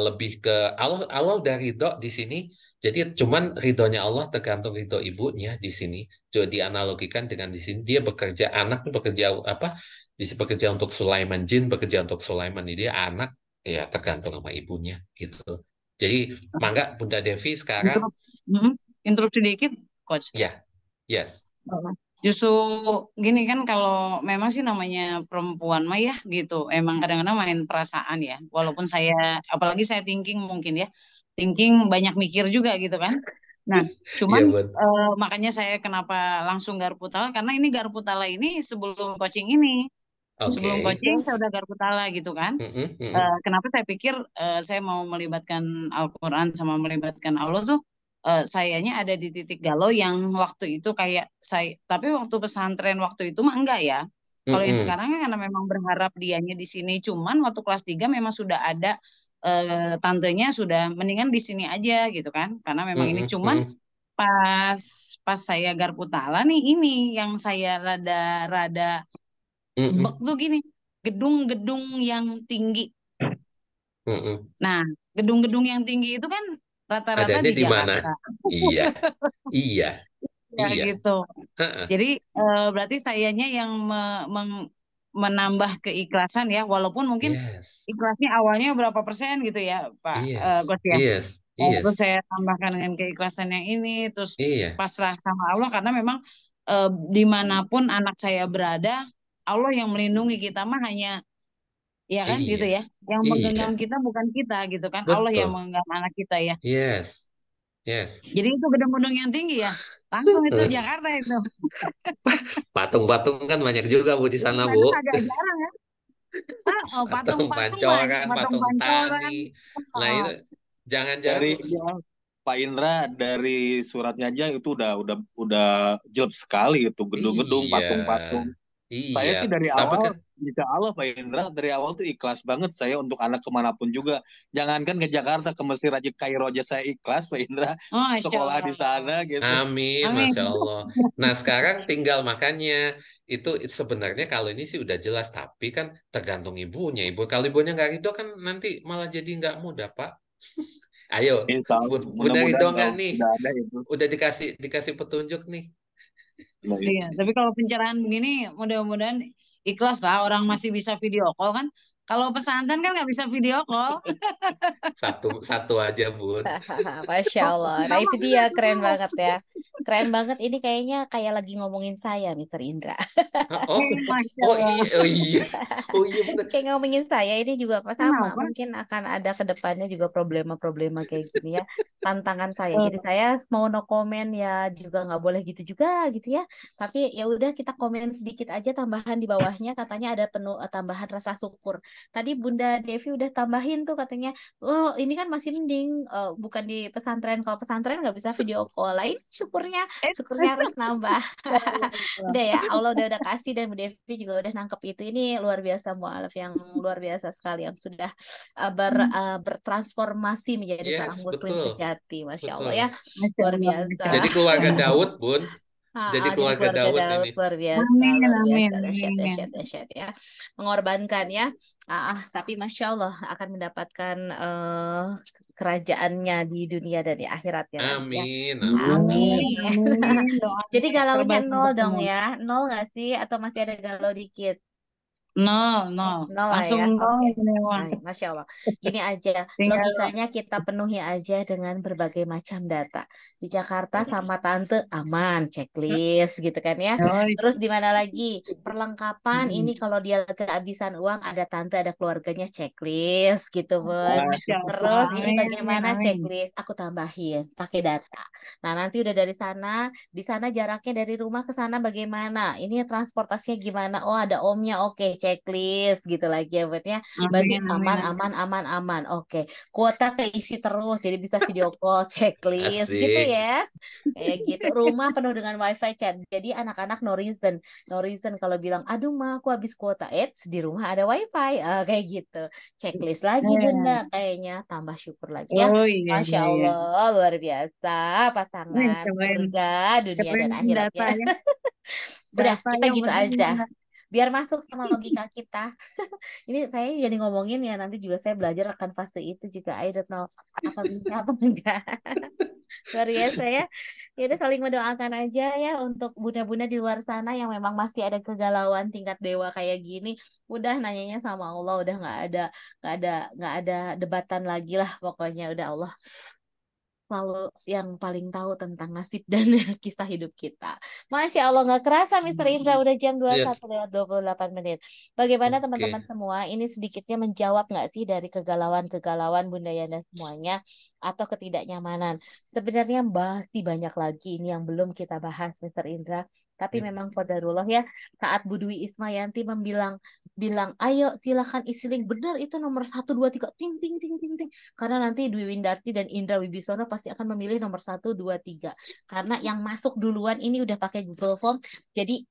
lebih ke Allah udah ridho di sini. Jadi cuman ridhonya Allah tergantung ridho ibunya di sini. Jadi dianalogikan dengan di sini dia bekerja, anak bekerja apa? Bekerja untuk Sulaiman, jin bekerja untuk Sulaiman. Jadi dia anak ya tergantung sama ibunya gitu. Jadi mangga Bunda Devi sekarang. Interupsi dikit, Coach. Ya, yes. Justru gini kan, kalau memang sih namanya perempuan mah ya gitu, emang kadang-kadang main perasaan ya. Walaupun apalagi saya thinking mungkin ya, thinking banyak mikir juga gitu kan. Nah, cuman makanya saya kenapa langsung garpu tala, karena ini garpu tala ini sebelum coaching ini. Sebelum coaching saya udah garpu tala gitu kan. Kenapa saya pikir saya mau melibatkan Al-Quran sama melibatkan Allah tuh, sayanya ada di titik galau yang waktu itu kayak tapi waktu pesantren waktu itu mah enggak ya. Kalau yang sekarang kan karena memang berharap dianya di sini, cuman waktu kelas 3 memang sudah ada tantenya sudah mendingan di sini aja gitu kan, karena memang ini cuman pas pas saya garpu tala nih ini yang saya rada bek tuh gini, gedung-gedung yang tinggi. Nah, gedung-gedung yang tinggi itu kan rata-rata Adanya di di mana? Jakarta. Iya, iya, Ya iya. gitu. Jadi berarti sayanya yang menambah keikhlasan ya, walaupun mungkin Yes, ikhlasnya awalnya berapa persen gitu ya, Pak yes, Coach ya. yes, Terus yes, saya tambahkan dengan keikhlasan yang ini, terus iya, pasrah sama Allah karena memang dimanapun anak saya berada, Allah yang melindungi kita mah hanya ya kan gitu iya, ya. Yang iya, menggenggam kita bukan kita gitu kan, Allah yang betul. menggenggam anak kita ya. Yes, yes. Jadi itu gedung-gedung yang tinggi ya, langsung itu Jakarta itu. Patung-patung kan banyak juga Bu di Di sana sana Bu. agak jarang ya. Patung Patung-patung banyak, pancoran, patung patung-pancoran. tani. Nah itu jangan-jangan Dari Pak Indra dari suratnya aja itu udah jelek sekali itu gedung-gedung, iya, patung-patung. Saya iya. sih dari Tapi awal, kan insya Allah Pak Indra, dari awal tuh ikhlas banget saya untuk anak kemanapun juga. Jangankan ke Jakarta, ke Mesir aja, Kairo aja saya ikhlas Pak Indra. Oh, Masya Sekolah di Allah. sana gitu. amin, Amin. Masya Allah. Nah sekarang tinggal makannya. Itu sebenarnya kalau ini sih udah jelas. Tapi kan tergantung ibunya. Kalau ibunya nggak ridho kan nanti malah jadi nggak mudah Pak. Ayo, Insya Allah, Bunda ridho mudah-mudahan nggak kalau nih? sudah ada itu. Udah dikasih petunjuk nih. Nah, itu. Iya, tapi kalau pencerahan begini mudah-mudahan ikhlas lah orang masih bisa video call kan. Kalau pesantren kan nggak bisa video call. Satu aja Bun. Masya Allah. Nah Sama itu dia enggak keren dulu. banget ya. Keren banget ini kayaknya kayak lagi ngomongin saya, Mr. Indra. Oh, Masya oh Allah. iya, oh iya, oh iya bener. Kayak ngomongin saya ini juga apa sama. Kenapa? Mungkin akan ada ke depannya juga problema-problema kayak gini ya. Tantangan saya. Jadi Eh, saya mau no komen ya juga nggak boleh gitu juga gitu ya. Tapi ya udah kita komen sedikit aja tambahan di bawahnya katanya ada penuh tambahan rasa syukur. Tadi Bunda Devi udah tambahin tuh katanya, oh ini kan masih mending bukan di pesantren. Kalau pesantren nggak bisa video call lain syukurnya, syukurnya harus nambah. Udah ya, Allah udah kasih dan Bu Devi juga udah nangkep itu. Ini luar biasa mualaf yang luar biasa sekali yang sudah bertransformasi menjadi seorang Yes, muslim betul, sejati. Masya Allah betul. ya, Masya luar Allah, biasa. Masya Jadi Allah. keluarga Daud, Bun. Jadi Jadi keluarga keluarga Daud Daud ini. luar biasa, Amin, luar amin, biasa, dahsyat, amin. dahsyat, dahsyat ya, mengorbankan ya. Tapi Masya Allah akan mendapatkan kerajaannya di dunia dan di akhirat ya nanti ya. Amin, Amin. amin. Amin. Doanya Jadi yang galaunya terbaik nol untuk dong semua. ya, nol nggak sih? Atau masih ada galau dikit? Nol, nol. Nol lah Langsung ya, nol oke. ini mah. Nah, Masya Allah. Gini aja, Tinggal logikanya kita penuhi aja dengan berbagai macam data. Di Jakarta sama tante aman, checklist gitu kan ya. oh, Terus di mana lagi? Perlengkapan ini kalau dia kehabisan uang ada tante, ada keluarganya checklist gitu, Bun. Masya Terus Allah. ini Amin, amin, bagaimana amin. checklist? Aku tambahin pakai data. Nah, nanti udah dari sana, di sana jaraknya dari rumah ke sana bagaimana? Ini transportasinya gimana? Oh, ada omnya. Oke, checklist gitu lagi ya, buatnya. Berarti Amin, amin, aman, amin. aman, aman, aman. Oke, kuota keisi terus, jadi bisa video call, checklist gitu Asik. ya. Kayak gitu. Rumah penuh dengan wifi chat. Jadi anak-anak no reason, no reason kalau bilang, aduh ma, aku habis kuota. Di rumah ada wifi. Kayak gitu. Checklist lagi Bunda, Eh, kayaknya tambah syukur lagi ya. Oh iya, Masya iya, iya. Allah, luar biasa Nih, pasangan cobain, surga, dunia dan cobain akhiratnya. data ya. Udah, Data kita yang gitu penting. aja. Biar masuk sama logika kita. Ini saya jadi ngomongin ya, nanti juga saya belajar akan fase itu juga. I don't know apa bisa apa enggak. Luar biasa ya. Ya udah saling mendoakan aja ya untuk bunda-bunda di luar sana yang memang masih ada kegalauan tingkat dewa kayak gini. Udah nanyanya sama Allah, udah nggak ada debatan lagi lah pokoknya udah Allah selalu yang paling tahu tentang nasib dan kisah hidup kita. Masya Allah, nggak kerasa, Mr. Indra, udah jam Yes. 21 lewat 28 menit. Bagaimana Oke. teman-teman semua? Ini sedikitnya menjawab nggak sih dari kegalauan-kegalauan Bunda Yana semuanya atau ketidaknyamanan? Sebenarnya masih banyak lagi ini yang belum kita bahas, Mr. Indra. Tapi memang qadarullah ya, saat Bu Dwi Ismayanti bilang, ayo silakan isi-link. Benar itu nomor 1, 2, 3, ting, ting, ting, ting, ting. Karena nanti Dwi Windarti dan Indra Wibisono pasti akan memilih nomor 1, 2, 3. Karena yang masuk duluan ini udah pakai Google Form. Jadi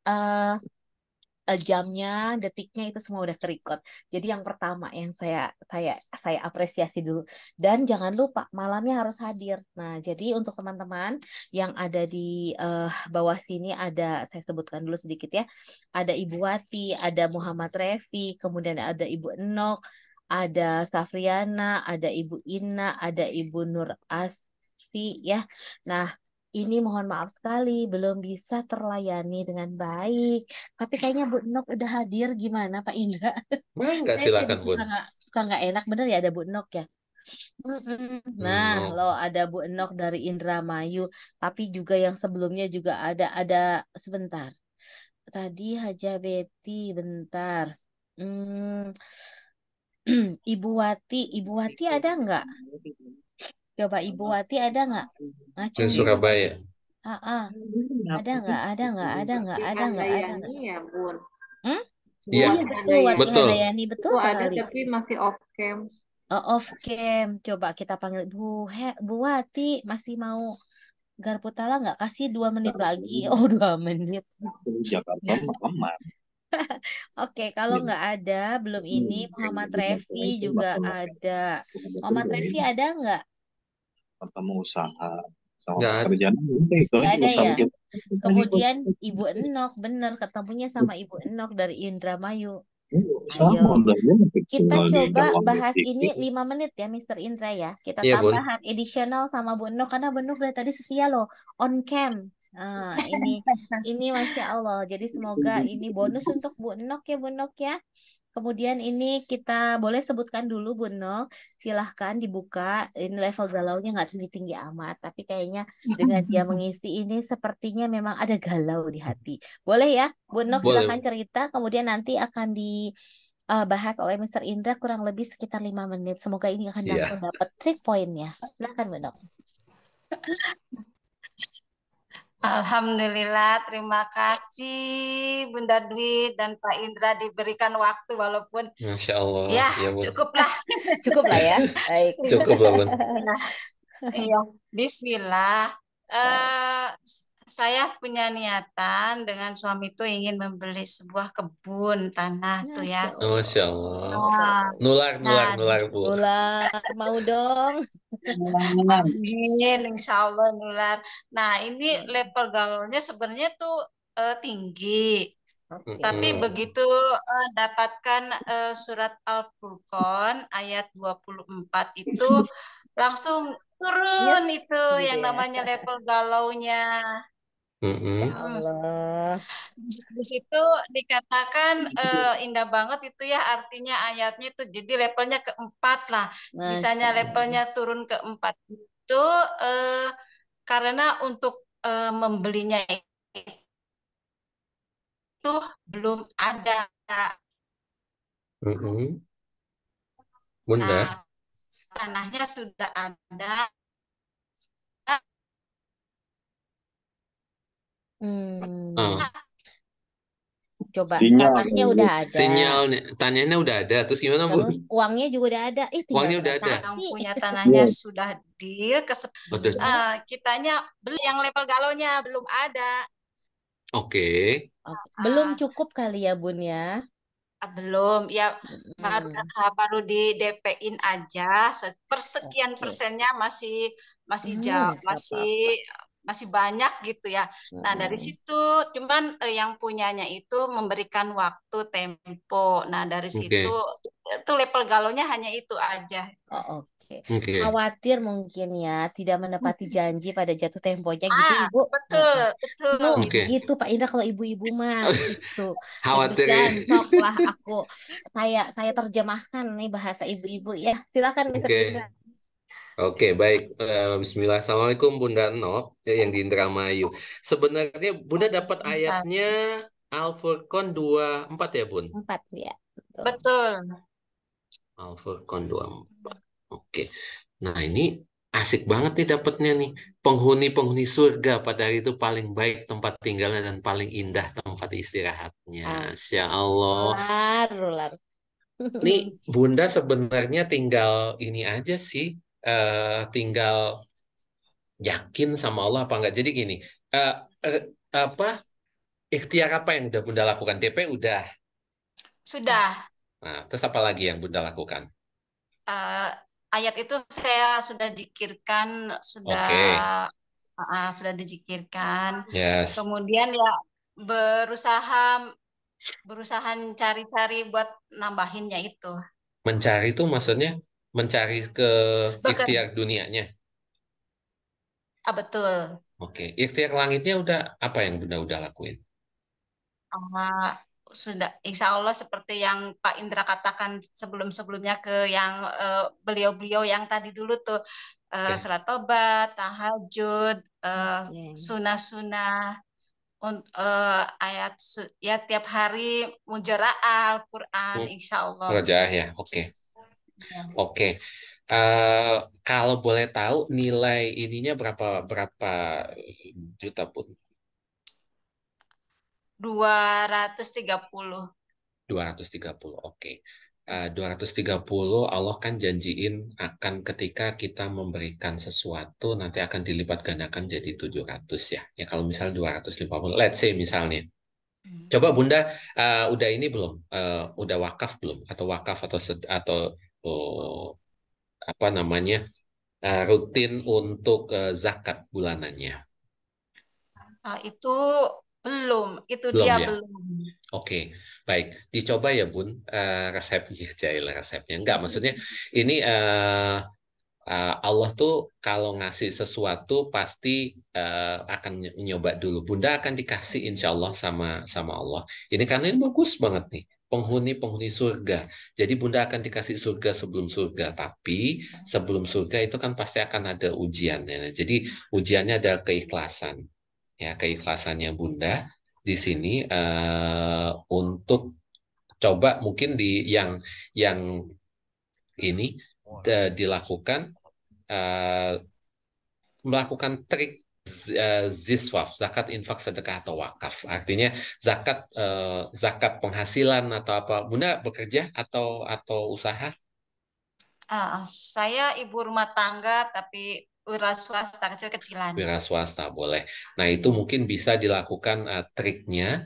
jamnya, detiknya itu semua udah kerekod. Jadi yang pertama yang saya apresiasi dulu. Dan jangan lupa malamnya harus hadir. Nah, jadi untuk teman-teman yang ada di bawah sini ada, saya sebutkan dulu sedikit ya. Ada Ibu Wati, ada Muhammad Refi, kemudian ada Ibu Enok, ada Safriana, ada Ibu Ina, ada Ibu Nur Asfi ya. Nah, ini mohon maaf sekali belum bisa terlayani dengan baik. Tapi kayaknya Bu Nok udah hadir, gimana Pak Indra? Mangga, Saya jadi silakan Bun. suka nggak enak, bener ya ada Bu Nok ya. Nah, No. lo ada Bu Nok dari Indramayu, tapi juga yang sebelumnya juga ada sebentar. Tadi Haja Betty, bentar. Hmm, Ibu Wati ada nggak? Coba Ibu Wati ada nggak? Di Ngacung. Surabaya. Ada nggak? Ada nggak? Ada nggak? Wati Ada nggak? Ada nggak? Handayani ya, Bun. Hmm? Iya, Iya betul, Wati betul. Handayani, Itu betul ada sekali. tapi masih off cam. Off cam, coba kita panggil Bu Wati, masih mau garpu tala nggak? Kasih 2 menit lagi. Oh, 2 menit. Jakarta aman. Oke, kalau nggak ada, belum ini Muhammad Refi juga ada. Muhammad Refi ada nggak? Pertama usaha sama Nggak ada. pekerjaan itu Nggak ada usaha ya. kita. Kemudian Ibu Enok, bener ketemunya sama Ibu Enok dari Indramayu. Sama Ayo, modalnya kita tinggal di coba dalam bahas detik. ini 5 menit ya, Mr. Indra ya. Kita Iya, Bun. tambahan additional sama Bu Enok karena Bu Enok dari tadi setia loh on cam. Nah, ini Masya Allah. Jadi semoga ini bonus untuk Bu Enok ya, Bu Enok ya. Kemudian ini kita boleh sebutkan dulu Bu Nok, silahkan dibuka. Ini level galaunya nggak tinggi-tinggi amat, tapi kayaknya dengan dia mengisi ini sepertinya memang ada galau di hati. Boleh ya, Bu Nok silahkan Boleh. cerita. Kemudian nanti akan dibahas oleh Mr. Indra kurang lebih sekitar 5 menit. Semoga ini akan Iya. langsung dapat 3 poinnya. Silahkan Bu Nok. Alhamdulillah, terima kasih Bunda Dwi dan Pak Indra diberikan waktu walaupun Masya Allah. ya Ya, Bun. cukuplah. Cukup lah ya. Baik. Cukup lah, Bun. Iya, Bismillah. Saya punya niatan dengan suami itu ingin membeli sebuah kebun tanah tuh ya. Masya Allah. Nular, Bu. Nular, mau dong. Amin, insya Allah nular. Nah, ini level gaulnya sebenarnya tuh tinggi. Tapi begitu dapatkan surat Al-Furqan ayat 24 itu langsung turun itu yang namanya level galaunya. Ya Allah. Di situ dikatakan indah banget itu ya artinya ayatnya itu jadi levelnya keempat lah. Misalnya levelnya turun keempat itu karena untuk membelinya itu belum ada. Bunda. Nah, tanahnya sudah ada. Coba Sinyal. tanahnya udah ada. Sinyalnya, tanyanya udah ada. Terus gimana, Bu? Terus uangnya juga udah ada. Uangnya udah ada. Yang punya tanahnya sudah deal. Kitanya beli yang level galonnya belum ada. Oke. Belum cukup kali ya, Bun ya? Belum, ya baru di DP-in aja. Persekian persennya masih jauh, masih banyak gitu ya. Nah, dari situ cuman yang punyanya itu memberikan waktu tempo. Nah, dari situ itu level galonnya hanya itu aja. Oh, oke. Khawatir mungkin ya tidak menepati janji pada jatuh temponya gitu, Ibu. Betul. Gitu Pak Indra kalau ibu-ibu mah gitu. Khawatir Jantok lah aku. Saya terjemahkan nih bahasa ibu-ibu ya. Silakan Mr. Indra. Oke, baik. Bismillah. Assalamualaikum Bunda Nok yang di Indramayu. Sebenarnya Bunda dapat ayatnya Al-Furqan 24 ya, Bun? 4 ya. Betul. Al-Furqan 24. Oke. Nah, ini asik banget nih dapatnya nih. Penghuni-penghuni surga pada hari itu paling baik tempat tinggalnya dan paling indah tempat istirahatnya. Masya Allah. Rular. Nih, Bunda sebenarnya tinggal ini aja sih. Tinggal yakin sama Allah apa enggak. Jadi gini, ikhtiar apa yang udah Bunda lakukan? DP udah. Sudah. Nah, terus apa lagi yang Bunda lakukan? Ayat itu saya sudah zikirkan, sudah sudah dizikirkan. Yes. Kemudian ya berusaha cari-cari buat nambahinnya itu. Mencari itu maksudnya mencari ke ikhtiar dunianya. Betul. Oke, ikhtiar langitnya udah apa yang Bunda udah lakuin? Sudah, insya Allah seperti yang Pak Indra katakan sebelum-sebelumnya ke yang beliau-beliau yang tadi dulu tuh surat tobat, tahajud, sunah-sunah, ayat ya tiap hari mujaraah Al-Quran, insya Allah. Murajaah ya, oke. Oke. Kalau boleh tahu nilai ininya berapa juta Pun? 230. 230, oke. 230 Allah kan janjiin akan ketika kita memberikan sesuatu nanti akan dilipat gandakan jadi 700 ya. Ya kalau misal 250, let's say misalnya. Coba Bunda udah ini belum? Udah wakaf belum? Atau wakaf atau apa namanya? Rutin untuk zakat bulanannya? Itu belum, itu belum dia ya? belum. Oke, baik. Dicoba ya Bun resepnya, Jaila resepnya. Enggak, maksudnya ini Allah tuh kalau ngasih sesuatu pasti akan nyoba dulu. Bunda akan dikasih insya Allah sama Allah. Ini karena ini bagus banget nih. Penghuni surga. Jadi Bunda akan dikasih surga sebelum surga. Tapi sebelum surga itu kan pasti akan ada ujiannya. Jadi ujiannya ada keikhlasan. Ya, keikhlasannya Bunda di sini untuk coba mungkin di yang ini dilakukan melakukan trik ziswaf, zakat infak sedekah atau wakaf. Artinya zakat penghasilan atau apa. Bunda bekerja atau usaha? Saya ibu rumah tangga tapi wira swasta kecil-kecilan. Wira swasta boleh. Nah itu mungkin bisa dilakukan triknya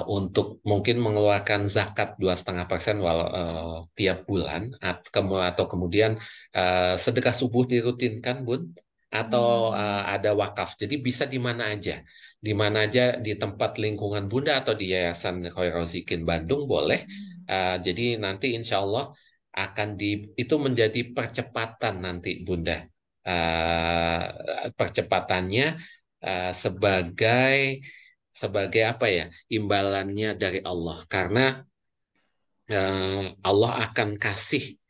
untuk mungkin mengeluarkan zakat 2,5% tiap bulan atau kemudian sedekah subuh dirutinkan Bun atau ada wakaf. Jadi bisa di mana aja. Di mana aja di tempat lingkungan Bunda atau di Yayasan Khairul Zikin Bandung boleh. Jadi nanti insya Allah akan itu menjadi percepatan nanti Bunda. Percepatannya sebagai apa ya, imbalannya dari Allah, karena Allah akan kasih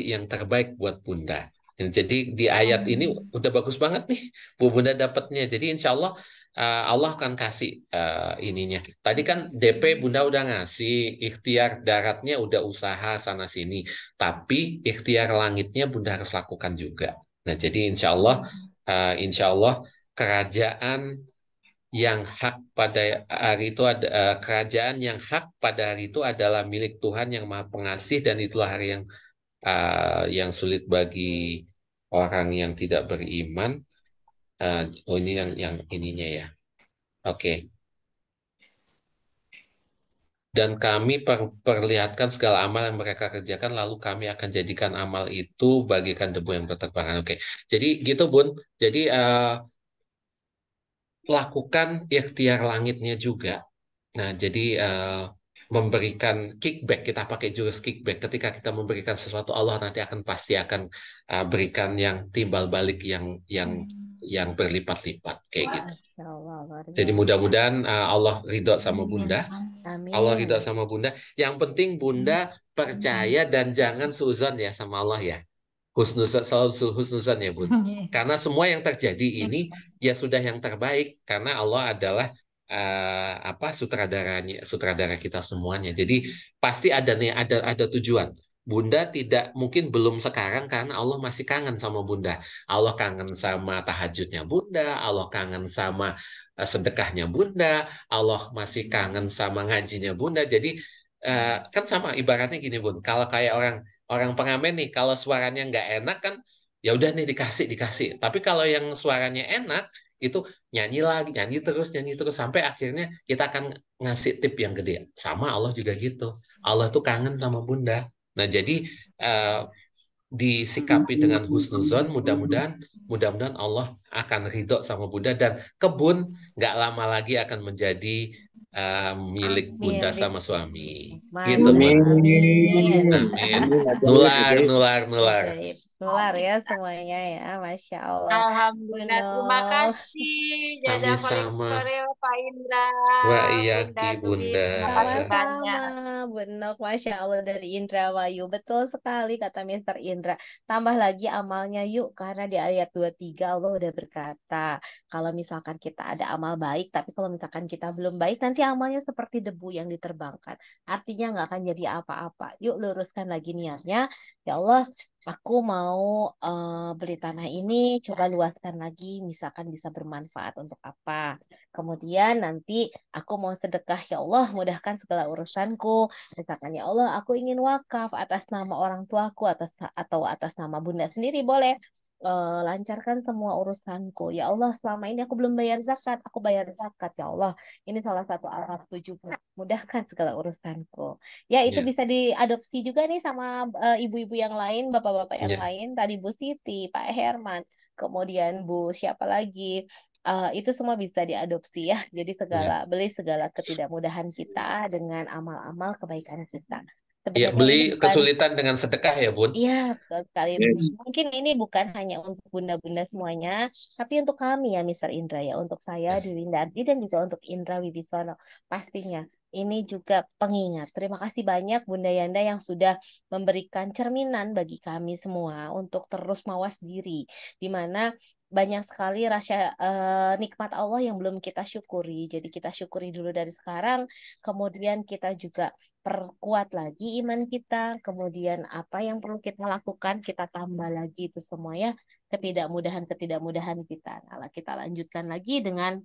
yang terbaik buat Bunda. Jadi di ayat ini udah bagus banget nih Bunda dapatnya. Jadi insya Allah Allah akan kasih ininya. Tadi kan DP Bunda udah ngasih, ikhtiar daratnya udah usaha sana sini, tapi ikhtiar langitnya Bunda harus lakukan juga. Nah jadi insya Allah kerajaan yang hak pada hari itu kerajaan yang hak pada hari itu adalah milik Tuhan yang Maha Pengasih, dan itulah hari yang sulit bagi orang yang tidak beriman. Ini yang ininya ya. Oke. Dan kami perlihatkan segala amal yang mereka kerjakan, lalu kami akan jadikan amal itu bagikan debu yang berterbangan. Oke. Jadi gitu Bun. Jadi lakukan ikhtiar langitnya juga. Nah, jadi memberikan kickback, kita pakai jurus kickback. Ketika kita memberikan sesuatu, Allah nanti pasti akan berikan yang timbal balik yang berlipat-lipat kayak gitu. Jadi mudah-mudahan Allah ridho sama Bunda. Amin. Allah ridho sama Bunda. Yang penting Bunda percaya dan jangan suuzon ya sama Allah ya. Selalu husnuzan ya Bun. Karena semua yang terjadi ini ya sudah yang terbaik, karena Allah adalah sutradara kita semuanya. Jadi pasti ada tujuan. Bunda tidak mungkin belum sekarang karena Allah masih kangen sama Bunda. Allah kangen sama tahajudnya Bunda, Allah kangen sama sedekahnya Bunda, Allah masih kangen sama ngajinya Bunda. Jadi kan sama ibaratnya gini Bun. Kalau kayak orang pengamen nih, kalau suaranya nggak enak kan ya udah nih dikasih. Tapi kalau yang suaranya enak itu nyanyi terus sampai akhirnya kita akan ngasih tip yang gede. Sama Allah juga gitu. Allah tuh kangen sama Bunda. Nah, jadi disikapi dengan husnuzon, mudah-mudahan Allah akan ridho sama Bunda dan kebun nggak lama lagi akan menjadi milik Bunda Milik. sama suami. Masya Gitu, Bun. Amin. Amin. Nular. Ajaib. Nular ya semuanya ya. Masya Allah. Alhamdulillah, terima Benar. kasih Jada Sama-sama. Koreo Pak Indra, Wa Bunda iyaki, Dwi, Bunda. terima kasih banyak. Sama-sama, benar. Masya Allah dari Indra Wayu. Betul sekali kata Mister Indra. Tambah lagi amalnya yuk, karena di ayat 23 Allah udah berkata, kalau misalkan kita ada amal baik, tapi kalau misalkan kita belum baik, nanti amalnya seperti debu yang diterbangkan. Artinya nggak akan jadi apa-apa. Yuk luruskan lagi niatnya. Ya Allah, aku mau beli tanah ini, coba luaskan lagi, misalkan bisa bermanfaat untuk apa. Kemudian nanti aku mau sedekah, ya Allah, mudahkan segala urusanku. Misalkan, ya Allah, aku ingin wakaf atas nama orang tuaku, atau atas nama Bunda sendiri, boleh. Lancarkan semua urusanku. Ya Allah, selama ini aku belum bayar zakat, aku bayar zakat, ya Allah. Ini salah satu alat tujuanku. Mudahkan segala urusanku. Ya, itu Ya, bisa diadopsi juga nih sama ibu-ibu yang lain, bapak-bapak yang ya. lain. Tadi Bu Siti, Pak Herman, kemudian Bu siapa lagi. Itu semua bisa diadopsi ya. Jadi Ya. beli segala ketidakmudahan kita dengan amal-amal kebaikan kita. Ya, Sebenarnya ini beli bukan. kesulitan dengan sedekah ya, Bun. Iya, betul sekali. Yes. Mungkin ini bukan hanya untuk bunda-bunda semuanya, tapi untuk kami ya, Mr. Indra ya, untuk saya, Yes. Dewi Windardi, dan juga untuk Indra Wibisono. Pastinya ini juga pengingat. Terima kasih banyak Bunda Yanda yang sudah memberikan cerminan bagi kami semua untuk terus mawas diri, di mana banyak sekali rasa nikmat Allah yang belum kita syukuri. Jadi kita syukuri dulu dari sekarang, kemudian kita juga perkuat lagi iman kita, kemudian apa yang perlu kita lakukan, kita tambah lagi itu semua ya, ketidakmudahan kita. Nah, kita lanjutkan lagi dengan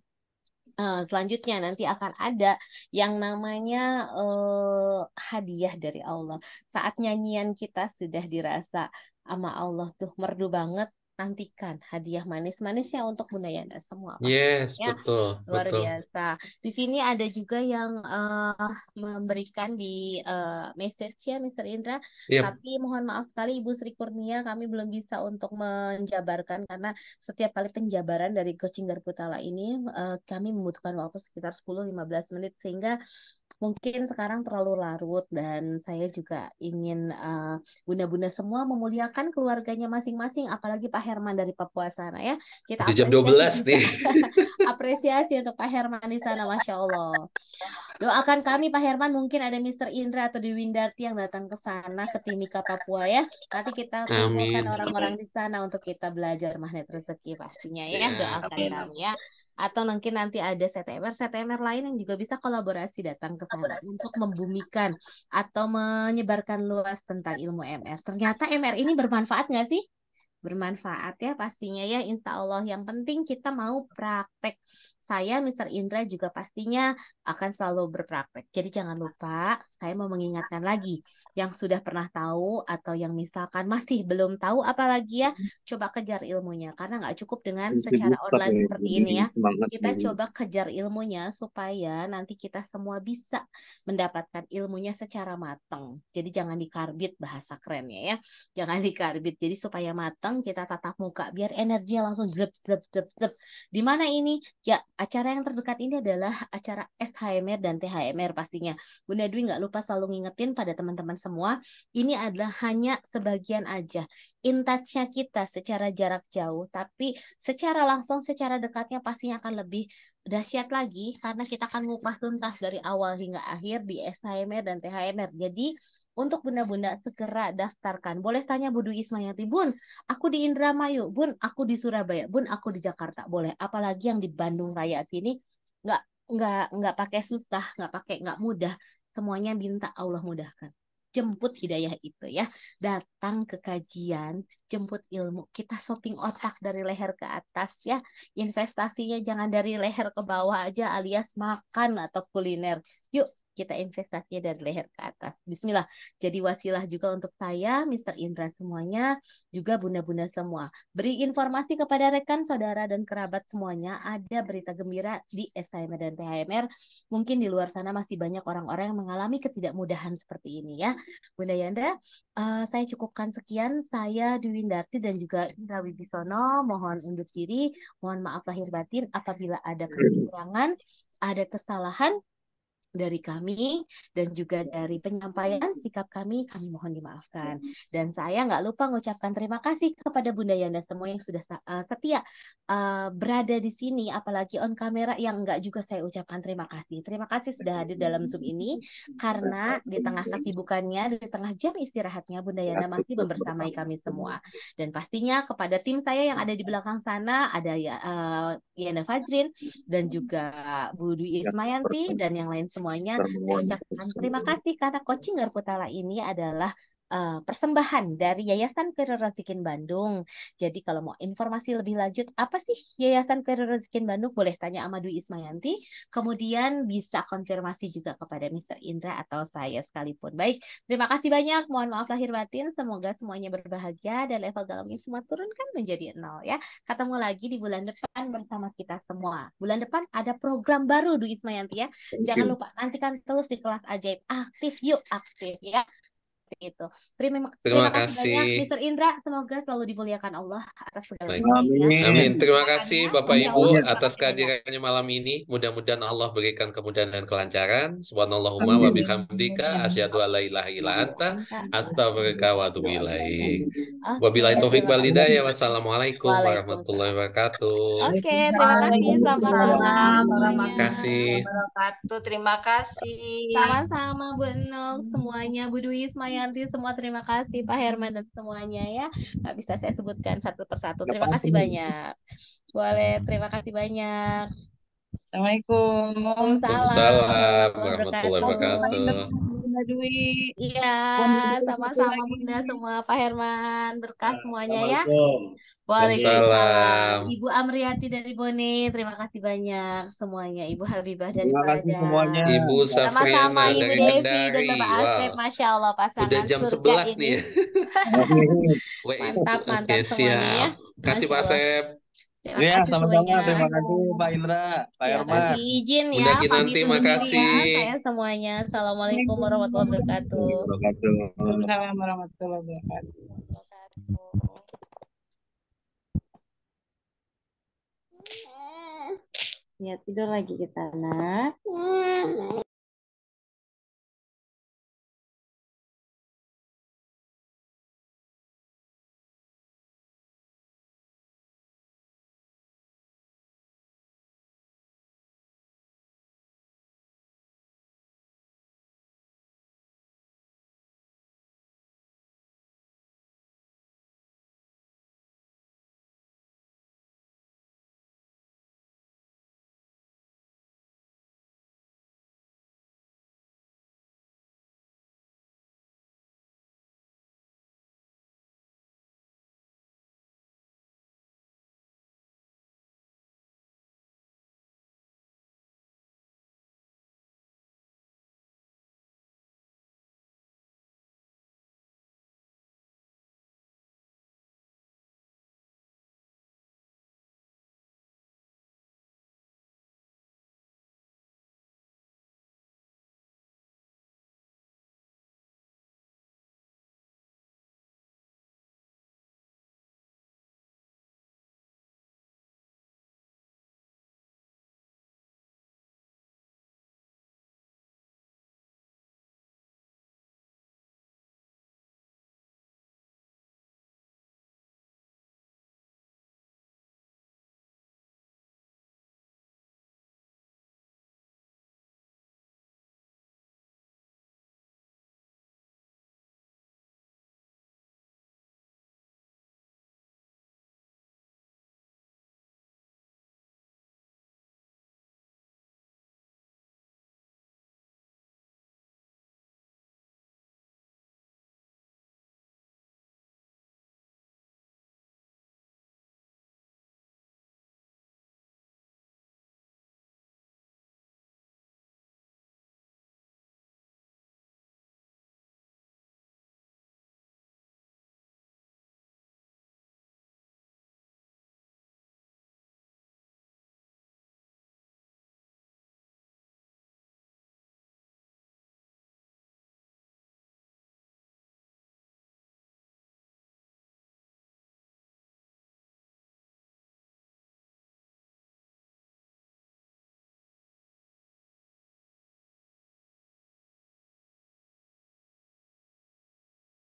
selanjutnya nanti akan ada yang namanya hadiah dari Allah. Saat nyanyian kita sudah dirasa sama Allah tuh merdu banget, nantikan hadiah manis-manisnya untuk Bunda Yanda semua Yes, pastinya. betul, Luar betul. biasa. Di sini ada juga yang memberikan di message ya, Mr. Indra. Yep. Tapi mohon maaf sekali Ibu Sri Kurnia, kami belum bisa untuk menjabarkan karena setiap kali penjabaran dari coaching Garputala ini kami membutuhkan waktu sekitar 10-15 menit sehingga mungkin sekarang terlalu larut dan saya juga ingin bunda-bunda semua memuliakan keluarganya masing-masing, apalagi Pak Herman dari Papua sana ya. Kita Di jam apresiasi 12 juga. nih. Apresiasi untuk Pak Herman di sana, Masya Allah. Doakan kami Pak Herman, mungkin ada Mr. Indra atau Dewi Windarti yang datang ke sana, ke Timika Papua ya. Nanti kita kumpulkan Amin. orang-orang di sana untuk kita belajar magnet rezeki pastinya ya. Ya, Doakan amin. kami ya. Atau mungkin nanti ada CTMR lain yang juga bisa kolaborasi datang ke sana untuk membumikan atau menyebarkan luas tentang ilmu MR. Ternyata MR ini bermanfaat nggak sih? Bermanfaat ya pastinya ya, insya Allah. Yang penting kita mau praktek. Saya, Mr. Indra, juga pastinya akan selalu berpraktek. Jadi jangan lupa, saya mau mengingatkan lagi, yang sudah pernah tahu atau yang misalkan masih belum tahu, apalagi ya, coba kejar ilmunya. Karena nggak cukup dengan secara online seperti ini ya. Kita coba kejar ilmunya supaya nanti kita semua bisa mendapatkan ilmunya secara matang. Jadi jangan dikarbit, bahasa kerennya ya. Jangan dikarbit. Jadi supaya matang, kita tatap muka biar energinya langsung zep. Di mana ini? Ya, acara yang terdekat ini adalah acara SHMR dan THMR pastinya. Bunda Dwi nggak lupa selalu ngingetin pada teman-teman semua, ini adalah hanya sebagian aja. In touch-nya kita secara jarak jauh, tapi secara langsung, secara dekatnya pastinya akan lebih dahsyat lagi karena kita akan ngupas tuntas dari awal hingga akhir di SHMR dan THMR. Jadi untuk bunda-bunda segera daftarkan. Boleh tanya Bu Dwi Ismayati, Bun, aku di Indramayu, Bun, aku di Surabaya, Bun, aku di Jakarta. Boleh. Apalagi yang di Bandung Raya sini nggak nggak pakai susah, nggak mudah. Semuanya minta Allah mudahkan. Jemput hidayah itu ya. Datang ke kajian, jemput ilmu. Kita shopping otak dari leher ke atas ya. Investasinya jangan dari leher ke bawah aja alias makan atau kuliner. Yuk kita investasinya dari leher ke atas. Bismillah. Jadi wasilah juga untuk saya, Mr. Indra semuanya, juga bunda-bunda semua. Beri informasi kepada rekan, saudara, dan kerabat semuanya. Ada berita gembira di SHMR dan THMR. Mungkin di luar sana masih banyak orang-orang yang mengalami ketidakmudahan seperti ini ya. Bunda Yanda, saya cukupkan sekian. Saya Dwi Windarti dan juga Indra Wibisono. Mohon undur diri. Mohon maaf lahir batin apabila ada kekurangan, ada kesalahan dari kami dan juga dari penyampaian sikap kami mohon dimaafkan. Dan saya nggak lupa mengucapkan terima kasih kepada Bunda Yanda semua yang sudah setia berada di sini, apalagi on kamera yang nggak juga saya ucapkan terima kasih. Terima kasih sudah hadir dalam Zoom ini, karena di tengah kesibukannya, di tengah jam istirahatnya, Bunda Yanda masih membersamai kami semua. Dan pastinya kepada tim saya yang ada di belakang sana, ada Yanda Fajrin, dan juga Bu Dwi Ismayanti, dan yang lain semuanya, saya ucapkan terima kasih karena Coaching Garputala ini adalah persembahan dari Yayasan Khairul Razikin Bandung. Jadi kalau mau informasi lebih lanjut, apa sih Yayasan Khairul Razikin Bandung? Boleh tanya sama Dwi Ismayanti. Kemudian bisa konfirmasi juga kepada Mr. Indra atau saya sekalipun. Baik, terima kasih banyak. Mohon maaf lahir batin. Semoga semuanya berbahagia dan level galau semua turunkan menjadi 0 ya. Ketemu lagi di bulan depan bersama kita semua. Bulan depan ada program baru Dwi Ismayanti ya. Jangan lupa nantikan terus di kelas ajaib. Aktif yuk, aktif ya. Itu. Terima kasih banyak Mr. Indra, semoga selalu dimuliakan Allah atas segala ya. Amin. Terima kasih Bapak Ibu atas kehadirannya kehadirannya malam ini. Mudah-mudahan Allah berikan kemudahan dan kelancaran. Subhanallahumma wa bihamdika asyhadu alla ilaha illa anta astaghfiruka wa atubu ilaik. Wabillahi taufik wal hidayah. Wassalamualaikum warahmatullahi wabarakatuh. Oke, terima kasih. Selamat malam. Terima kasih. Terima kasih. Sama-sama Bu Enok, semuanya, Bu Dwi Ismayanti, semua terima kasih, Pak Herman dan semuanya ya. Nggak bisa saya sebutkan satu persatu. Terima kasih banyak. Boleh, terima kasih banyak. Assalamualaikum. Waalaikumsalam warahmatullahi wabarakatuh. Bunda Dwi. Iya, sama-sama Bunda semua, Pak Herman, berkah semuanya ya. Waalaikumsalam. Ibu Amriati dari Bone, terima kasih banyak semuanya. Ibu Habibah dari Padang. Ibu Sama-sama Safriana Ibu dari Devi Kendari. dan Bapak Asep, Masya Allah pasangan Udah jam surga 11 ini. nih ya. Mantap, mantap Oke, semuanya ya. siap. Kasih Pak Asep. Terima Ya, kasih sama-sama. semuanya. Terima kasih Pak Indra, Pak Ya, Herman. kasih izin Bunda ya, pamit Kinanti, undur diri ya, makasih. saya semuanya. Assalamualaikum warahmatullahi wabarakatuh. Waalaikumsalam warahmatullahi wabarakatuh. Ya, tidur lagi kita, nak.